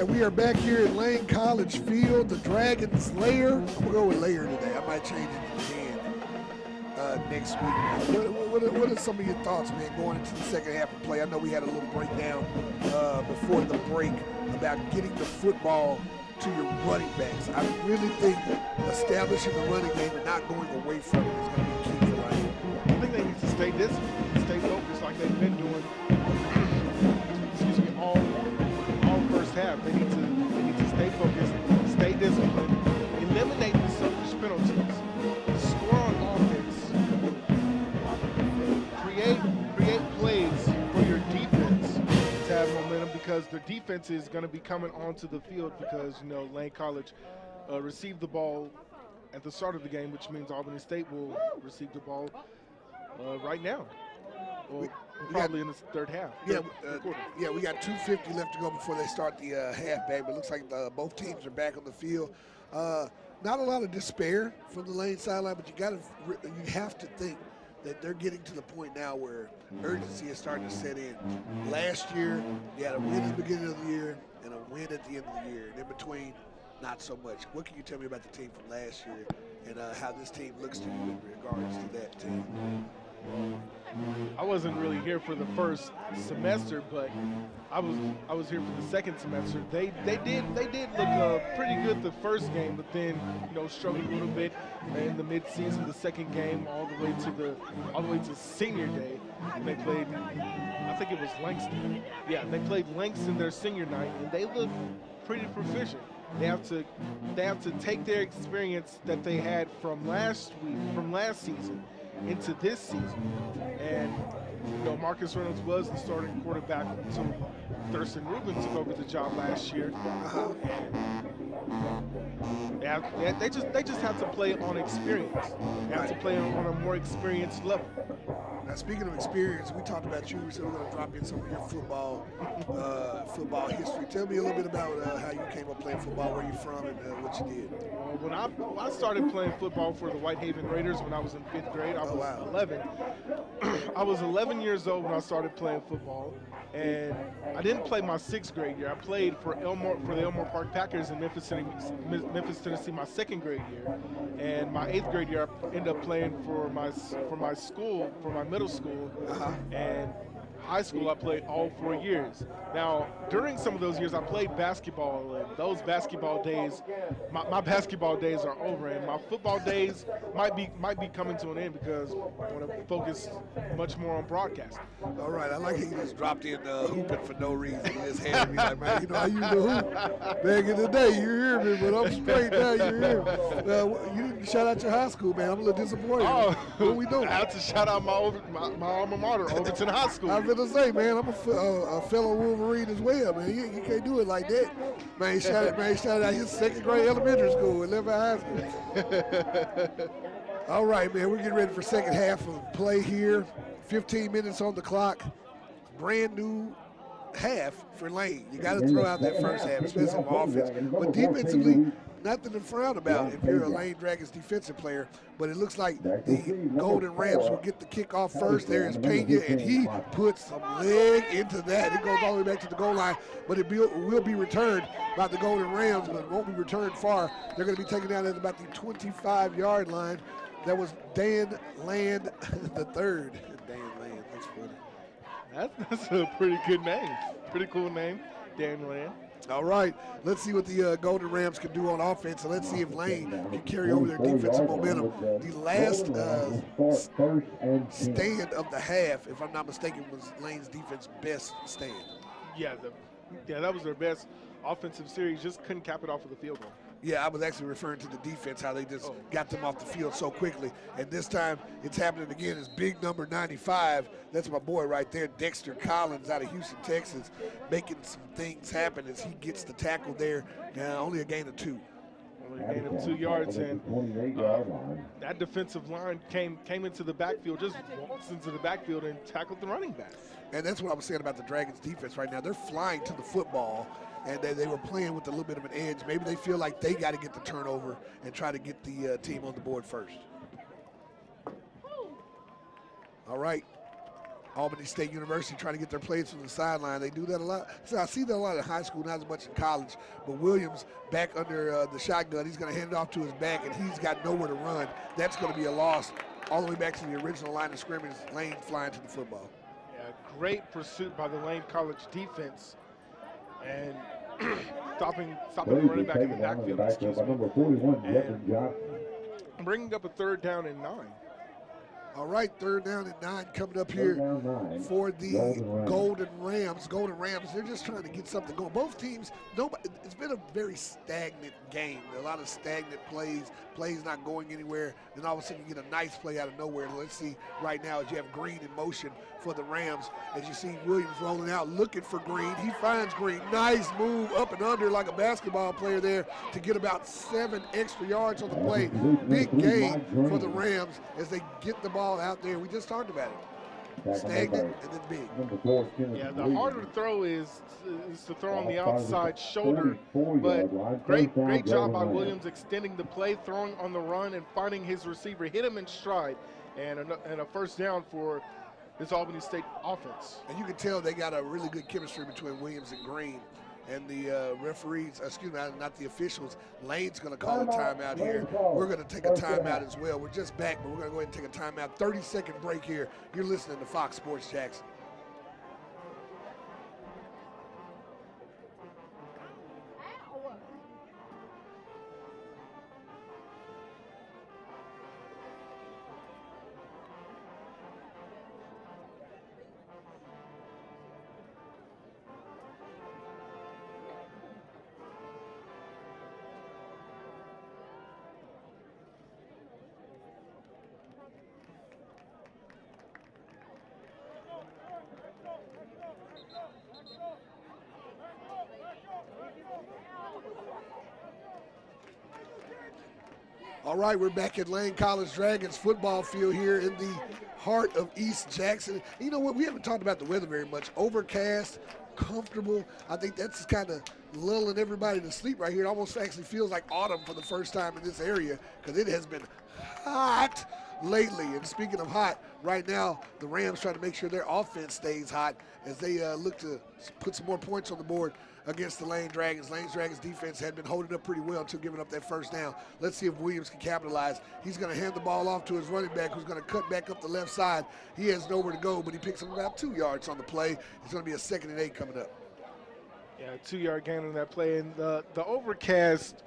we are back here at Lane College Field, the Dragons Lair. I'm going to go with Lair today. I might change it to Den next week. What are some of your thoughts, man, going into the second half of play? I know we had a little breakdown before the break about getting the football to your running backs. I really think establishing the running game and not going away from it is going to be key for Lane. I think they need to stay disciplined, stay focused like they've been doing. all first half. They need to stay focused, stay disciplined, eliminate the selfish penalties, score on offense, create plays for your defense to have momentum, because their defense is going to be coming onto the field because, Lane College received the ball at the start of the game, which means Albany State will receive the ball right now. Probably in the third half. Yeah, we got 2:50 left to go before they start the halfback, but it looks like both teams are back on the field. Not a lot of despair from the Lane sideline, but you have to think that they're getting to the point now where urgency is starting to set in. Last year, you had a win at the beginning of the year and a win at the end of the year, and in between, not so much. What can you tell me about the team from last year and how this team looks to you in regards to that team? I wasn't really here for the first semester, but I was here for the second semester. They did look pretty good the first game, but then struggled a little bit in the mid-season, the second game, all the way to senior day. And they played, I think it was Langston. Yeah, they played Langston their senior night, and they looked pretty proficient. They have to take their experience that they had from last season into this season. And Marcus Reynolds was the starting quarterback until Thurston Rubin took over the job last year. They just have to play on experience. They have to play on a more experienced level. Now, speaking of experience, we talked about you. We said we're going to drop in some of your football history. Tell me a little bit about how you came up playing football, where you're from, and what you did. When I started playing football for the Whitehaven Raiders when I was in 5th grade, I was 11. I was 11 years old when I started playing football, and I didn't play my 6th grade year. I played for the Elmore Park Packers in Memphis, Tennessee, my 2nd grade year, and my 8th grade year I ended up playing for my school, for my middle school, and high school I played all 4 years. Now, during some of those years I played basketball, and those basketball days, my basketball days are over, and my football days might be coming to an end because I want to focus much more on broadcasting. All right, I like how you just dropped in hooping for no reason. You just handed me like, man, I used to hoop back in the day. You hear me, but I'm straight now. You hear me. You didn't shout out your high school, man. I'm a little disappointed. Oh, what we doing? I have to shout out my alma mater, Overton High School. I was going to say, man, I'm a fellow Wolverine as well, man. You can't do it like that. Man, he shouted out his 2nd grade elementary school and Left High School. All right, man, we're getting ready for second half of play here. 15 minutes on the clock. Brand new half for Lane. You got to throw out that first half, especially on offense. But defensively, nothing to frown about if you're a Lane Dragons defensive player, but it looks like the Golden Rams will get the kickoff first. There is Pena, and he puts some leg into that. It goes all the way back to the goal line, but it will be returned by the Golden Rams, but it won't be returned far. They're going to be taken down at about the 25-yard line. That was Dan Land the third. Dan Land, that's funny. That's a pretty good name. Pretty cool name, Dan Land. All right, let's see what the Golden Rams can do on offense, and let's see if Lane can carry over their defensive momentum. The last stand of the half, if I'm not mistaken, was Lane's defense best stand. Yeah, that was their best offensive series. Just couldn't cap it off with a field goal. Yeah, I was actually referring to the defense, how they just got them off the field so quickly. And this time it's happening again. It's big number 95. That's my boy right there, Dexter Collins out of Houston, Texas, making some things happen as he gets the tackle there. Only a gain of 2. Only a gain of 2 yards, and that defensive line came into the backfield, just walks into the backfield and tackled the running back. And that's what I was saying about the Dragons defense right now. They're flying to the football, and they were playing with a little bit of an edge. Maybe they feel like they got to get the turnover and try to get the team on the board first. All right. Albany State University trying to get their plays from the sideline. They do that a lot. So I see that a lot in high school, not as much in college. But Williams back under the shotgun. He's going to hand it off to his back, and he's got nowhere to run. That's going to be a loss all the way back to the original line of scrimmage. Lane flying to the football. Yeah, great pursuit by the Lane College defense. And stopping the running back in the backfield, excuse me. Number 41, Johnson. Bringing up a 3rd down and 9. All right, 3rd down and 9 coming up here for the Golden Rams. Golden Rams, they're just trying to get something going. Both teams, it's been a very stagnant game. A lot of stagnant plays not going anywhere. Then all of a sudden you get a nice play out of nowhere. Let's see right now as you have Green in motion for the Rams. As you see Williams rolling out, looking for Green. He finds Green. Nice move up and under like a basketball player there to get about 7 extra yards on the play. Big gain for the Rams as they get the ball out there. We just talked about it. Stagnant and then big. Yeah, the harder throw is to throw on the outside shoulder, but great job by Williams extending the play, throwing on the run, and finding his receiver, hit him in stride, and a 1st down for this Albany State offense. And you can tell they got a really good chemistry between Williams and Green. And the referees, excuse me, not the officials, Lane's going to call a timeout here. We're going to take a timeout as well. We're just back, but we're going to go ahead and take a timeout. 30-second break here. You're listening to Fox Sports Jackson. All right, we're back at Lane College Dragons football field here in the heart of East Jackson. You know what? We haven't talked about the weather very much. Overcast, comfortable. I think that's kind of lulling everybody to sleep right here. It almost actually feels like autumn for the first time in this area because it has been hot lately. And speaking of hot, right now the Rams trying to make sure their offense stays hot as they look to put some more points on the board against the Lane Dragons. Lane Dragons defense had been holding up pretty well until giving up that 1st down. Let's see if Williams can capitalize. He's going to hand the ball off to his running back who's going to cut back up the left side. He has nowhere to go, but he picks up about 2 yards on the play. It's going to be a 2nd and 8 coming up. Yeah, 2-yard gain on that play. And the overcast,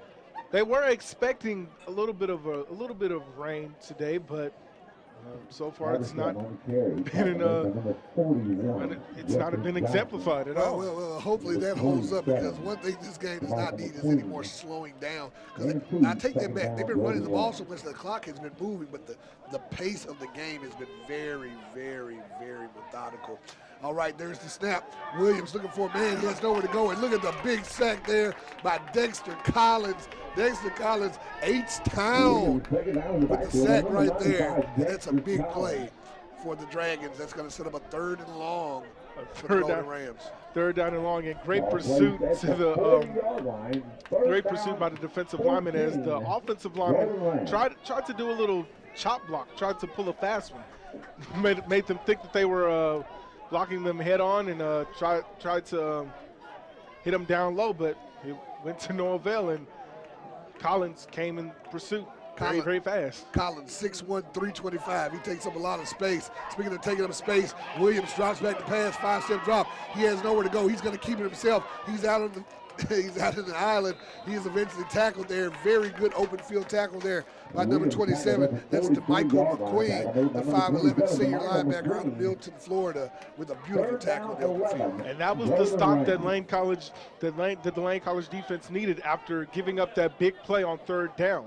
they were expecting a little bit of rain today, but so far it's not been exemplified at all. Well, hopefully that holds up because one thing this game does not need is any more slowing down. Because I take that back. They've been running the ball so much that the clock has been moving, but the pace of the game has been very, very, very methodical. All right, there's the snap. Williams looking for a man. He has nowhere to go. And look at the big sack there by Dexter Collins. Dexter Collins, H-Town with the sack right there. And that's a big play for the Dragons. That's going to set up a 3rd and long for the Golden Rams. 3rd down and long, and great pursuit to the great pursuit by the defensive lineman as the offensive lineman tried to do a little chop block, tried to pull a fast one, made them think that they were blocking them head on, and tried to hit them down low, but it went to no avail, and Collins came in pursuit very fast. Collins, 6'1", 325. He takes up a lot of space. Speaking of taking up space, Williams drops back the pass, 5-step drop. He has nowhere to go. He's going to keep it himself. He's out in the island. He is eventually tackled there. Very good open field tackle there by number 27. That's DeMichael McQueen, the 5'11" senior linebacker out of Milton, Florida, with a beautiful tackle in the open field. And that was the stop that the Lane College defense needed after giving up that big play on 3rd down.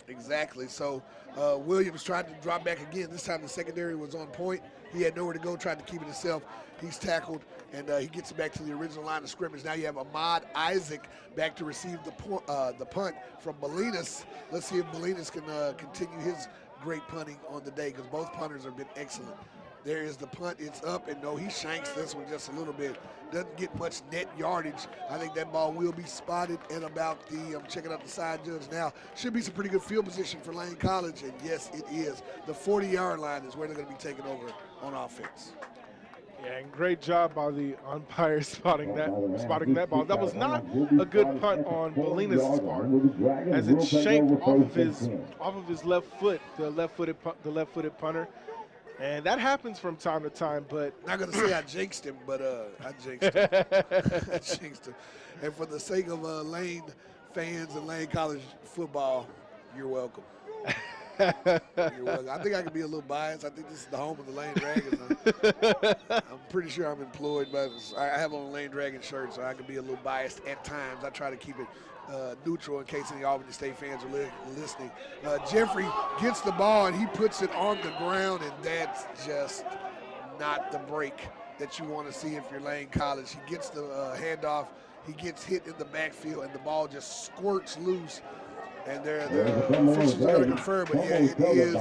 Exactly. So Williams tried to drop back again. This time the secondary was on point. He had nowhere to go, tried to keep it himself. He's tackled, and he gets it back to the original line of scrimmage. Now you have Ahmad Isaac back to receive the punt from Bolinas. Let's see if Bolinas can continue his great punting on the day because both punters have been excellent. There is the punt. It's up, and no, he shanks this one just a little bit. Doesn't get much net yardage. I think that ball will be spotted at about I'm checking out the side judge now. Should be some pretty good field position for Lane College, and yes, it is. The 40-yard line is where they're going to be taking over on offense. Yeah, and great job by the umpire spotting that ball. That was not a good punt on Bolinas' part, as it shaped off of his left foot, the left-footed punter. And that happens from time to time, but Not going to say I jinxed him, but I jinxed him. I jinxed him. And for the sake of Lane fans and Lane College football, you're welcome. You're welcome. I think I can be a little biased. I think this is the home of the Lane Dragons. I'm pretty sure I'm employed, but I have on a Lane Dragon shirt, so I can be a little biased at times. I try to keep it neutral in case any Albany State fans are listening. Jeffrey gets the ball, and he puts it on the ground, and that's just not the break that you want to see if you're Lane College. He gets the handoff. He gets hit in the backfield, and the ball just squirts loose. And the officials are going to confirm, but yeah, it is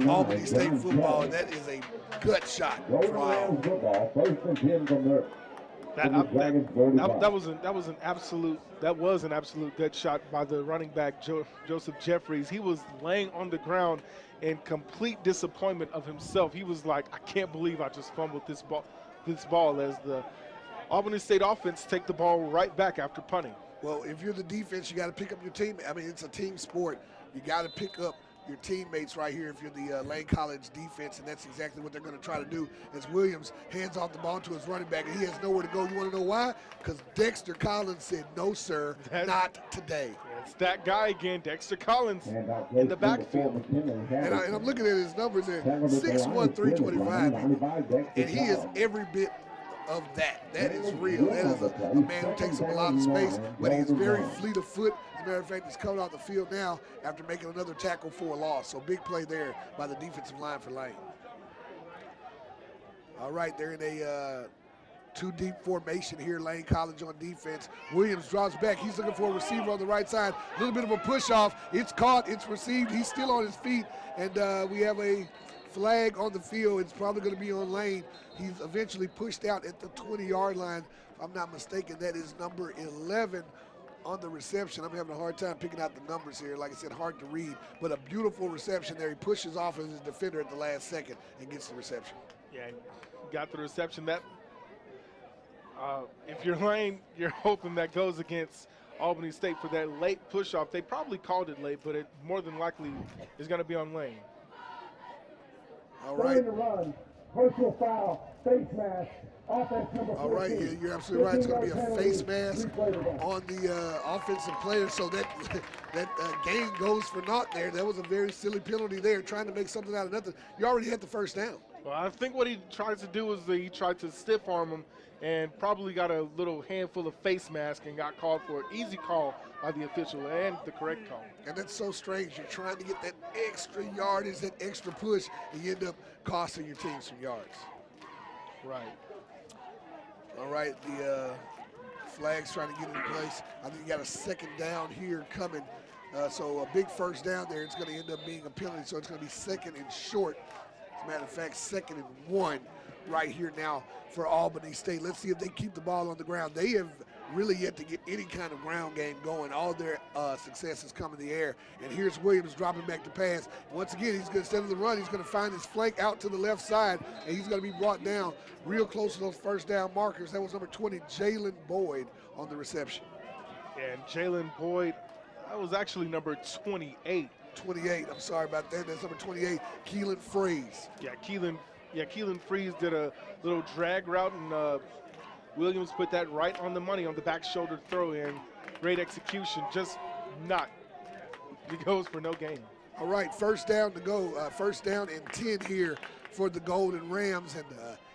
Albany State football, and that is a gut shot for Lane. That was an absolute gut shot by the running back Joseph Jeffries. He was laying on the ground in complete disappointment of himself. He was like, I can't believe I just fumbled this ball as the Albany State offense take the ball right back after punting. Well, if you're the defense, you got to pick up your team. I mean, it's a team sport. You got to pick up your teammates right here if you're the Lane College defense, and that's exactly what they're going to try to do. As Williams hands off the ball to his running back, and he has nowhere to go. You want to know why? Because Dexter Collins said, no, sir, not today. It's that guy again, Dexter Collins, in the backfield. And I'm looking at his numbers there, 6'1", 325, and he is every bit of that. That is real. That is a man who takes up a lot of space, but he's very fleet of foot. As a matter of fact, he's coming off the field now after making another tackle for a loss. So big play there by the defensive line for Lane. All right, they're in a two-deep formation here, Lane College on defense. Williams drops back. He's looking for a receiver on the right side. A little bit of a push-off. It's caught. It's received. He's still on his feet, and we have a flag on the field. It's probably going to be on Lane. He's eventually pushed out at the 20-yard line. If I'm not mistaken, that is number 11 on the reception. I'm having a hard time picking out the numbers here. Like I said, hard to read, but a beautiful reception there. He pushes off of his defender at the last second and gets the reception. Yeah, got the reception. That if you're Lane, you're hoping that goes against Albany State for that late push-off. They probably called it late, but it more than likely is going to be on Lane. All right. Personal foul, face mask, offense number 14. All right, yeah, you're absolutely right. It's going to be a face mask on the offensive player, so that game goes for naught there. That was a very silly penalty there, trying to make something out of nothing. You already had the first down. Well, I think what he tried to do was he tried to stiff arm him and probably got a little handful of face mask and got called for an easy call by the official and the correct call. And that's so strange. You're trying to get that extra yardage, that extra push, and you end up costing your team some yards. Right. All right, the flag's trying to get in place. I think you got a second down here coming. So a big first down there. It's going to end up being a penalty, so it's going to be second and short. As a matter of fact, 2nd and 1 right here now for Albany State. Let's see if they keep the ball on the ground. They have really yet to get any kind of ground game going. All their success has come in the air. And here's Williams dropping back to pass. Once again, he's going to, instead of the run, he's going to find his flank out to the left side, and he's going to be brought down real close to those first down markers. That was number 20, Jalen Boyd, on the reception. And Jalen Boyd, that was actually number 28. 28, I'm sorry about that. That's number 28, Keelan Freeze. Keelan Freeze did a little drag route, and Williams put that right on the money on the back shoulder throw in. Great execution, just not. He goes for no gain. All right, first down to go. First down and 10 here for the Golden Rams. And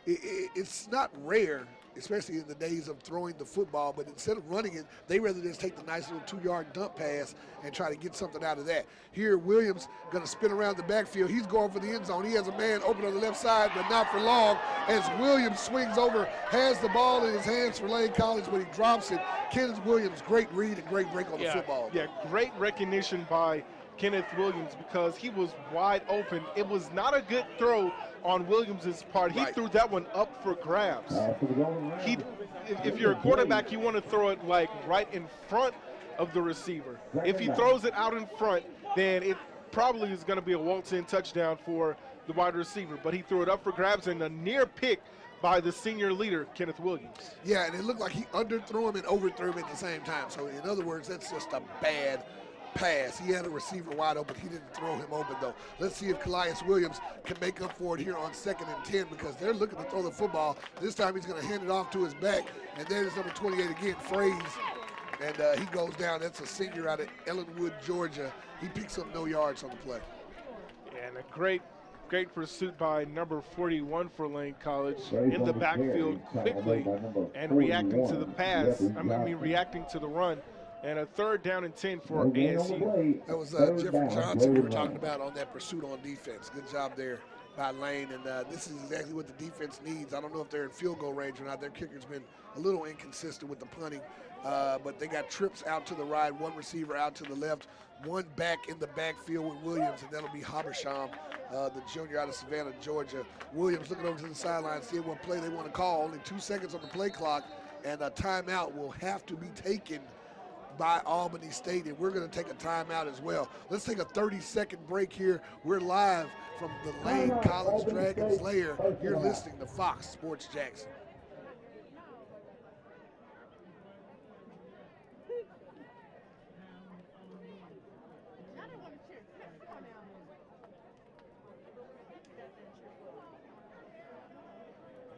it's not rare, especially in the days of throwing the football, but instead of running it, they rather just take the nice little 2-yard dump pass and try to get something out of that. Here, Williams going to spin around the backfield. He's going for the end zone. He has a man open on the left side, but not for long, as Williams swings over, has the ball in his hands for Lane College, but he drops it. Kenneth Williams, great read and great break on the football. Yeah, great recognition by Kenneth Williams because he was wide open. It was not a good throw on Williams' part. He threw that one up for grabs. If you're a quarterback, you want to throw it like right in front of the receiver. If he throws it out in front, then it probably is going to be a waltz-in touchdown for the wide receiver. But he threw it up for grabs, and a near pick by the senior leader, Kenneth Williams. Yeah, and it looked like he underthrew him and overthrew him at the same time. So in other words, that's just a bad pass. He had a receiver wide open. He didn't throw him open, though. Let's see if Calais Williams can make up for it here on 2nd and 10 because they're looking to throw the football. This time he's going to hand it off to his back, and there's number 28 again, Fraze, and he goes down. That's a senior out of Ellenwood, Georgia. He picks up no yards on the play. And a great pursuit by number 41 for Lane College in the backfield quickly and reacting to the pass. Reacting to the run. And a 3rd down and 10 for ASU. That was Jeffrey Johnson we were talking about on that pursuit on defense. Good job there by Lane, and this is exactly what the defense needs. I don't know if they're in field goal range or not. Their kicker's been a little inconsistent with the punting, but they got trips out to the right, one receiver out to the left, one back in the backfield with Williams, and that'll be Habersham, the junior out of Savannah, Georgia. Williams looking over to the sideline, seeing what play they want to call. Only 2 seconds on the play clock, and a timeout will have to be taken by Albany State, and we're going to take a timeout as well. Let's take a 30-second break here. We're live from the Lane College Dragons lair. You're listening to Fox Sports Jackson.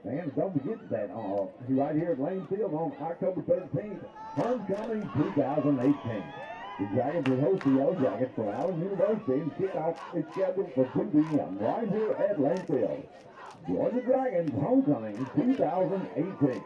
And don't forget that right here at Lane Field on October 13th, Homecoming 2018. The Dragons will host the Yellow Jackets from Albany University, and kickoff is scheduled for 2 p.m. right here at Lane Field. Join the Dragons Homecoming 2018.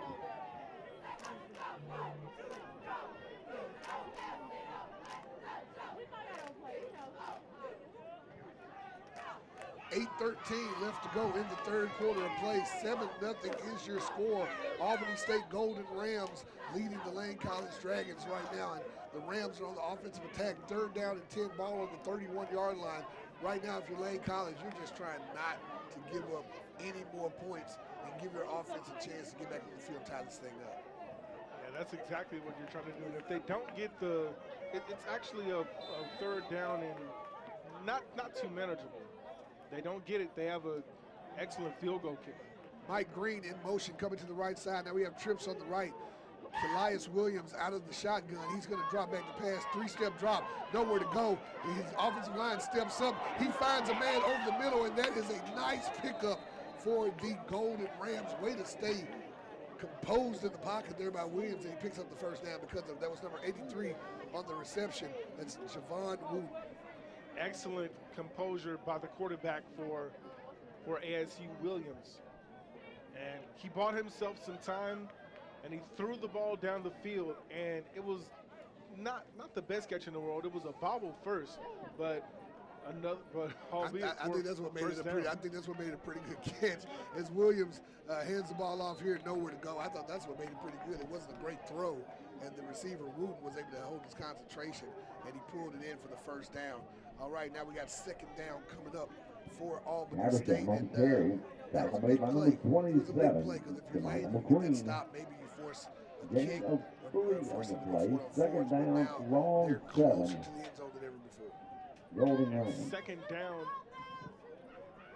8:13 left to go in the 3rd quarter of play. 7-0 is your score. Albany State Golden Rams leading the Lane College Dragons right now. And the Rams are on the offensive attack. 3rd down and 10, ball on the 31-yard line. Right now, if you're Lane College, you're just trying not to give up any more points and give your offense a chance to get back on the field, tie this thing up. Yeah, that's exactly what you're trying to do. And if they don't get it's actually a 3rd down and not too manageable. They don't get it. They have an excellent field goal kicker. Mike Green in motion coming to the right side. Now we have trips on the right. Calais Williams out of the shotgun. He's going to drop back to pass. 3-step drop. Nowhere to go. His offensive line steps up. He finds a man over the middle, and that is a nice pickup for the Golden Rams. Way to stay composed in the pocket there by Williams, and he picks up the 1st down because that was number 83 on the reception. That's Javon Wooten. Excellent composure by the quarterback for ASU Williams. And he bought himself some time, and he threw the ball down the field, and it was not the best catch in the world. It was a bobble first, but I think that's what made it a pretty good catch. As Williams hands the ball off here, nowhere to go. I thought that's what made it pretty good. It wasn't a great throw, and the receiver Wooten was able to hold his concentration, and he pulled it in for the 1st down. All right, now we got 2nd down coming up for Albany State. And that was a big play. It was a big play because if you're late and you get that stop, maybe you force a kick or force them to go for it on 4th. But now they're closer to the end zone than ever before. 2nd down.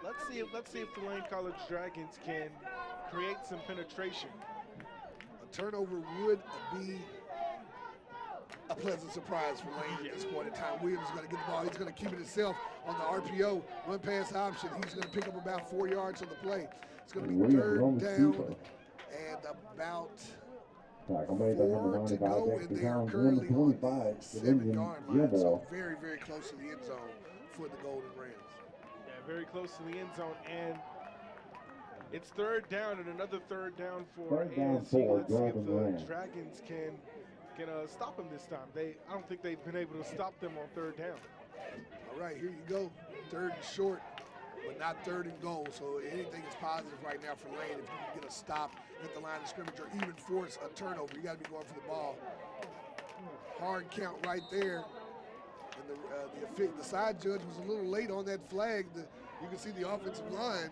Let's see if the Lane College Dragons can create some penetration. A turnover would be a pleasant surprise for Lane at this point in time. Williams is going to get the ball. He's going to keep it himself on the RPO, run pass option. He's going to pick up about 4 yards on the play. It's going to be 3rd down and about 4 to go, and they are currently on the 7-yard line. So very, very close to the end zone for the Golden Rams. Yeah, very close to the end zone, and it's 3rd down and another 3rd down for ASU. Let's see if the Dragons can stop them this time. I don't think they've been able to stop them on 3rd down. All right, here you go. 3rd and short, but not 3rd and goal. So anything is positive right now for Lane. If you can get a stop at the line of scrimmage or even force a turnover, you got to be going for the ball. Hard count right there. And the side judge was a little late on that flag. You can see the offensive line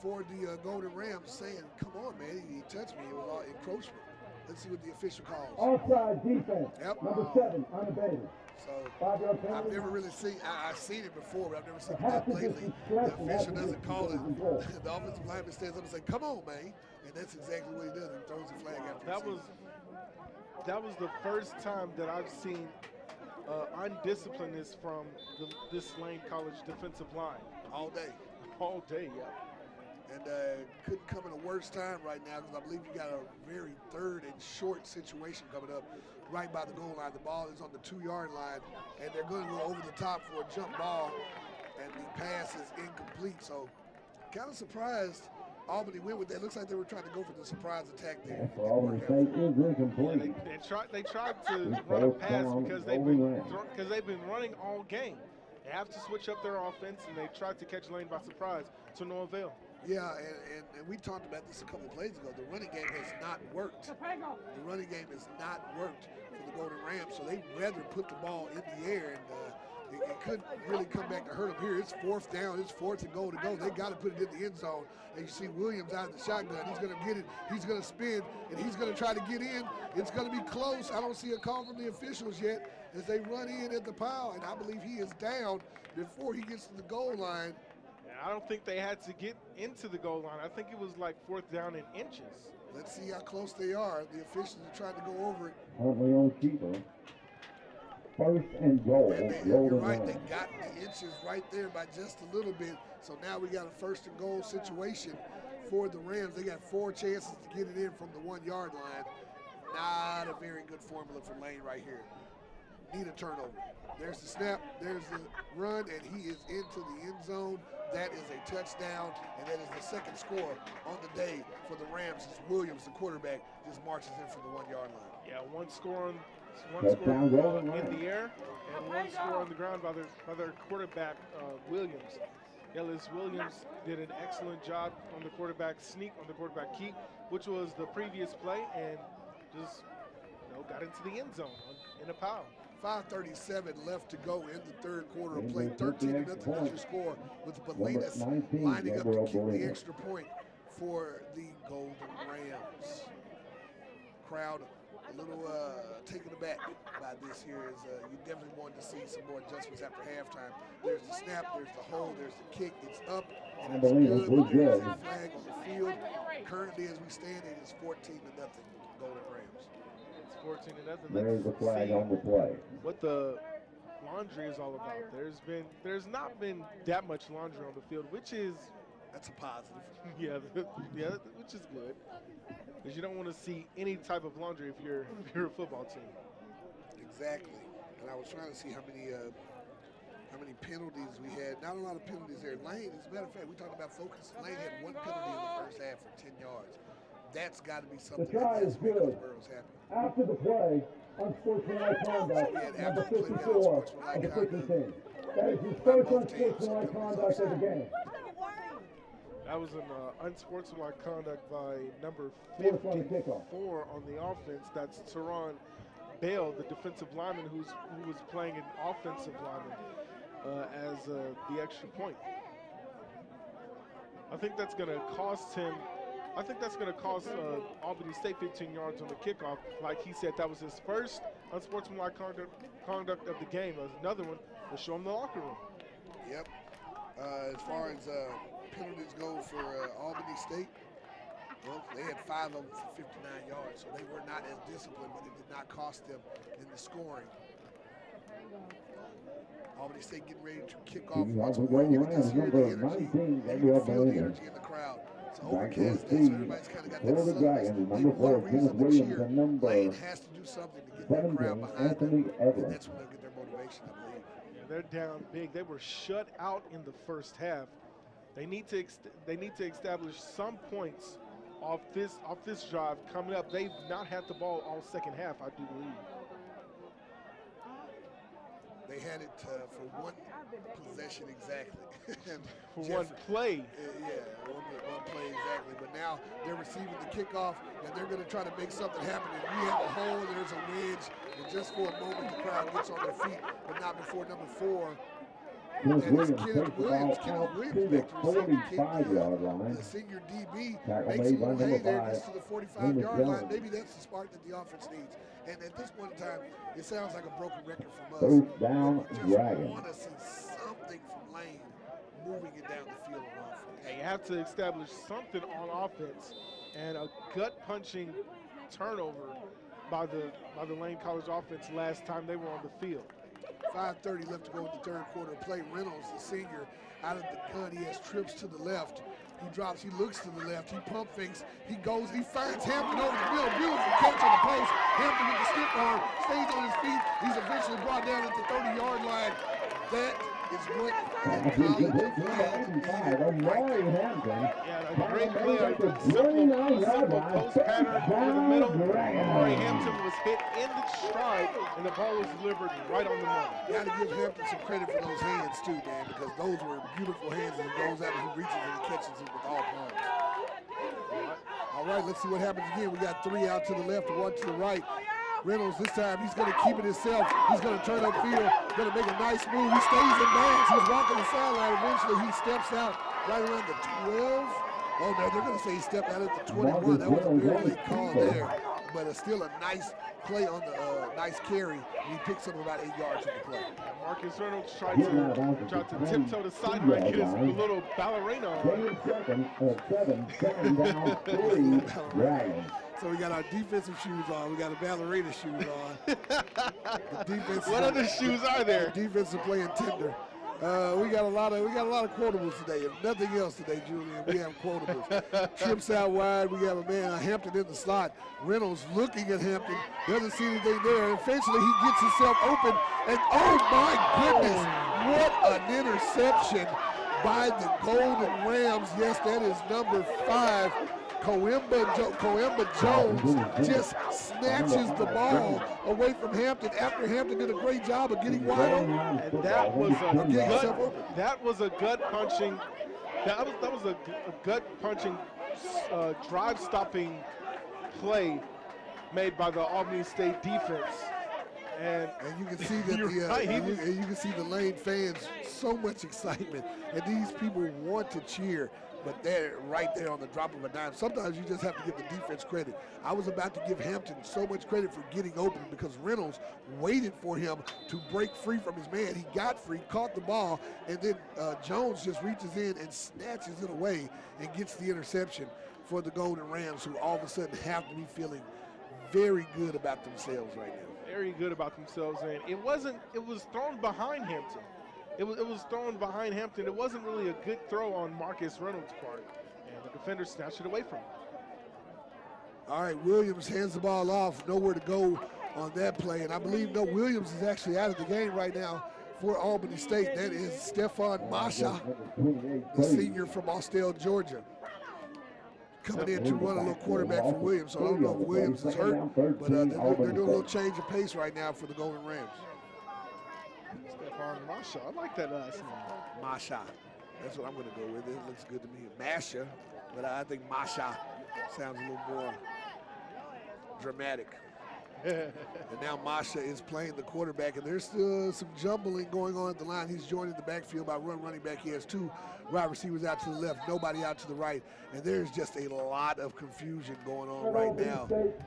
for the Golden Rams saying, come on, man, he touched me. It was all encroachment. Let's see what the official calls. Offside defense. Yep. Number 7, unabated. So 5-yard I've penalty. never really seen, I've seen it before, but I've never seen it done lately. The official doesn't call it. The offensive lineman stands up and says, "Come on, man." And that's exactly what he does. He throws the flag after That was the first time that I've seen undisciplinedness from this Lane College defensive line. all day. All day, yeah. And couldn't come at a worse time right now because I believe you got a very third and short situation coming up right by the goal line. The ball is on the 2-yard line, and they're going to go over the top for a jump ball, and the pass is incomplete. So kind of surprised Albany went with that. Looks like they were trying to go for the surprise attack there. Albany State is incomplete. They tried to run a pass because they've been running all game. They have to switch up their offense, and they tried to catch Lane by surprise to no avail. Yeah, and we talked about this a couple of plays ago. The running game has not worked. The running game has not worked for the Golden Rams, so they'd rather put the ball in the air, and it couldn't really come back to hurt them here. It's 4th down. It's 4th and goal to go. They got to put it in the end zone. And you see Williams out of the shotgun. He's going to get it. He's going to spin, and he's going to try to get in. It's going to be close. I don't see a call from the officials yet as they run in at the pile, and I believe he is down before he gets to the goal line. I don't think they had to get into the goal line. I think it was like 4th down in inches. Let's see how close they are. The officials are trying to go over it. Currently on keeper. 1st and goal. You're right. They got the inches right there by just a little bit. So now we got a 1st and goal situation for the Rams. They got 4 chances to get it in from the 1-yard line. Not a very good formula for Lane right here. Need a turnover. There's the snap, there's the run, and he is into the end zone. That is a touchdown, and that is the 2nd score on the day for the Rams as Williams, the quarterback, just marches in from the 1-yard line. Yeah, one score in the air and 1 score on the ground by their quarterback, Williams. Ellis Williams did an excellent job on the quarterback sneak, on the quarterback keep, which was the previous play, and just got into the end zone in a pile. 5:37 left to go in the 3rd quarter of play. 13-0 is your score with Belinas lining up to kick the extra point for the Golden Rams. Crowd a little taken aback by this here as you definitely wanted to see some more adjustments after halftime. There's the snap, there's the hold, there's the kick. It's up and it's good. There's a flag on the field. Currently, as we stand, it is 14-0 Golden Rams. 14-0. There's the flag on the play. What the laundry is all about. There's not been that much laundry on the field, that's a positive. yeah, which is good. Because you don't want to see any type of laundry if you're a football team. Exactly. And I was trying to see how many penalties we had. Not a lot of penalties there. Lane, as a matter of fact, we talked about focus. Lane had 1 penalty in the first half for 10 yards. That's got to be something the try that is good. After the play, unsportsmanlike conduct, number 54 of the kicking team. That is his first unsportsmanlike conduct of the game. That was an unsportsmanlike conduct by number 54 on the offense. That's Teron Bale, the defensive lineman who was playing an offensive lineman as the extra point. I think that's going to cost him. I think that's going to cost Albany State 15 yards on the kickoff. Like he said, that was his first unsportsmanlike conduct of the game. There's another one to show him the locker room. Yep. As far as penalties go for Albany State, well, they had 5 of them for 59 yards, so they were not as disciplined, but it did not cost them in the scoring. Albany State getting ready to kick off once more. You can just hear the energy, and you can feel the energy in the crowd. It's an overcast day, so everybody's kind of got that sunrise. They want a reason to cheer. Lane has to do something to get that crowd behind them, and that's when they'll get their motivation, I believe. Yeah, they're down big. They were shut out in the first half. They need to establish some points off this drive coming up. They've not had the ball all second half, I do believe. They had it for 1 possession exactly. For one play. Yeah, one play exactly. But now they're receiving the kickoff, and they're going to try to make something happen. And we have a hole, and there's a wedge, and just for a moment the crowd gets on their feet, but not before number 4 Chris And this Williams kid takes the ball Williams, out Williams to the makes the reception kick. 45-yard line. The senior DB Tackle makes a made by little hay number there, 5, gets to the 45-yard line. Maybe that's the spark that the offense needs. And at this point in time, it sounds like a broken record from us. First down, But we Dragons. just want to see something from Lane moving it down the field on offense. And you have to establish something on offense, and a gut-punching turnover by the Lane College offense last time they were on the field. 5:30 left to go in the third quarter. Play Reynolds, the senior, out of the gun. He has trips to the left. He drops, he looks to the left, he pump fakes, he goes, he finds Hampton over the middle, beautiful catch on the post. Hampton with the stiff arm, stays on his feet. He's eventually brought down at the 30-yard line. That is what Yeah, a great play on the simple post pattern over the middle. Corey Hampton was hit in the stride, and the ball was delivered right on the money. You got to give Hampton some credit for those hands too, man, because those were beautiful hands, and he goes out and he reaches and he catches it with all palms. All right, let's see what happens again. We got 3 out to the left, 1 to the right. Reynolds this time, he's going to keep it himself. He's going to turn upfield, going to make a nice move. He stays in bounds. He's walking the sideline. Eventually, he steps out right around the 12. Oh, no, they're going to say he stepped out at the 21. That was a very late call there. But it's still a nice play on the nice carry. He picks up about 8 yards on the play. Marcus Reynolds tried to tiptoe the sideline, get his little ballerina on. 7 down, 3 Dragons. So we got our defensive shoes on. We got a ballerina shoes on. What other shoes are there? The defense is playing tender. We got a lot of quotables today. If nothing else today, Julian, we have quotables. Trips out wide. We have a man, Hampton in the slot. Reynolds looking at Hampton, doesn't see anything there. Eventually, he gets himself open, and oh my goodness, what an interception by the Golden Rams. Yes, that is number 5. Coimba Jones just snatches the ball away from Hampton after Hampton did a great job of getting wide open. And that was a gut-punching drive-stopping play made by the Albany State defense. And you can see that you can see the Lane fans, so much excitement, and these people want to cheer. But they're right there on the drop of a dime. Sometimes you just have to give the defense credit. I was about to give Hampton so much credit for getting open because Reynolds waited for him to break free from his man. He got free, caught the ball, and then Jones just reaches in and snatches it away and gets the interception for the Golden Rams, who all of a sudden have to be feeling very good about themselves right now. Very good about themselves, and it was thrown behind Hampton. It was thrown behind Hampton. It wasn't really a good throw on Marcus Reynolds' part, and the defender snatched it away from him. All right, Williams hands the ball off, nowhere to go on that play, and I believe Williams is actually out of the game right now for Albany State. That is Stephon Masha, the senior from Austell, Georgia, coming in to run a little quarterback for Williams. So I don't know if Williams is hurt, but they're doing a little change of pace right now for the Golden Rams. Stephon Masha, I like that last name. Masha, that's what I'm going to go with. It looks good to me. Masha, but I think Masha sounds a little more dramatic. And now Masha is playing the quarterback, and there's still some jumbling going on at the line. He's joining the backfield by running back. He has 2 wide receivers out to the left, nobody out to the right, and there's just a lot of confusion going on right now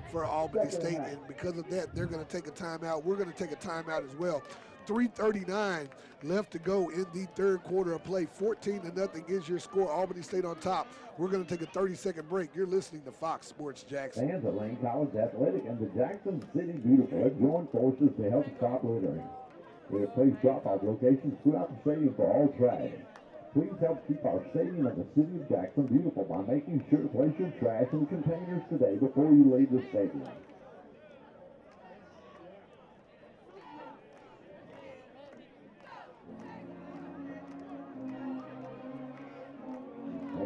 for Albany State, and because of that, they're going to take a timeout. We're going to take a timeout as well. 3:39 left to go in the third quarter of play. 14-0 is your score. Albany State on top. We're going to take a 30-second break. You're listening to Fox Sports Jackson. Fans of Lane College Athletic and the Jackson City Beautiful have joined forces to help stop littering. We have placed drop-off locations throughout the stadium for all trash. Please help keep our stadium and the city of Jackson beautiful by making sure to place your trash in containers today before you leave the stadium.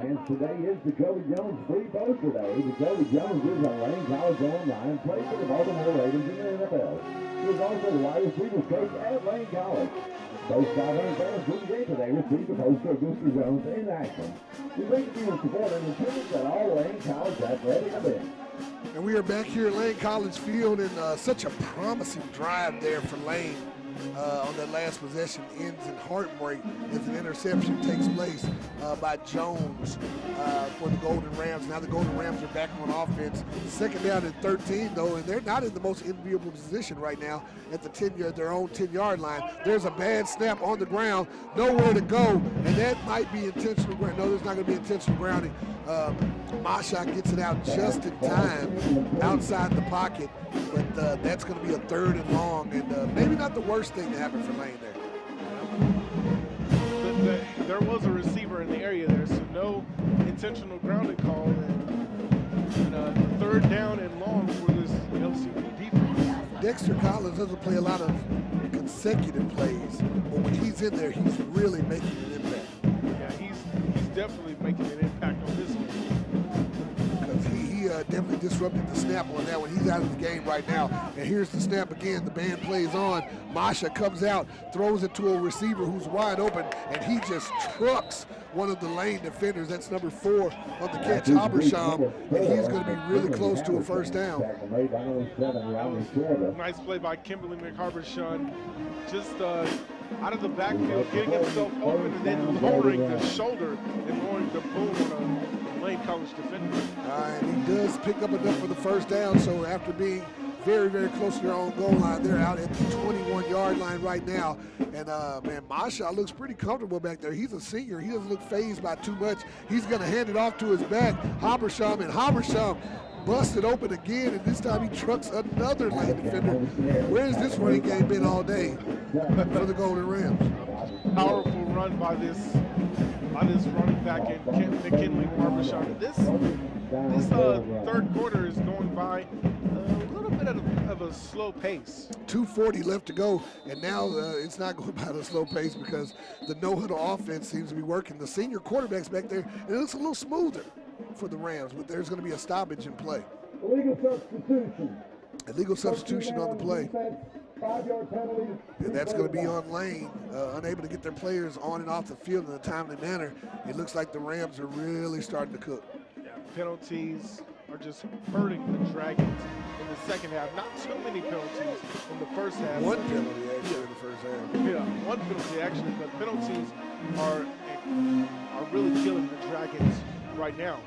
And today is the Cody Jones free poster day. The Cody Jones is a Lane College online, played for the Baltimore Ravens in the NFL. He is also the wide receivers coach at Lane College. Those 500 fans who game today received a poster of Mr. Jones in action. We thank you for supporting the attendance at all Lane College athletic events. And we are back here at Lane College Field, and such a promising drive there for Lane. on that last possession ends in heartbreak as an interception takes place by Jones for the Golden Rams. Now the Golden Rams are back on offense. Second down and 13, though, and they're not in the most enviable position right now at the their own 10-yard line. There's a bad snap on the ground, nowhere to go, and that might be intentional. No, there's not going to be intentional grounding. Masha gets it out just in time outside the pocket, but that's going to be a 3rd and long, and maybe not the worst thing to happen for Lane there. There was a receiver in the area there, so no intentional grounding call, and 3rd down and long for this LCD defense. Dexter Collins doesn't play a lot of consecutive plays, but when he's in there, he's really making an impact. Yeah, he's definitely making an impact on this one. Because he definitely disrupted the snap on that one. He's out of the game right now. And here's the snap again. The band plays on. Masha comes out, throws it to a receiver who's wide open, and he just trucks one of the Lane defenders. That's number 4 on the catch, Habersham, and he's going to be really close to a first down. Nice play by Kimberly McHarbershon, just out of the backfield, getting himself open and then lowering the shoulder and lowering the boom on a Lane College defender. And he does pick up enough for the first down, so after being very, very close to their own goal line, they're out at the 21-yard line right now. And, man, Masha looks pretty comfortable back there. He's a senior. He doesn't look phased by too much. He's going to hand it off to his back, Habersham, and Habersham busted open again, and this time he trucks another Lane defender. Where's this running game been all day for the Golden Rams? Powerful run by this running back in McKinley Habersham. This 3rd quarter is going by a little bit of a slow pace. 2:40 left to go, and now it's not going by at a slow pace because the no-huddle offense seems to be working. The senior quarterback's back there, and it looks a little smoother for the Rams, but there's going to be a stoppage in play. Illegal substitution on the play. And that's going to be on Lane, unable to get their players on and off the field in a timely manner. It looks like the Rams are really starting to cook. Yeah, penalties are just hurting the Dragons in the second half. Not too many penalties in the first half. One penalty actually in the first half. Yeah, one penalty actually, but penalties are really killing the Dragons right now.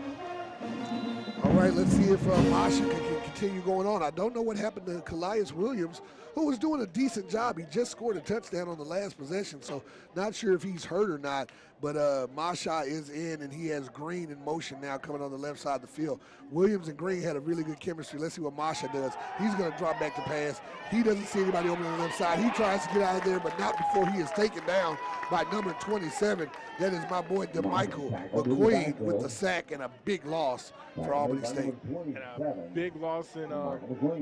All right, let's see if Masha can continue going on. I don't know what happened to Calais Williams, who was doing a decent job. He just scored a touchdown on the last possession, so not sure if he's hurt or not. But Masha is in, and he has Green in motion now coming on the left side of the field. Williams and Green had a really good chemistry. Let's see what Masha does. He's going to drop back to pass. He doesn't see anybody over on the left side. He tries to get out of there, but not before he is taken down by number 27. That is my boy, DeMichael McQueen, with the sack and a big loss for Albany State. And a big loss, and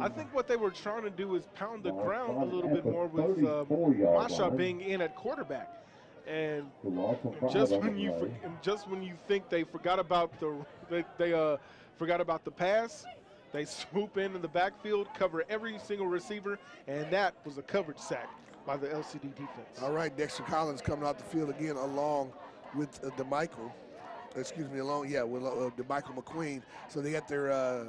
I think what they were trying to do is pound the ground a little bit more with Masha being in at quarterback. And just when you think they forgot about the pass, they swoop in the backfield, cover every single receiver, and that was a coverage sack by the LCD defense. All right, Dexter Collins coming out the field again along with DeMichael. With DeMichael McQueen. So they got their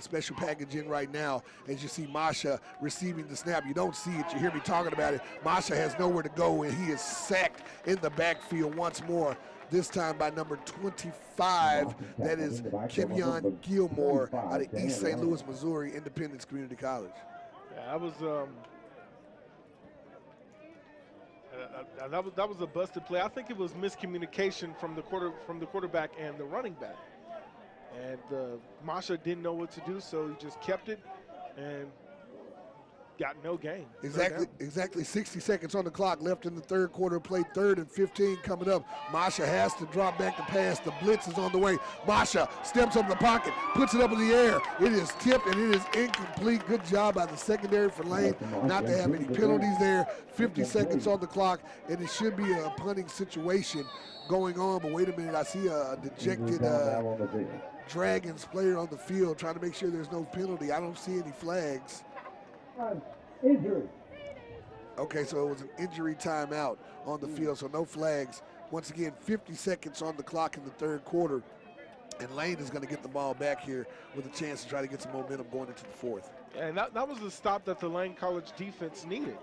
special package in right now. As you see Masha receiving the snap. You don't see it, you hear me talking about it. Masha has nowhere to go, and he is sacked in the backfield once more. This time by number 25. That is Kevion Gilmore out of East St. Louis, Missouri, Independence Community College. Yeah, that was a busted play. I think it was miscommunication from the quarterback and the running back. And Masha didn't know what to do, so he just kept it and got no gain. Exactly 60 seconds on the clock left in the 3rd quarter. Play 3rd and 15 coming up. Masha has to drop back to pass. The blitz is on the way. Masha steps up the pocket, puts it up in the air. It is tipped and it is incomplete. Good job by the secondary for Lane not to have any penalties there. 50 seconds on the clock, and it should be a punting situation going on. But wait a minute, I see a dejected Dragons player on the field trying to make sure there's no penalty. I don't see any flags. Injury. Okay, so it was an injury timeout on the field, so no flags. Once again, 50 seconds on the clock in the 3rd quarter, and Lane is going to get the ball back here with a chance to try to get some momentum going into the 4th. And that was the stop that the Lane College defense needed.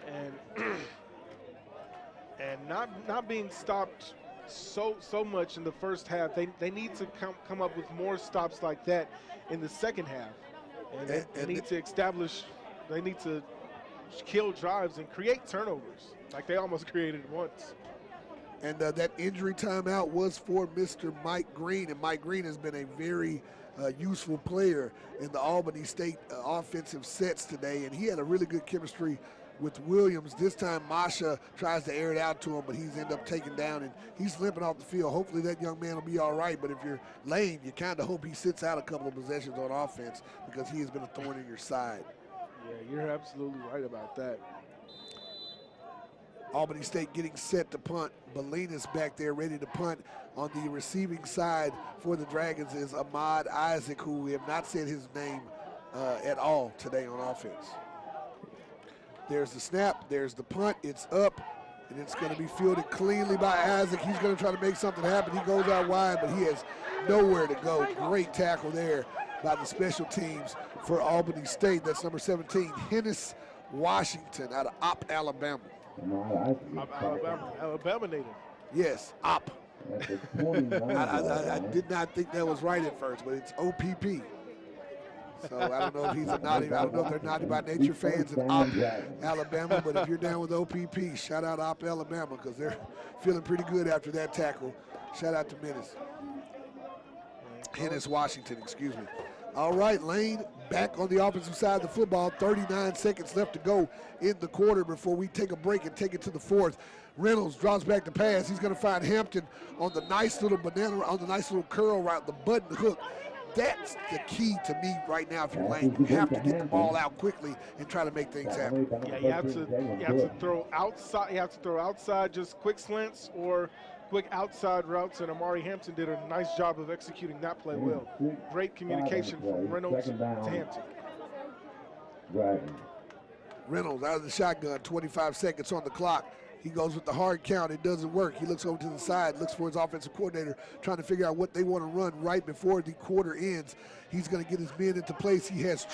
and and not being stopped so much in the first half. They need to come up with more stops like that in the second half, and they need to establish. They need to kill drives and create turnovers like they almost created once. And that injury timeout was for Mr. Mike Green, and Mike Green has been a very useful player in the Albany State offensive sets today, and he had a really good chemistry with Williams. This time Masha tries to air it out to him, but he's ended up taken down, and he's limping off the field. Hopefully that young man will be all right, but if you're Lane, you kind of hope he sits out a couple of possessions on offense because he has been a thorn in your side. Yeah, you're absolutely right about that. Albany State getting set to punt. Belena's back there ready to punt. On the receiving side for the Dragons is Ahmad Isaac, who we have not said his name at all today on offense. There's the snap, there's the punt, it's up, and it's going to be fielded cleanly by Isaac. He's going to try to make something happen. He goes out wide, but he has nowhere to go. Great tackle there by the special teams for Albany State. That's number 17, Hennis Washington out of Opp, Alabama. Alabama native. Yes, Opp. I did not think that was right at first, but it's OPP. So I don't know if he's a naughty. I don't know if they're naughty by nature fans in Opp, Alabama, but if you're down with OPP, shout out Opp, Alabama, because they're feeling pretty good after that tackle. Shout out to Hennis Washington, excuse me. All right, Lane back on the offensive side of the football. 39 seconds left to go in the quarter before we take a break and take it to the fourth. Reynolds drops back the pass. He's going to find Hampton on the nice little banana, on the nice little curl route, the button hook. That's the key to me right now if you're Lane. You have to get the ball out quickly and try to make things happen. Yeah, you have to throw outside. You have to throw outside, just quick slants or quick outside routes, and Amari Hampton did a nice job of executing that play well. Great communication from Reynolds to Hampton. Reynolds out of the shotgun, 25 seconds on the clock. He goes with the hard count. It doesn't work. He looks over to the side, looks for his offensive coordinator, trying to figure out what they want to run right before the quarter ends. He's going to get his men into place. He has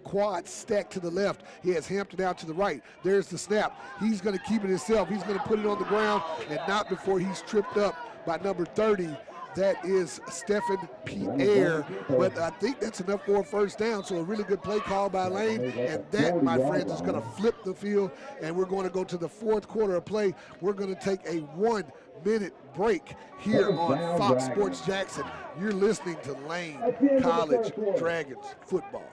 quads stacked to the left. He has Hampton out to the right. There's the snap. He's going to keep it himself. He's going to put it on the ground, and not before he's tripped up by number 30. That is Stephen Pierre, but I think that's enough for a first down, so a really good play call by Lane, and that, my friends, is going to flip the field, and we're going to go to the fourth quarter of play. We're going to take a 1-minute break here on Fox Sports Jackson. You're listening to Lane College Dragons football.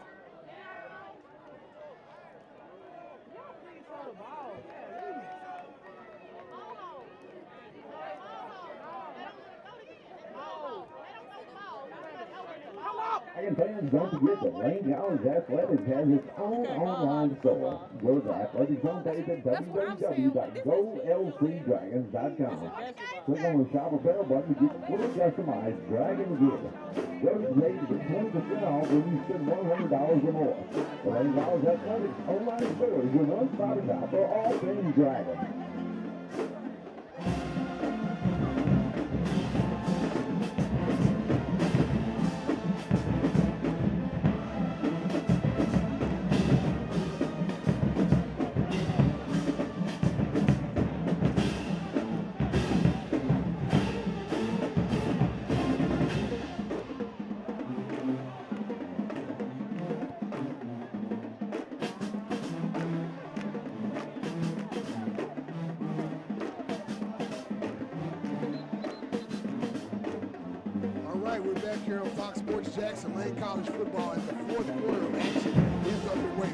And fans, don't forget that Lane College Athletics has its own online store. Go to the athletics homepage at www.golcdragons.com. Click on the Shop Apparel button to get fully customized Dragon gear. Those made to get 20% off when you spend $100 or more. The Lane College Athletics online store is your one-stop shop for all things Dragon. We're back here on Fox Sports Jackson. Lane College football, and the fourth quarter of action is underway.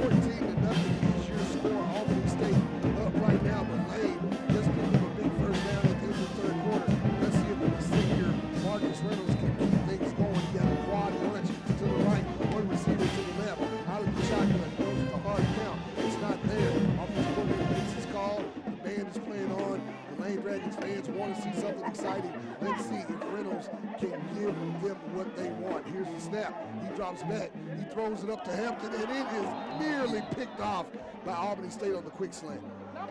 14-0 is your score. Albany State up right now, but Lane just picked up a big first down at the end of the third quarter. Let's see if the senior Marcus Reynolds can keep things going. He got a quad bunch to the right, one receiver to the left. Out of the shotgun, goes with the hard count. It's not there. Offensive coordinator makes his call. The band is playing on. The Lane Dragons fans want to see something exciting. Let's see if Reynolds can give them what they want. Here's the snap. He drops back. He throws it up to Hampton, and it is nearly picked off by Albany State on the quick slant. Now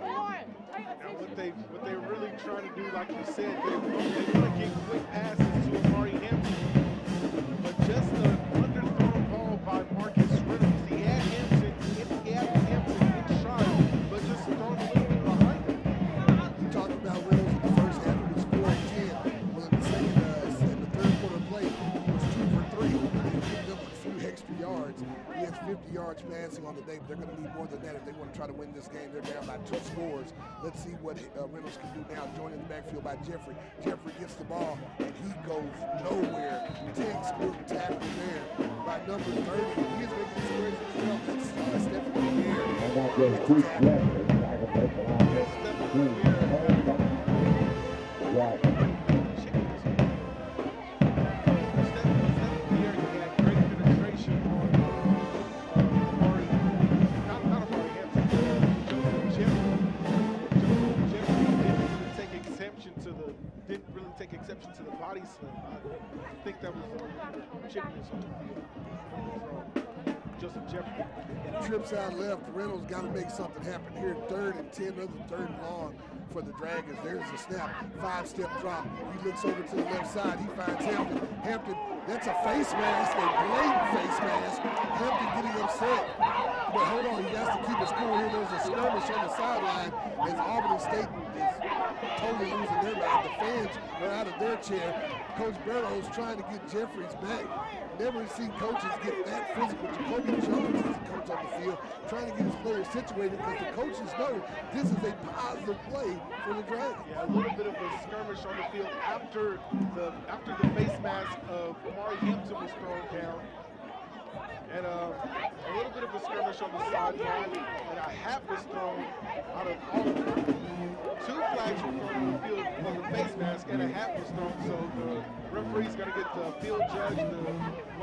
what they're really trying to do, like you said, they want to get quick passes to Amari Hampton, but just the underthrown ball by Marcus Reynolds. He had Hampton in stride, yards. He has 50 yards passing on the day, but they're going to need more than that if they want to try to win this game. They're down by 2 scores. Let's see what Reynolds can do now. Joined in the backfield by Jeffrey. Jeffrey gets the ball, and he goes nowhere. Takes good tackle there by number 30. He is making the squares as well. That's Stephanie in the air. Didn't really take exception to the body slam. I think that was chickenness on the field from Joseph Jeffrey. Trips out left. Reynolds got to make something happen here. 3rd and 10, another 3rd and long for the Dragons. There's the snap. 5-step drop. He looks over to the left side. He finds Hampton. Hampton, that's a face mask, a blatant face mask. Hampton getting upset. But hold on, he has to keep his cool here. There's a skirmish on the sideline as Albany State is totally losing their mind. The fans are out of their chair. Coach Barrow's trying to get Jeffries back. Never seen coaches get that physical. Jacoby Jones is the coach on the field, trying to get his players situated because the coaches know this is a positive play for the Dragons. Yeah, a little bit of a skirmish on the field after the face mask of Amari Hampton was thrown down. And a little bit of a skirmish on the sideline, and a hat was thrown out of all of them. 2 flags were thrown on the field for the face mask, and a hat was thrown. So the referee's going to get the field judge, the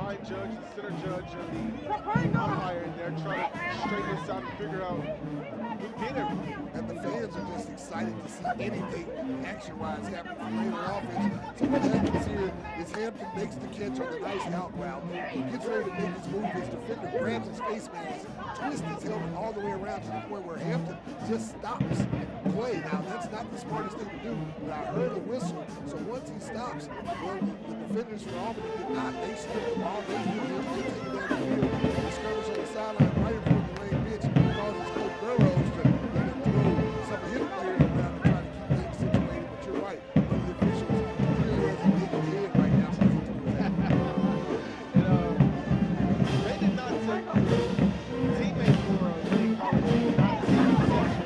line judge, the center judge, and the umpire in there trying to straighten this out and figure out who did everything. And the fans are just excited to see anything action-wise happen for later offense. So what happens here is Hampton makes the catch on the nice out route. He gets ready to make his move. His defender grabs his face mask, twists his helmet all the way around to the point where Hampton just stops play. Now, that's not the smartest thing to do, but I heard a whistle. So once he stops, well, the defenders for Albany did not. They stripped the ball. They take it down the field. The skirmish on the sideline right in front of the lane bench causes Coach Burrows to let him throw some of his players around to try to keep things situated. But you're right. One of the officials really has a big head right now. They did not take teammate for Lane College did not take exception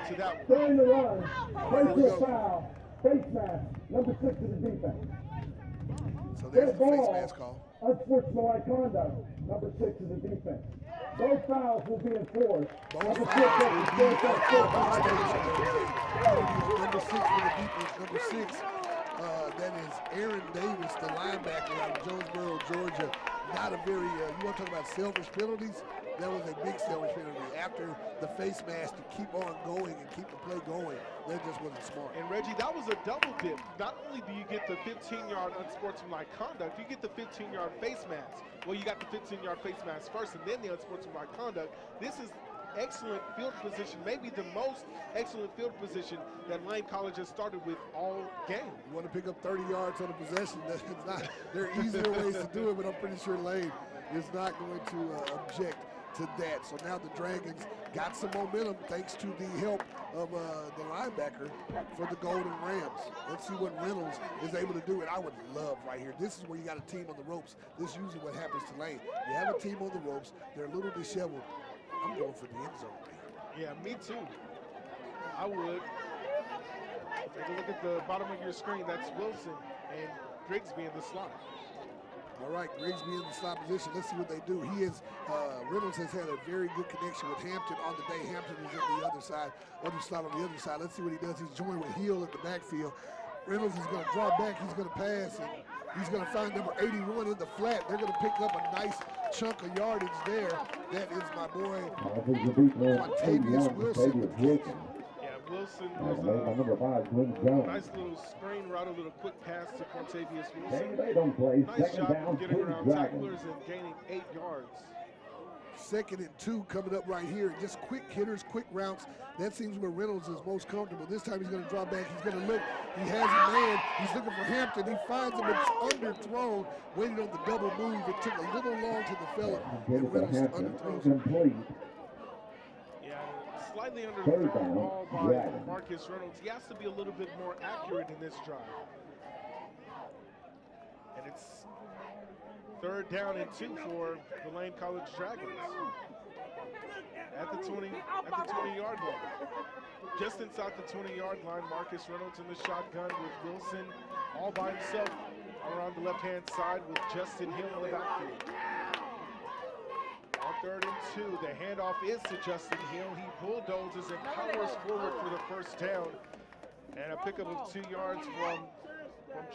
to that one. During the run, face foul, face mask, number 6 of the defense. So there's the face mask call. Unsportsmanlike conduct, number 6 of the defense. Both fouls will be enforced. Number 6 for the defense. Number 6, that is Aaron Davis, the linebacker out of Jonesboro, Georgia. Not a very, you want to talk about selfish penalties? That was a big selfish penalty. After the face mask to keep on going and keep the play going, that just wasn't smart. And Reggie, that was a double dip. Not only do you get the 15-yard unsportsmanlike conduct, you get the 15-yard face mask. Well, you got the 15-yard face mask first and then the unsportsmanlike conduct. This is excellent field position, maybe the most excellent field position that Lane College has started with all game. You want to pick up 30 yards on a possession, that's not, there are easier ways to do it, but I'm pretty sure Lane is not going to object to that. So now the Dragons got some momentum thanks to the help of the linebacker for the Golden Rams. Let's see what Reynolds is able to do, and I would love right here. This is where you got a team on the ropes. This is usually what happens to Lane. You have a team on the ropes, they're a little disheveled. I'm going for the end zone. Yeah, me too. I would. Take a look at the bottom of your screen. That's Wilson and Grigsby in the slot. All right, Grigsby in the slot position. Let's see what they do. He is, Reynolds has had a very good connection with Hampton on the day. Hampton is in the other side, other slot on the other side. Let's see what he does. He's joined with Hill at the backfield. Reynolds is going to draw back. He's going to pass, and he's going to find number 81 in the flat. They're going to pick up a nice chunk of yardage there. That is my boy, Quantavious Wilson. Yeah, Wilson was a nice little screen route, a little quick pass to Quantavious Wilson. Nice job of getting around tacklers and gaining 8 yards. 2nd and 2 coming up right here. Just quick hitters, quick routes. That seems where Reynolds is most comfortable. This time he's going to draw back. He's going to look. He has a man. He's looking for Hampton. He finds him. It's underthrown. Waited on the double move. It took a little long to develop. And Reynolds underthrows. Yeah, slightly underthrown ball by Marcus Reynolds. He has to be a little bit more accurate in this drive. And it's 3rd down and 2 for the Lane College Dragons. At the 20-yard line. Just inside the 20-yard line, Marcus Reynolds in the shotgun with Wilson all by himself around the left-hand side with Justin Hill in the backfield. On 3rd and 2, the handoff is to Justin Hill. He bulldozes and powers forward for the 1st down. And a pickup of 2 yards from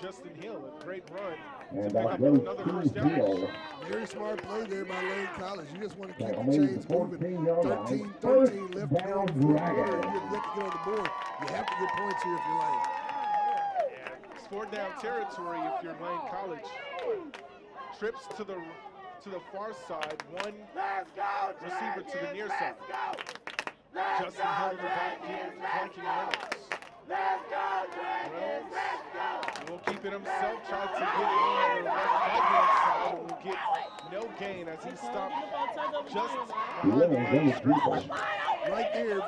Justin Hill. A great run to pick up another 1st down. Very smart play there by Lane College. You just want to keep the chains moving. 13-13 left to go in the 4th quarter. You have yet to get on the board. You have to get points here if you're Lane. Yeah, it's 4th down territory if you're Lane College. Trips to the far side. One receiver to the near side. Justin Hill in the backfield, flanking Reynolds. Reynolds will keep it himself, try to get it on the right-hand side, and will get no gain as he stopped just behind the line of scrimmage. Right there, if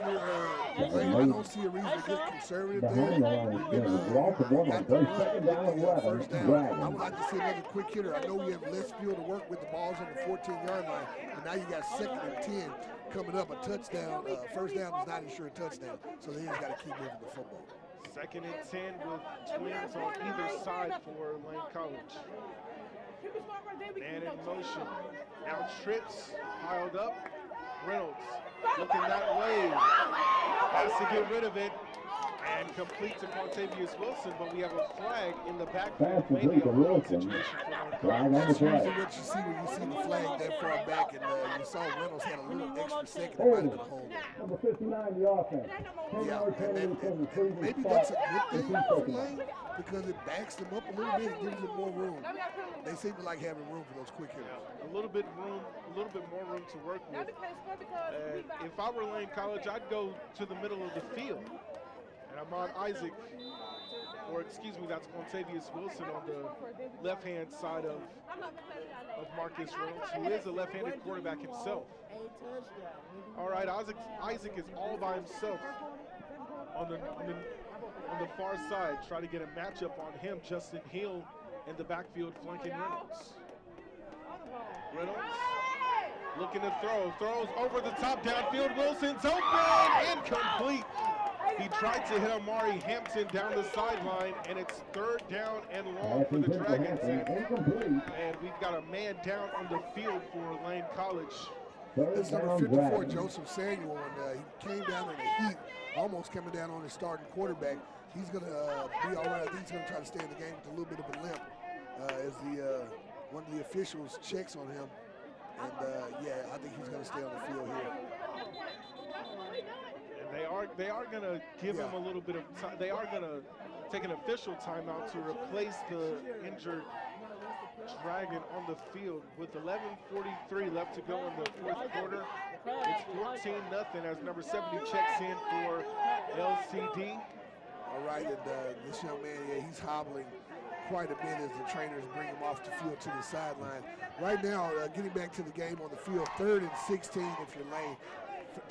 you're Lane, I don't see a reason to get conservative there. You've been got the run with the 1st down. I would like to see another quick hitter. I know you have less field to work with. The ball's on the 14-yard line, but now you got 2nd and 10 coming up. A touchdown, 1st down is not a sure touchdown, so they just got to keep moving the football. 2nd and 10 with twins on either side for Lane College. Man in motion. Now trips piled up. Reynolds looking that way. Has to get rid of it and complete to Quantavious Wilson, but we have a flag in the backfield. Maybe a rule situation for Lane College. That's usually what you see when you see the flag that far back, and you saw Reynolds had a little extra second. It might have been a hold. Number 59, the offense. Yeah, and maybe that's a good thing for Lane because it backs them up a little bit and gives them more room. They seem to like having room for those quick hitters. A little bit more room to work with. If I were Lane College, I'd go to the middle of the field. And Ahmad Isaac, or excuse me, that's Quantavious Wilson on the left-hand side of Marcus Reynolds, who is a left-handed quarterback himself. All right, Isaac is all by himself on the far side. Try to get a matchup on him. Justin Hill in the backfield flanking Reynolds. Reynolds looking to throws over the top downfield. Wilson's open, incomplete. He tried to hit Amari Hampton down the sideline, and it's 3rd down and long for the Dragons. And we've got a man down on the field for Lane College. That's number 54, Joseph Samuel, and he came down in a heat, almost coming down on his starting quarterback. He's going to be all right. I think he's going to try to stay in the game with a little bit of a limp as one of the officials checks on him. And, yeah, I think he's going to stay on the field here. They are going to give him a little bit of time. They are going to take an official timeout to replace the injured Dragon on the field with 11:43 left to go in the 4th quarter. It's 14-0 as number 70 checks in for LCD. All right, and this young man, yeah, he's hobbling quite a bit as the trainers bring him off the field to the sideline. Right now, getting back to the game on the field, 3rd and 16 if you're Lane.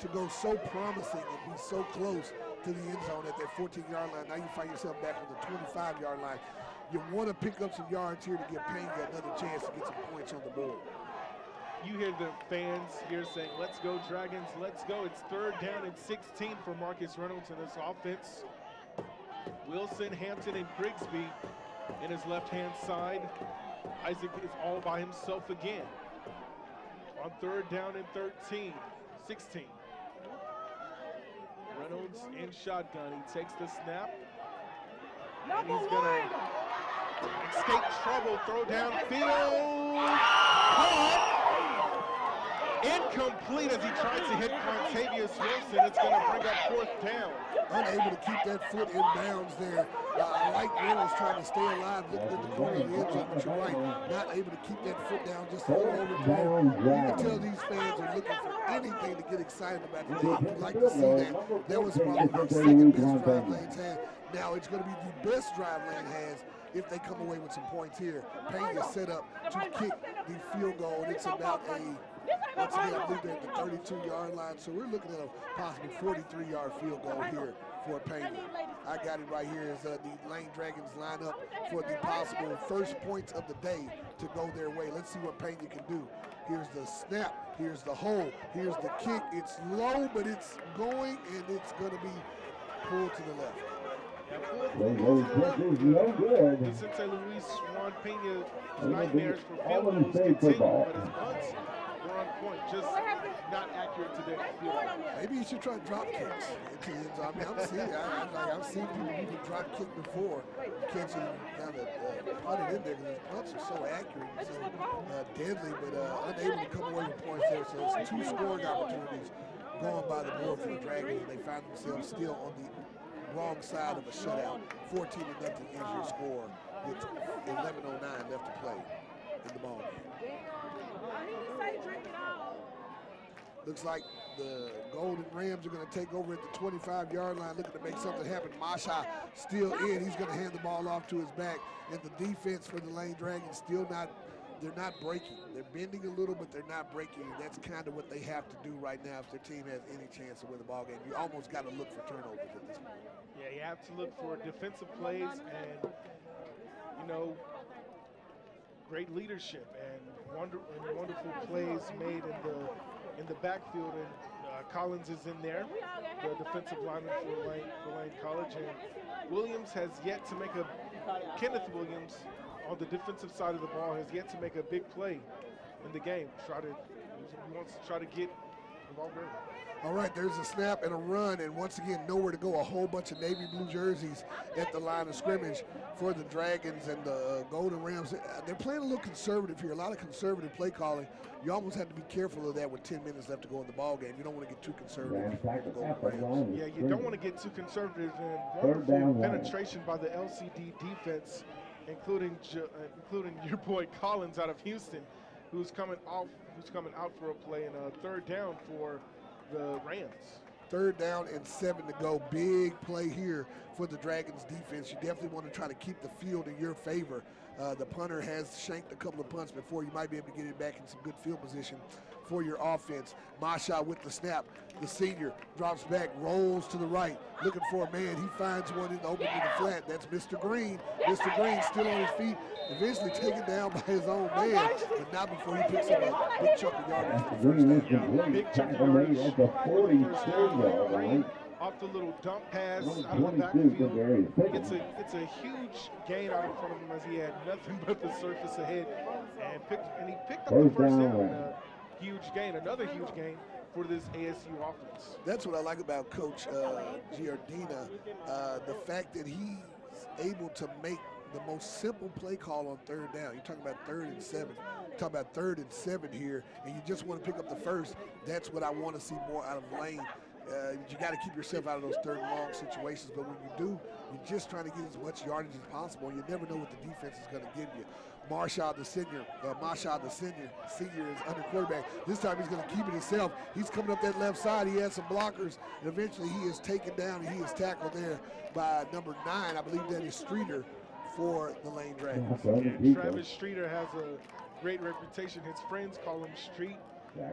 To go so promising and be so close to the end zone at that 14-yard line. Now you find yourself back on the 25-yard line. You want to pick up some yards here to give Payne another chance to get some points on the board. You hear the fans here saying, let's go Dragons, let's go. It's 3rd down and 16 for Marcus Reynolds in this offense. Wilson, Hampton, and Grigsby in his left-hand side. Isaac is all by himself again. On 3rd down and 16. Reynolds in shotgun. He takes the snap. And he's going to escape trouble. Throw downfield. Incomplete as he tries to hit Quantavious Wilson. It's going to bring up 4th down. Unable to keep that foot in bounds there. I like Reynolds trying to stay alive, looking at the corner of the end zone, but you're right, not able to keep that foot down, just a little overthrown. You can tell these fans are looking for anything to get excited about the game. You'd like to see that. That was probably the 2nd best drive Lane's had. Now it's going to be the best drive Lane has if they come away with some points here. Payne is set up to kick the field goal, and it's about once again, I believe they're at the 32-yard line, so we're looking at a possible 43-yard field goal here for Payne. I got it right here as the Lane Dragons line up for the possible first points of the day to go their way. Let's see what Pena can do. Here's the snap, here's the hole, here's the kick. It's low, but it's going, and it's going to be pulled to the left. No good. The St. Louis Juan Pena's nightmares for field goals continue, but his punts were on point, just not accurate today. Maybe you should try drop kicks into the end zone. I mean, I've seen people even drop kick before, catching kind of punt it in there because his punts are so accurate and so deadly, but unable to come away with points there. So it's 2 scoring opportunities going by the board for the Dragons, and they find themselves still on the wrong side of a shutout. 14-0 is your score with 11:09 left to play in the ball game. Looks like the Golden Rams are going to take over at the 25-yard line, looking to make something happen. Masha still in. He's going to hand the ball off to his back. And the defense for the Lane Dragons still not, they're not breaking. They're bending a little, but they're not breaking. And that's kind of what they have to do right now if their team has any chance to win the ball game. You almost got to look for turnovers at this point. Yeah, you have to look for defensive plays and, you know, great leadership and wonderful plays made in the backfield. And Collins is in there, the defensive lineman for Lane College. And Williams has yet to make Kenneth Williams on the defensive side of the ball has yet to make a big play in the game. He wants to try to get involved early. All right, there's a snap and a run, and once again, nowhere to go. A whole bunch of navy blue jerseys at the line of scrimmage for the Dragons and the Golden Rams. They're playing a little conservative here, a lot of conservative play calling. You almost have to be careful of that with 10 minutes left to go in the ball game. You don't want to get too conservative. Yeah, you don't want to get too conservative. And wonderful penetration by the LCD defense, including your boy Collins out of Houston, who's coming out for a play and a third down for the Rams. 3rd down and 7 to go. Big play here for the Dragons defense. You definitely want to try to keep the field in your favor. The punter has shanked a couple of punts before. You might be able to get it back in some good field position for your offense. Masha with the snap. The senior drops back, rolls to the right, looking for a man. He finds one in the open in the flat. That's Mr. Green. Mr. Green still on his feet, eventually taken down by his own man, but not before he picks up a big chunk of yardage for the first down. Big chunk of yardage at the 42-yard line. Off the little dump pass out of the backfield. It's a huge gain out in front of him as he had nothing but the surface ahead, and he picked up the first down. Huge gain, another huge gain for this ASU offense. That's what I like about Coach Giardina, the fact that he's able to make the most simple play call on 3rd down. You're talking about 3rd and 7. You're talking about 3rd and 7 here, and you just want to pick up the first. That's what I want to see more out of Lane. You got to keep yourself out of those 3rd and long situations, but when you do, you're just trying to get as much yardage as possible. You never know what the defense is going to give you. Masha, the senior is under quarterback. This time he's going to keep it himself. He's coming up that left side. He has some blockers, and eventually he is taken down, and he is tackled there by number 9. I believe that is Streeter for the Lane Dragons. Yeah, Travis Streeter has a great reputation. His friends call him Street.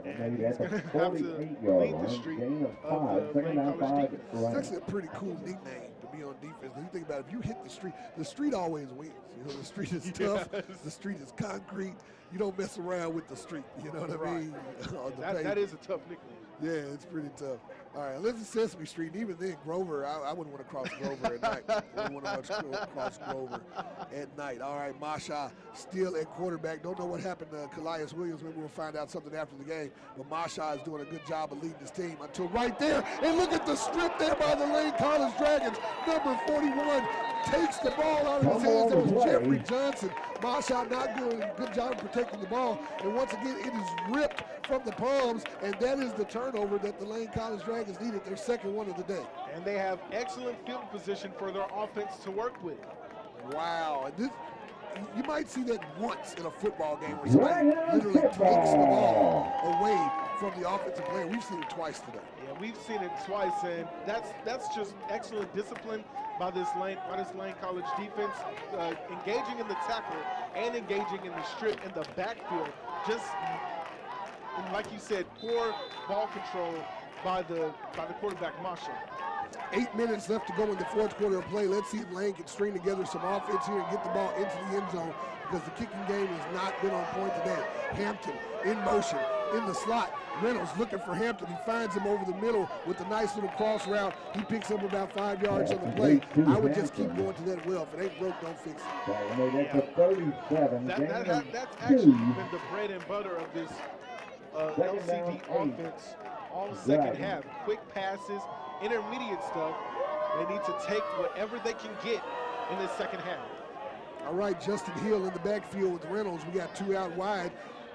And he's going to have to lead the street of the Lane College defense. It's actually a pretty cool nickname to be on defense. When you think about it, if you hit the street always wins. You know, the street is tough. Yes. The street is concrete. You don't mess around with the street. You know what I mean? That is a tough nickname. Yeah, it's pretty tough. All right, let's do Sesame Street. And even then, Grover, I wouldn't want to cross Grover at night. I wouldn't want to cross Grover at night. All right, Masha still at quarterback. Don't know what happened to Calais Williams. Maybe we'll find out something after the game. But Masha is doing a good job of leading his team until right there. And look at the strip there by the Lane College Dragons. Number 41 takes the ball out of his hands. It was Jeffrey Johnson. Masha not doing a good job of protecting the ball. And once again, it is ripped from the palms, and that is the turnover that the Lane College Dragons needed, their 2nd one of the day. And they have excellent field position for their offense to work with. Wow. And you might see that once in a football game where somebody literally takes the ball away from the offensive player. We've seen it twice today. Yeah, we've seen it twice, and that's just excellent discipline by this Lane College defense, engaging in the tackle and engaging in the strip in the backfield. Just like you said, poor ball control by the quarterback Masha. 8 minutes left to go in the fourth quarter of play. Let's see if Lane can string together some offense here and get the ball into the end zone, because the kicking game has not been on point today. Hampton in motion, in the slot. Reynolds looking for Hampton. He finds him over the middle with a nice little cross route. He picks up about 5 yards on the play. I would just keep going to that well. If it ain't broke, don't fix it. That's actually been the bread and butter of this LCD offense all second half. Quick passes, intermediate stuff. They need to take whatever they can get in the second half. All right, Justin Hill in the backfield with Reynolds. We got 2 out wide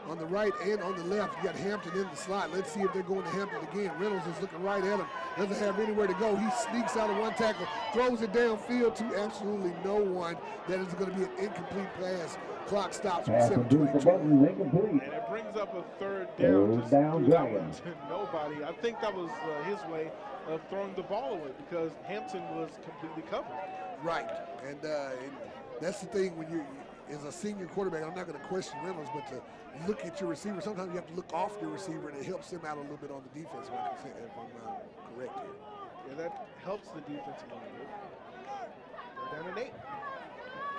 on the right and on the left. You got Hampton in the slot. Let's see if they're going to Hampton again. Reynolds is looking right at him. Doesn't have anywhere to go. He sneaks out of one tackle, throws it downfield to absolutely no one. That is going to be an incomplete pass. Clock stops with 7:22. And it brings up a third down. Just threw that one to nobody. I think that was his way of throwing the ball away, because Hampton was completely covered. Right, and that's the thing when you, as a senior quarterback, I'm not going to question Reynolds, but to look at your receiver, sometimes you have to look off your receiver, and it helps him out a little bit on the defense, if I'm correct here. Yeah, that helps the defense a little bit. Third down and 8.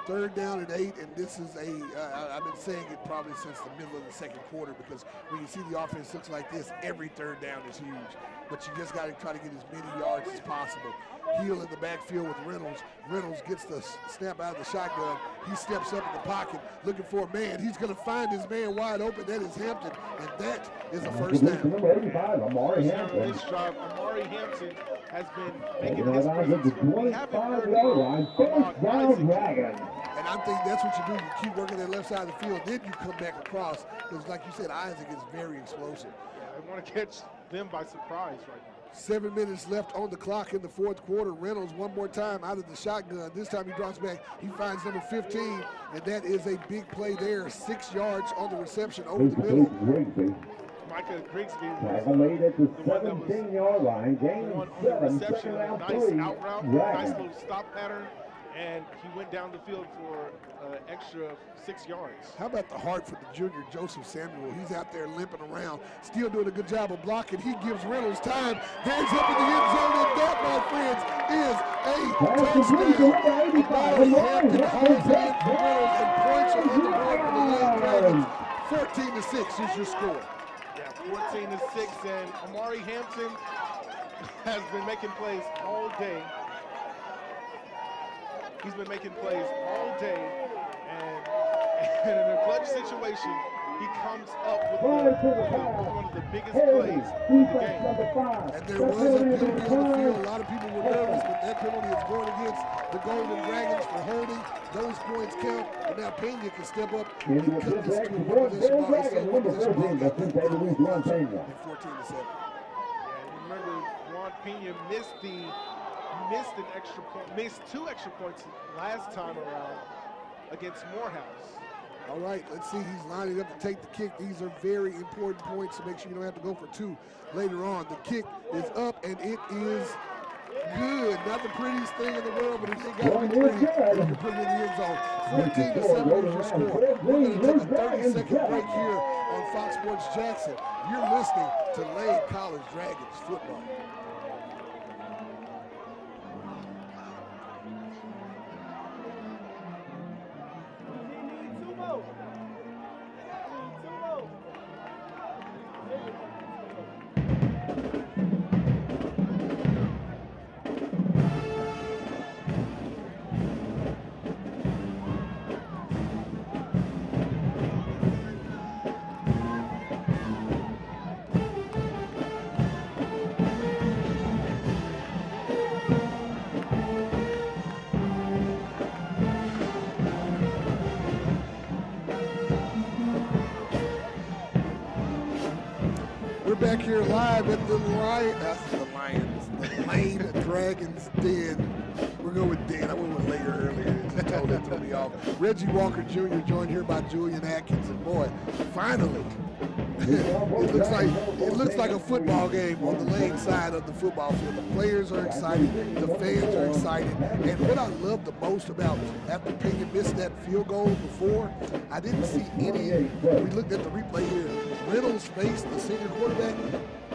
Third down and 8, and this is I've been saying it probably since the middle of the second quarter, because when you see the offense looks like this, every third down is huge. But you just got to try to get as many yards as possible. Hill in the backfield with Reynolds. Reynolds gets the snap out of the shotgun. He steps up in the pocket looking for a man. He's going to find his man wide open. That is Hampton, and that is a first down. This drive, Amari Hampton has been making his presence. We haven't heard about Isaac. And I think that's what you do. You keep working that left side of the field, then you come back across. Because like you said, Isaac is very explosive. Yeah, I want to catch them by surprise right now. 7 minutes left on the clock in the fourth quarter. Reynolds one more time out of the shotgun. This time he drops back. He finds number 15, and that is a big play there. 6 yards on the reception over the middle. Micah Grigsby made it to 17-yard line. Gain on the reception. Nice out route, nice little stop pattern, and he went down the field for extra 6 yards. How about the heart for the junior Joseph Samuel? He's out there limping around, still doing a good job of blocking. He gives Reynolds time, hands up in the end zone, and that, my friends, is a touchdown. Hampton holds it in for Reynolds, and points are on the board for the Lane Dragons. 14-6 is your score. Yeah, 14-6, and Amari Hampton has been making plays all day. He's been making plays all day, and in a clutch situation, he comes up with one of the biggest plays in the game. And there was a penalty on the field. A lot of people were nervous, but that penalty is going against the Golden Dragons for holding. Those points count, and now Pena can step up and cut this to a one-position ball. It's still one-position ball. And 14-7. Yeah, remember, Juan Pena missed an extra point, missed 2 extra points last time around against Morehouse. All right, let's see. He's lining up to take the kick. These are very important points to make sure you don't have to go for 2 later on. The kick is up, and it is good. Not the prettiest thing in the world, but it ain't got to be pretty. You can put it in the end zone. 14-7 is your score. We're going to take a 30-second break here on Fox Sports Jackson. You're listening to Lane College Dragons football. Back here live at the Lane Dragons Den. We're going with Den. I went with later earlier. It just totally threw me off. Reggie Walker Jr. joined here by Julian Atkins, and boy, finally, it looks like a football game on the Lane side of the football field. The players are excited, the fans are excited, and what I love the most about after Pena missed that field goal before, I didn't see any. We looked at the replay here. Reynolds faced the senior quarterback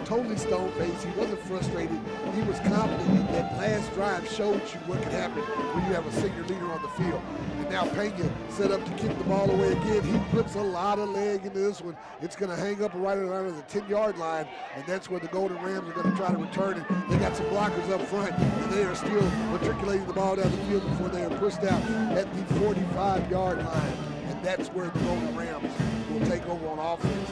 totally stone-faced. He wasn't frustrated. He was confident, and that last drive showed you what can happen when you have a senior leader on the field. And now Pena set up to kick the ball away again. He puts a lot of leg into this one. It's going to hang up right around the 10-yard line, and that's where the Golden Rams are going to try to return it. They got some blockers up front, and they are still matriculating the ball down the field before they are pushed out at the 45-yard line. And that's where the Golden Rams will take over on offense.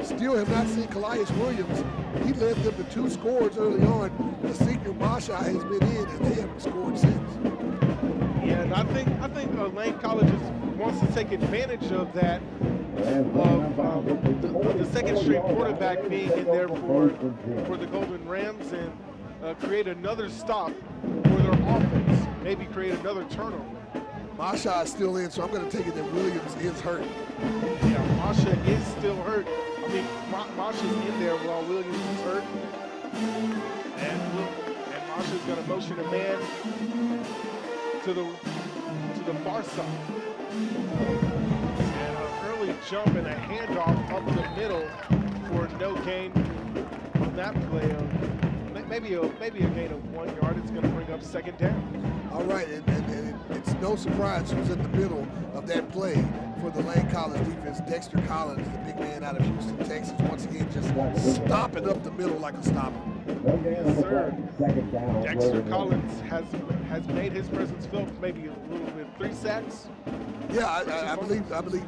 Still have not seen Calais Williams. He led them to 2 scores early on. The senior Masha has been in, and they haven't scored since. Yeah, and I think Lane College wants to take advantage of that, of the second-string quarterback being in there for the Golden Rams, and create another stop for their offense. Maybe create another turnover. Masha is still in, so I'm going to take it that Williams is hurt. Yeah, Masha is still hurt. I mean, Masha's in there while Williams is hurt. And Masha's going to motion a man to the far side. And an early jump and a handoff up the middle for no gain on that play. Maybe a gain of 1 yard. It's going to bring up second down. All right, and it's no surprise who's in the middle of that play for the Lane College defense. Dexter Collins, the big man out of Houston, Texas, once again just stopping up the middle like a stopper. Yes, sir. Dexter Collins has made his presence felt, maybe a little bit. 3 sacks. Yeah, I believe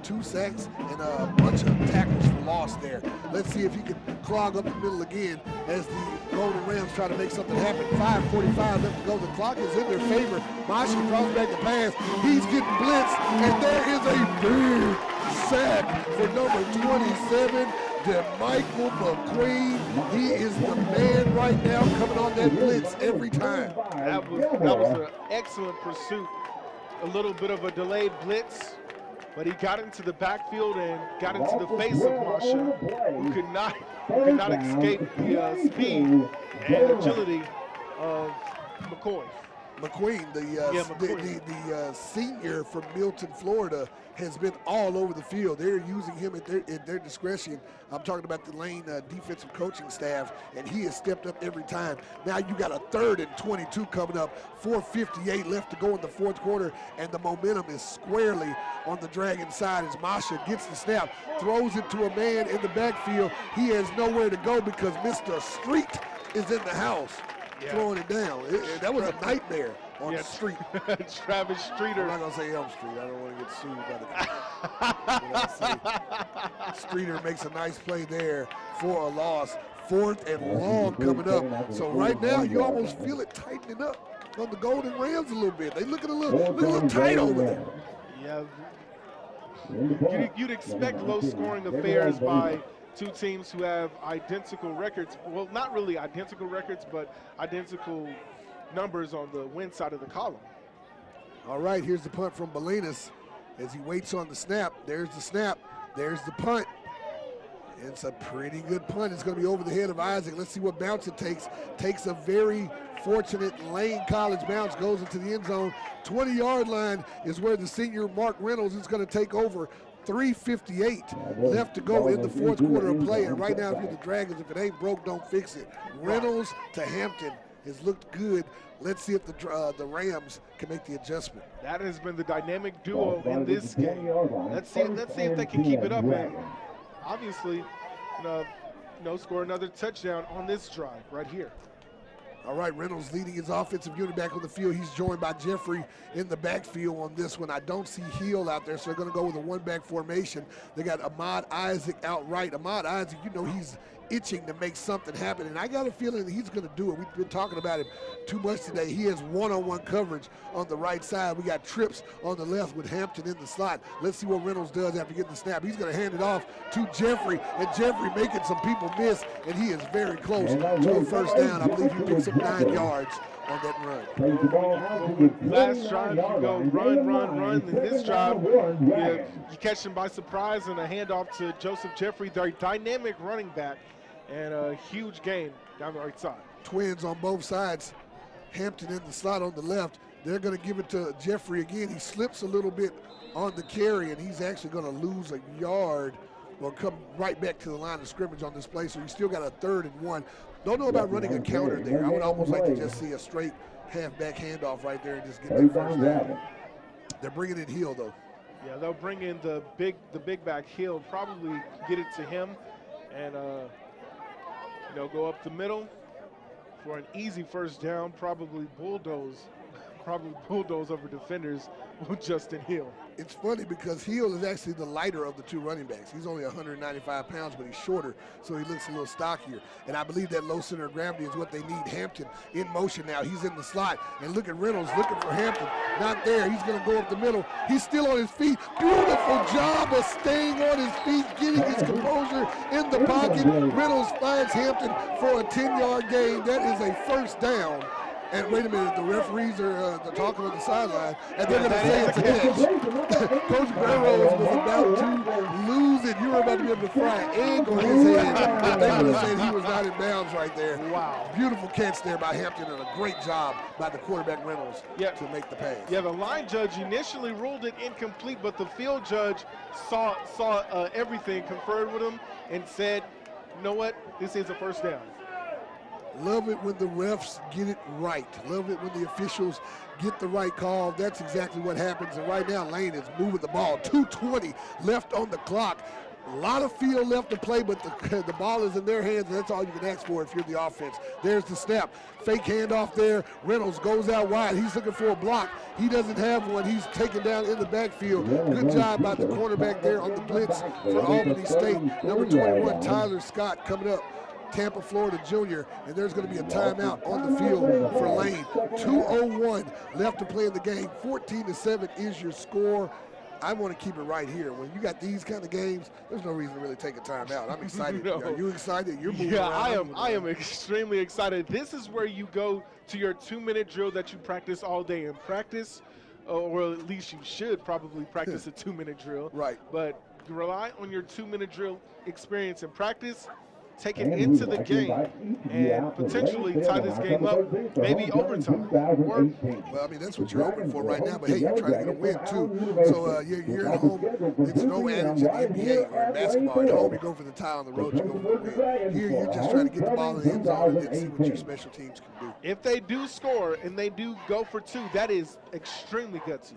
2 sacks and a bunch of tackles for loss there. Let's see if he can clog up the middle again as the Golden Rams try to make something happen. 5:45 left to go. The clock is in their favor. Mashi draws back the pass. He's getting blitzed, and there is a big sack for number 27, DeMichael McQueen. He is the man right now coming on that blitz every time. That was an excellent pursuit. A little bit of a delayed blitz, but he got into the backfield and got into the face of Masha, who could not escape the speed and agility of McQueen. McQueen, the senior from Milton, Florida, has been all over the field. They're using him at their discretion. I'm talking about the Lane defensive coaching staff, and he has stepped up every time. Now you got a 3rd and 22 coming up, 4:58 left to go in the 4th quarter, and the momentum is squarely on the Dragon side as Masha gets the snap, throws it to a man in the backfield. He has nowhere to go because Mr. Street is in the house. Yeah. Throwing it down. That was a nightmare on the street. Travis Streeter. I'm not going to say Elm Street. I don't want to get sued by the Streeter makes a nice play there for a loss. 4th and long coming up. So right now you almost feel it tightening up on the Golden Rams a little bit. They look a little tight over there. Yeah. You'd expect low-scoring affairs by 2 teams who have identical records. Well, not really identical records, but identical numbers on the win side of the column. All right, here's the punt from Bolinas as he waits on the snap. There's the snap. There's the punt. It's a pretty good punt. It's going to be over the head of Isaac. Let's see what bounce it takes. Takes a very fortunate Lane College bounce, goes into the end zone. 20-yard line is where the senior Mark Reynolds is going to take over. 3:58 left to go in the 4th quarter of play. And right now, if you're the Dragons, if it ain't broke, don't fix it. Reynolds to Hampton has looked good. Let's see if the Rams can make the adjustment. That has been the dynamic duo in this game. Let's see if they can keep it up and obviously, score another touchdown on this drive right here. All right, Reynolds leading his offensive unit back on the field. He's joined by Jeffrey in the backfield on this one. I don't see Hill out there, so they're going to go with a 1-back formation. They got Ahmad Isaac out right. Ahmad Isaac, he's itching to make something happen, and I got a feeling that he's going to do it. We've been talking about him too much today. He has one-on-one coverage on the right side. We got trips on the left with Hampton in the slot. Let's see what Reynolds does after getting the snap. He's going to hand it off to Jeffrey, and Jeffrey making some people miss, and he is very close to a first down. I believe he picks up 9 yards on that run. Last drive, you go run. In this drive, you catch him by surprise and a handoff to Joseph Jeffrey, their dynamic running back, and a huge gain down the right side. Twins on both sides. Hampton in the slot on the left. They're going to give it to Jeffrey again. He slips a little bit on the carry, and he's actually going to lose a yard or come right back to the line of scrimmage on this play. So you still got a 3rd and 1. Don't know about running a counter there. I would almost like to just see a straight halfback handoff right there and just get that first down. They're bringing in Hill though. Yeah, they'll bring in the big back Hill, probably get it to him, and go up the middle for an easy first down. Probably bulldoze over defenders with Justin Hill. It's funny because Hill is actually the lighter of the 2 running backs. He's only 195 pounds, but he's shorter, so he looks a little stockier. And I believe that low center of gravity is what they need. Hampton in motion now. He's in the slot. And look at Reynolds looking for Hampton. Not there. He's going to go up the middle. He's still on his feet. Beautiful job of staying on his feet, getting his composure in the pocket. Reynolds finds Hampton for a 10-yard gain. That is a first down. And wait a minute, the referees are talking on the sideline, and they're going to say it's a catch. Coach Burrows was about to lose it. You were about to be able to fry an egg on his head. They would have said he was not in bounds right there. Wow. Beautiful catch there by Hampton, and a great job by the quarterback Reynolds to make the pass. Yeah, the line judge initially ruled it incomplete, but the field judge saw everything, conferred with him, and said, you know what, this is a first down. Love it when the refs get it right. Love it when the officials get the right call. That's exactly what happens. And right now, Lane is moving the ball. 2:20 left on the clock. A lot of field left to play, but the ball is in their hands, and that's all you can ask for if you're the offense. There's the snap. Fake handoff there. Reynolds goes out wide. He's looking for a block. He doesn't have one. He's taken down in the backfield. Good job by the cornerback there on the blitz for Albany State. Number 21, Tyler Scott, coming up. Tampa, Florida junior, and there's going to be a timeout on the field for Lane. 2:01 left to play in the game. 14-7 is your score. I want to keep it right here. When you got these kind of games, there's no reason to really take a timeout. I'm excited. No. Are you excited? You're moving Yeah, around. I am extremely excited. This is where you go to your 2-minute drill that you practice all day in practice, or at least you should probably practice a 2-minute drill. Right. But rely on your 2-minute drill experience in practice. Take it into the game and potentially tie this game up, maybe overtime. Well, I mean, that's what you're hoping for right now, but hey, you're trying to get a win too. So you're at home. It's no advantage in the NBA or in basketball. At home, you go for the tie. On the road, you go for the win. Here, you're just trying to get the ball in the end zone and then see what your special teams can do. If they do score and they do go for 2, that is extremely gutsy.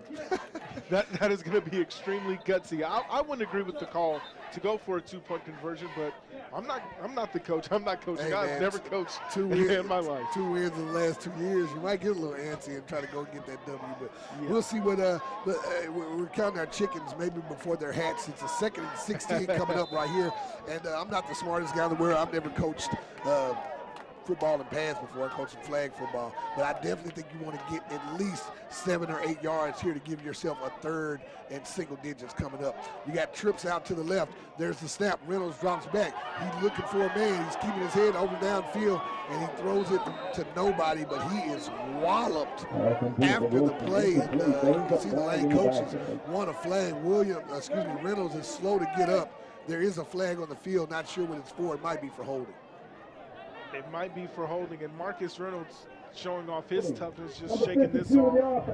that is going to be extremely gutsy. I wouldn't agree with the call to go for a 2-point conversion, but I'm not the coach. I'm not coaching. Hey, I've never coached 2 wins in my life. 2 wins in the last 2 years. You might get a little antsy and try to go get that W, but we'll see what. We're counting our chickens maybe before they're hatched. It's a 2nd and 16 coming up right here, and I'm not the smartest guy in the world. I've never coached football and pass before. I coached flag football, but I definitely think you want to get at least 7 or 8 yards here to give yourself a 3rd and single digits coming up. You got trips out to the left. There's the snap. Reynolds drops back. He's looking for a man. He's keeping his head over downfield, and he throws it to nobody, but he is walloped after the play. And, you can see the Lane coaches want a flag. Reynolds is slow to get up. There is a flag on the field. Not sure what it's for. It might be for holding. It might be for holding, and Marcus Reynolds showing off his toughness, just shaking this off.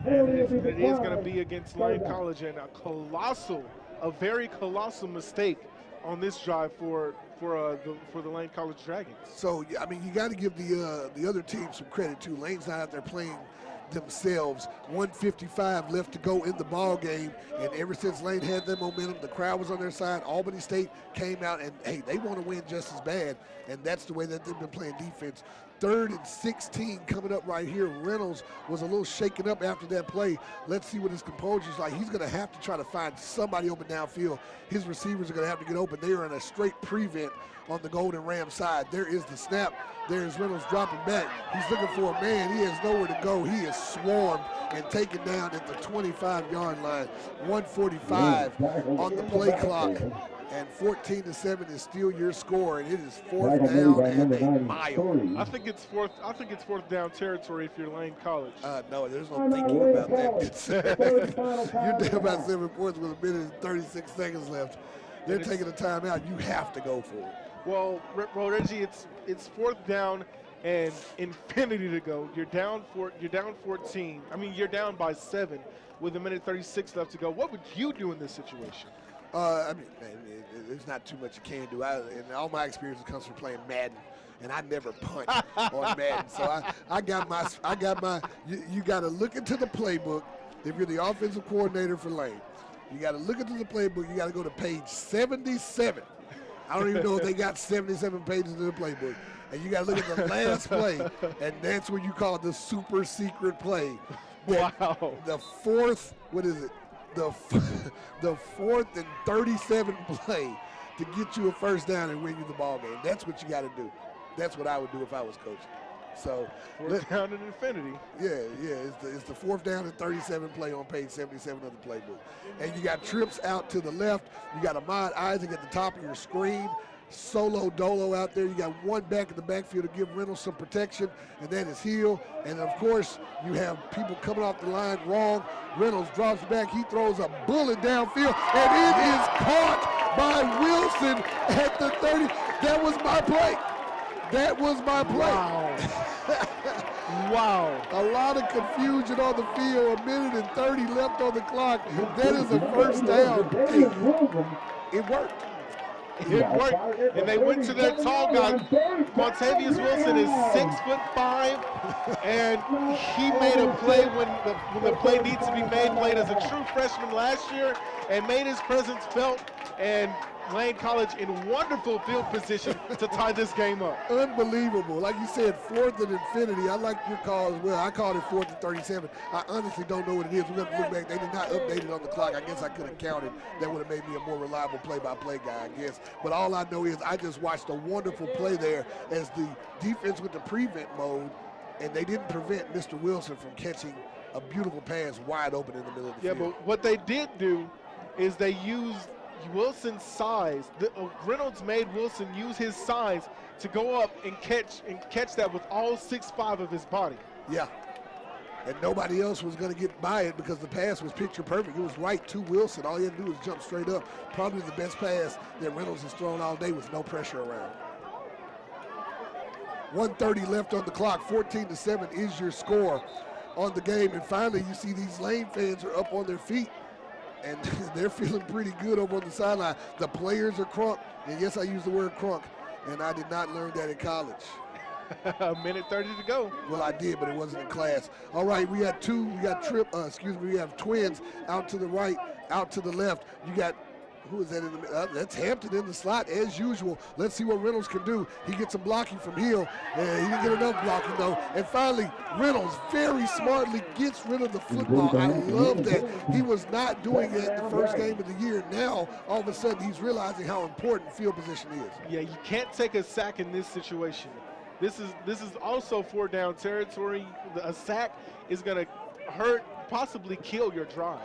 And it is going to be against Lane College, and a very colossal mistake on this drive for the Lane College Dragons. So, I mean, you got to give the other team some credit too. Lane's not out there playing themselves. 1:55 left to go in the ball game, and ever since Lane had that momentum, the crowd was on their side. Albany State came out, and hey, they want to win just as bad, and that's the way that they've been playing defense. 3rd and 16 coming up right here. Reynolds was a little shaken up after that play. Let's see what his composure is like. He's going to have to try to find somebody open downfield. His receivers are going to have to get open. They are in a straight prevent on the Golden Ram side. There is the snap. There's Reynolds dropping back. He's looking for a man. He has nowhere to go. He is swarmed and taken down at the 25-yard line. 1:45 on the play clock. And 14-7 is still your score, and it is 4th down and a mile. I think it's fourth down territory if you're Lane College. No, there's no thinking about that. You're down by 7 points with 1 minute and 36 seconds left. They're taking a timeout. You have to go for it. Well, Reggie, it's 4th down and infinity to go. You're down 14. I mean, you're down by 7 with 1 minute 36 left to go. What would you do in this situation? I mean, man, there's not too much you can do. And all my experience comes from playing Madden, and I never punt on Madden. So I got my. You got to look into the playbook. If you're the offensive coordinator for Lane, you got to look into the playbook. You got to go to page 77. I don't even know if they got 77 pages in the playbook. And you got to look at the last play, and that's what you call the super secret play. Wow. The fourth, what is it? The 4th and 37 play to get you a first down and win you the ball game. That's what you got to do. That's what I would do if I was coaching. So 4th down and infinity. Yeah. It's the 4th down and 37 play on page 77 of the playbook. And you got trips out to the left. You got Ahmad Isaac at the top of your screen. Solo Dolo out there. You got one back in the backfield to give Reynolds some protection, and that is Hill. And of course, you have people coming off the line wrong. Reynolds drops back. He throws a bullet downfield, and it is caught by Wilson at the 30. That was my play. That was my play. Wow. Wow. A lot of confusion on the field. 1:30 left on the clock. That is a first down. It worked. It worked, and they went to their tall guy. Montavious Wilson is 6'5", and he made a play when the play needs to be made. Played as a true freshman last year and made his presence felt. And Lane College in wonderful field position to tie this game up. Unbelievable. Like you said, 4th and infinity. I like your call as well. I called it 4th and 37. I honestly don't know what it is. We're going to look back. They did not update it on the clock. I guess I could have counted. That would have made me a more reliable play-by-play guy, I guess. But all I know is I just watched a wonderful play there as the defense went to prevent mode, and they didn't prevent Mr. Wilson from catching a beautiful pass wide open in the middle of the field. Yeah, but what they did do is they used Wilson's size. Reynolds made Wilson use his size to go up and catch that with all 6'5" of his body. Yeah. And nobody else was going to get by it because the pass was picture perfect. It was right to Wilson. All he had to do was jump straight up. Probably the best pass that Reynolds has thrown all day with no pressure around. 1:30 left on the clock. 14-7 is your score on the game. And finally, you see these Lane fans are up on their feet. And they're feeling pretty good over on the sideline. The players are crunk. And yes, I use the word crunk. And I did not learn that in college. 1:30 to go. Well, I did, but it wasn't in class. All right, we have we have twins out to the right, out to the left. You got, who is that in the middle? That's Hampton in the slot as usual. Let's see what Reynolds can do. He gets some blocking from Hill. He didn't get enough blocking though. And finally, Reynolds very smartly gets rid of the football. I love that. He was not doing that the first game of the year. Now, all of a sudden, he's realizing how important field position is. Yeah, you can't take a sack in this situation. This is also 4-down territory. A sack is going to hurt, possibly kill your drive.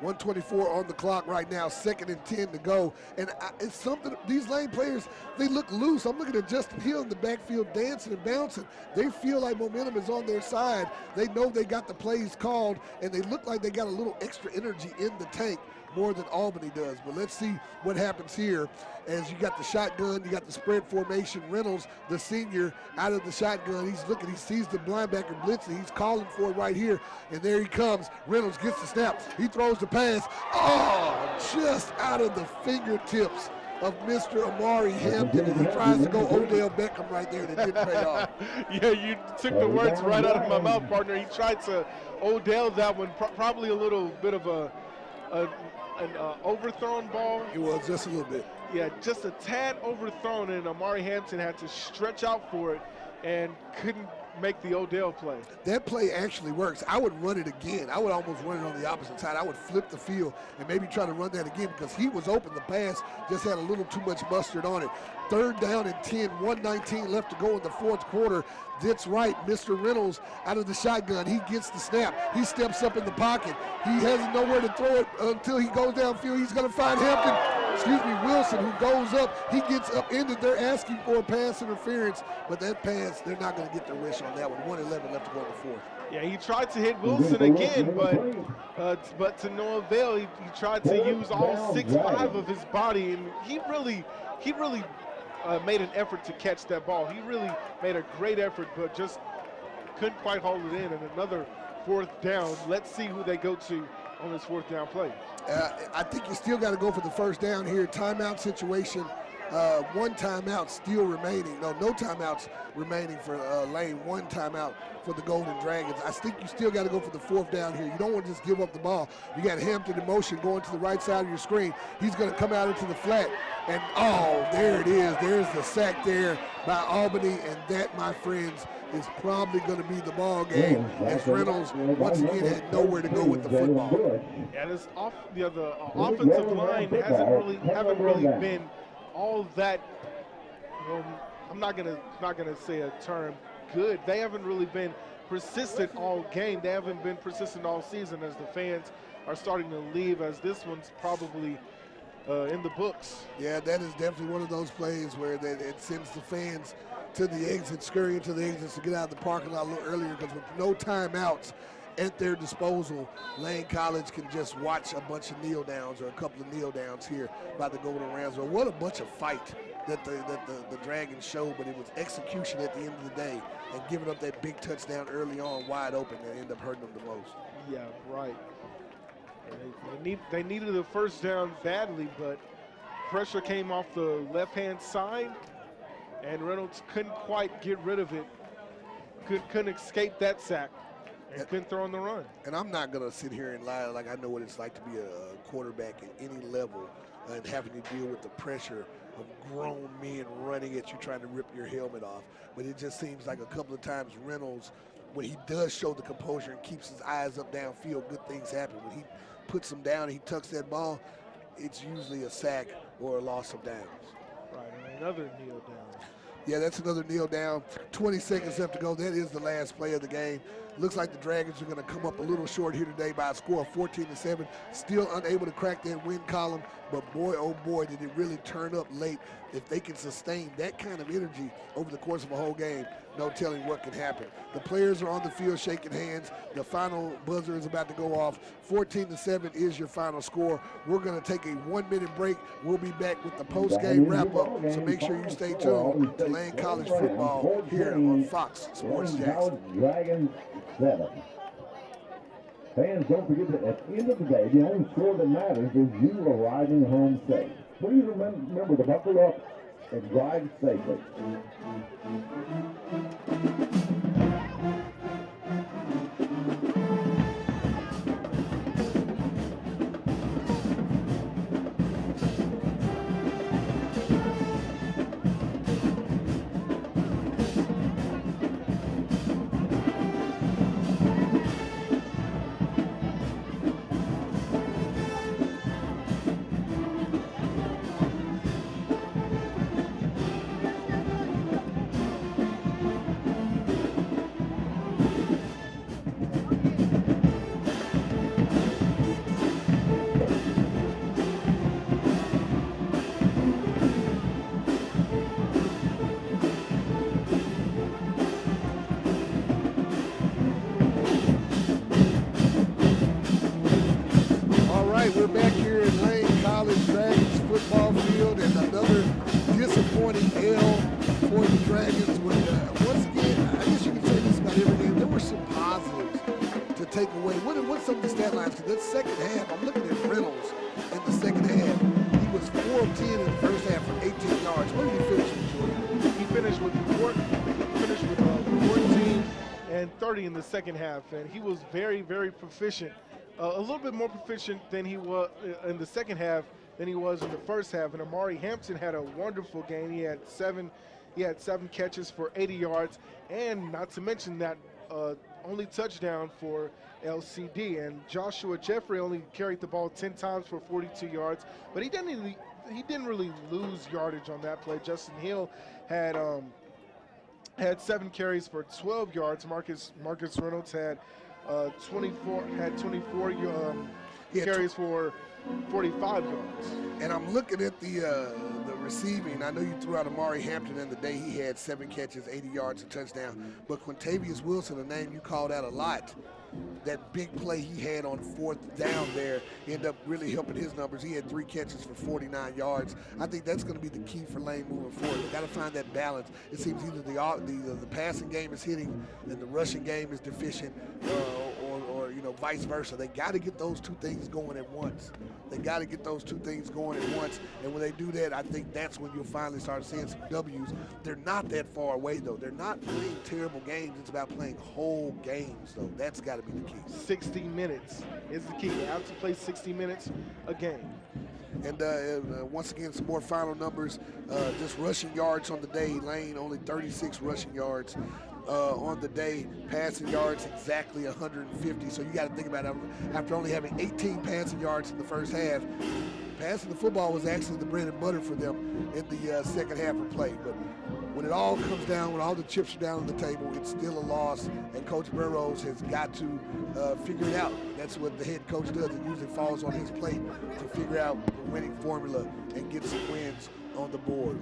1:24 on the clock right now, 2nd and 10 to go. And it's something, these Lane players, they look loose. I'm looking at Justin Hill in the backfield dancing and bouncing. They feel like momentum is on their side. They know they got the plays called, and they look like they got a little extra energy in the tank, more than Albany does. But let's see what happens here as you got the shotgun, you got the spread formation. Reynolds, the senior, out of the shotgun. He's looking, he sees the linebacker blitzing. He's calling for it right here, and there he comes. Reynolds gets the snap. He throws the pass. Oh, just out of the fingertips of Mr. Amari Hampton, and he tries to go Odell Beckham right there, and it didn't pay off. Yeah, you took the words right out of my mouth, partner. He tried to Odell that one, probably a little bit of an overthrown ball. It was just a little bit. Yeah, just a tad overthrown, and Amari Hampton had to stretch out for it and couldn't make the Odell play. That play actually works. I would run it again. I would almost run it on the opposite side. I would flip the field and maybe try to run that again because he was open. The pass just had a little too much mustard on it. 3rd down and 10, 1:19 left to go in the 4th quarter. That's right, Mr. Reynolds out of the shotgun. He gets the snap. He steps up in the pocket. He has nowhere to throw it until he goes downfield. He's going to find Wilson, who goes up. He gets upended. They're asking for a pass interference, but that pass, they're not going to get their wish on that one. 1:11 left to go in the 4th. Yeah, he tried to hit Wilson again, but to no avail. He tried to use all 6'5" of his body, and he really made an effort to catch that ball. He really made a great effort, but just couldn't quite hold it in. And another 4th down. Let's see who they go to on this 4th down play. I think you still got to go for the first down here. Timeout situation. One timeout still remaining. No timeouts remaining for Lane. One timeout for the Golden Dragons. I think you still got to go for the 4th down here. You don't want to just give up the ball. You got Hampton in motion going to the right side of your screen. He's going to come out into the flat. And, oh, there it is. There's the sack there by Albany. And that, my friends, is probably going to be the ball game as Reynolds, once again, had nowhere to go with the football. Yeah, this the offensive line haven't really been all that. Well, I'm not gonna say a term good. They haven't really been persistent all game. They haven't been persistent all season, as the fans are starting to leave, as this one's probably in the books. Yeah, that is definitely one of those plays where it sends the fans to the exit, scurrying to the exits to get out of the parking lot a little earlier, because with no timeouts at their disposal, Lane College can just watch a bunch of kneel downs or a couple of kneel downs here by the Golden Rams. But what a bunch of fight that the Dragons showed, but it was execution at the end of the day, and giving up that big touchdown early on wide open that ended up hurting them the most. Yeah, right. They needed a first down badly, but pressure came off the left-hand side, and Reynolds couldn't quite get rid of it. Couldn't escape that sack, and couldn't throw on the run. And I'm not going to sit here and lie like I know what it's like to be a quarterback at any level and having to deal with the pressure of grown men running at you trying to rip your helmet off. But it just seems like a couple of times Reynolds, when he does show the composure and keeps his eyes up downfield, good things happen. When he puts them down and he tucks that ball, it's usually a sack or a loss of downs. Right, and another kneel down. Yeah, that's another kneel down. 20 seconds left to go. That is the last play of the game. Looks like the Dragons are going to come up a little short here today by a score of 14-7. Still unable to crack that win column, but boy, oh boy, did it really turn up late. If they can sustain that kind of energy over the course of a whole game, no telling what can happen. The players are on the field shaking hands. The final buzzer is about to go off. 14-7 is your final score. We're going to take a 1-minute break. We'll be back with the post-game wrap-up, so make sure you stay tuned to Lane College football here on Fox Sports Jackson. Dragons 7. Fans, don't forget that at the end of the day, the only score that matters is you arriving home safe. Please remember to buckle up and drive safely. We're back here in Lane College Dragons football field, and another disappointing L for the Dragons. Once again, I guess you can say this about every game. There were some positives to take away. What's some of the stat lines? Because that second half, I'm looking at Reynolds in the second half. He was 4 of 10 in the first half for 18 yards. What did he finish with, Julian? He finished with 14 and 30 in the second half, and he was very, very proficient. A little bit more proficient than he was in the second half than he was in the first half. And Amari Hampton had a wonderful game. He had seven catches for 80 yards, and not to mention that only touchdown for LCD. And Joshua Jeffrey only carried the ball 10 times for 42 yards, but he didn't really lose yardage on that play. Justin Hill had 7 carries for 12 yards. Marcus Reynolds had 24 carries for 45 yards. And I'm looking at the receiving. I know you threw out Amari Hampton in the day. He had 7 catches, 80 yards, a touchdown. But Quintavious Wilson, a name you called out a lot, that big play he had on 4th down there ended up really helping his numbers. He had 3 catches for 49 yards. I think that's going to be the key for Lane moving forward. They've got to find that balance. It seems either the passing game is hitting and the rushing game is deficient, or vice versa. They got to get those two things going at once. They got to get those two things going at once. And when they do that, I think that's when you'll finally start seeing some W's. They're not that far away, though. They're not playing terrible games. It's about playing whole games, though. That's got to be the key. 60 minutes is the key. You have to play 60 minutes a game. And once again, some more final numbers. Just rushing yards on the day. Lane only 36 rushing yards on the day. Passing yards exactly 150. So you got to think about it. After only having 18 passing yards in the first half, passing the football was actually the bread and butter for them in the second half of play. But when it all comes down, when all the chips are down on the table, it's still a loss, and Coach Burrows has got to figure it out. That's what the head coach does. It usually falls on his plate to figure out the winning formula and get some wins on the board.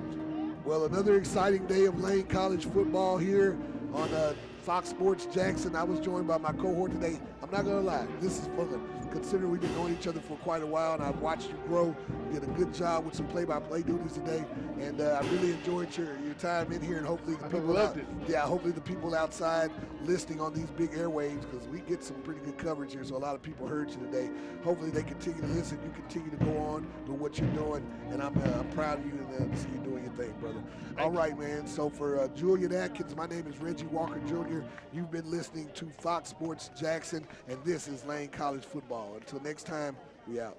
Well, another exciting day of Lane College football here on Fox Sports Jackson. I was joined by my cohort today. I'm not going to lie, this is fun. Considering we've been knowing each other for quite a while, and I've watched you grow. You did a good job with some play-by-play duties today, and I really enjoyed your time in here. And hopefully the people hopefully the people outside listening on these big airwaves, because we get some pretty good coverage here. So a lot of people heard you today. Hopefully they continue to listen. You continue to go on with what you're doing, and I'm proud of you and see you doing your thing, brother. All right, man. So for Julian Atkins, my name is Reggie Walker Jr. You've been listening to Fox Sports Jackson, and this is Lane College Football. Until next time, we out.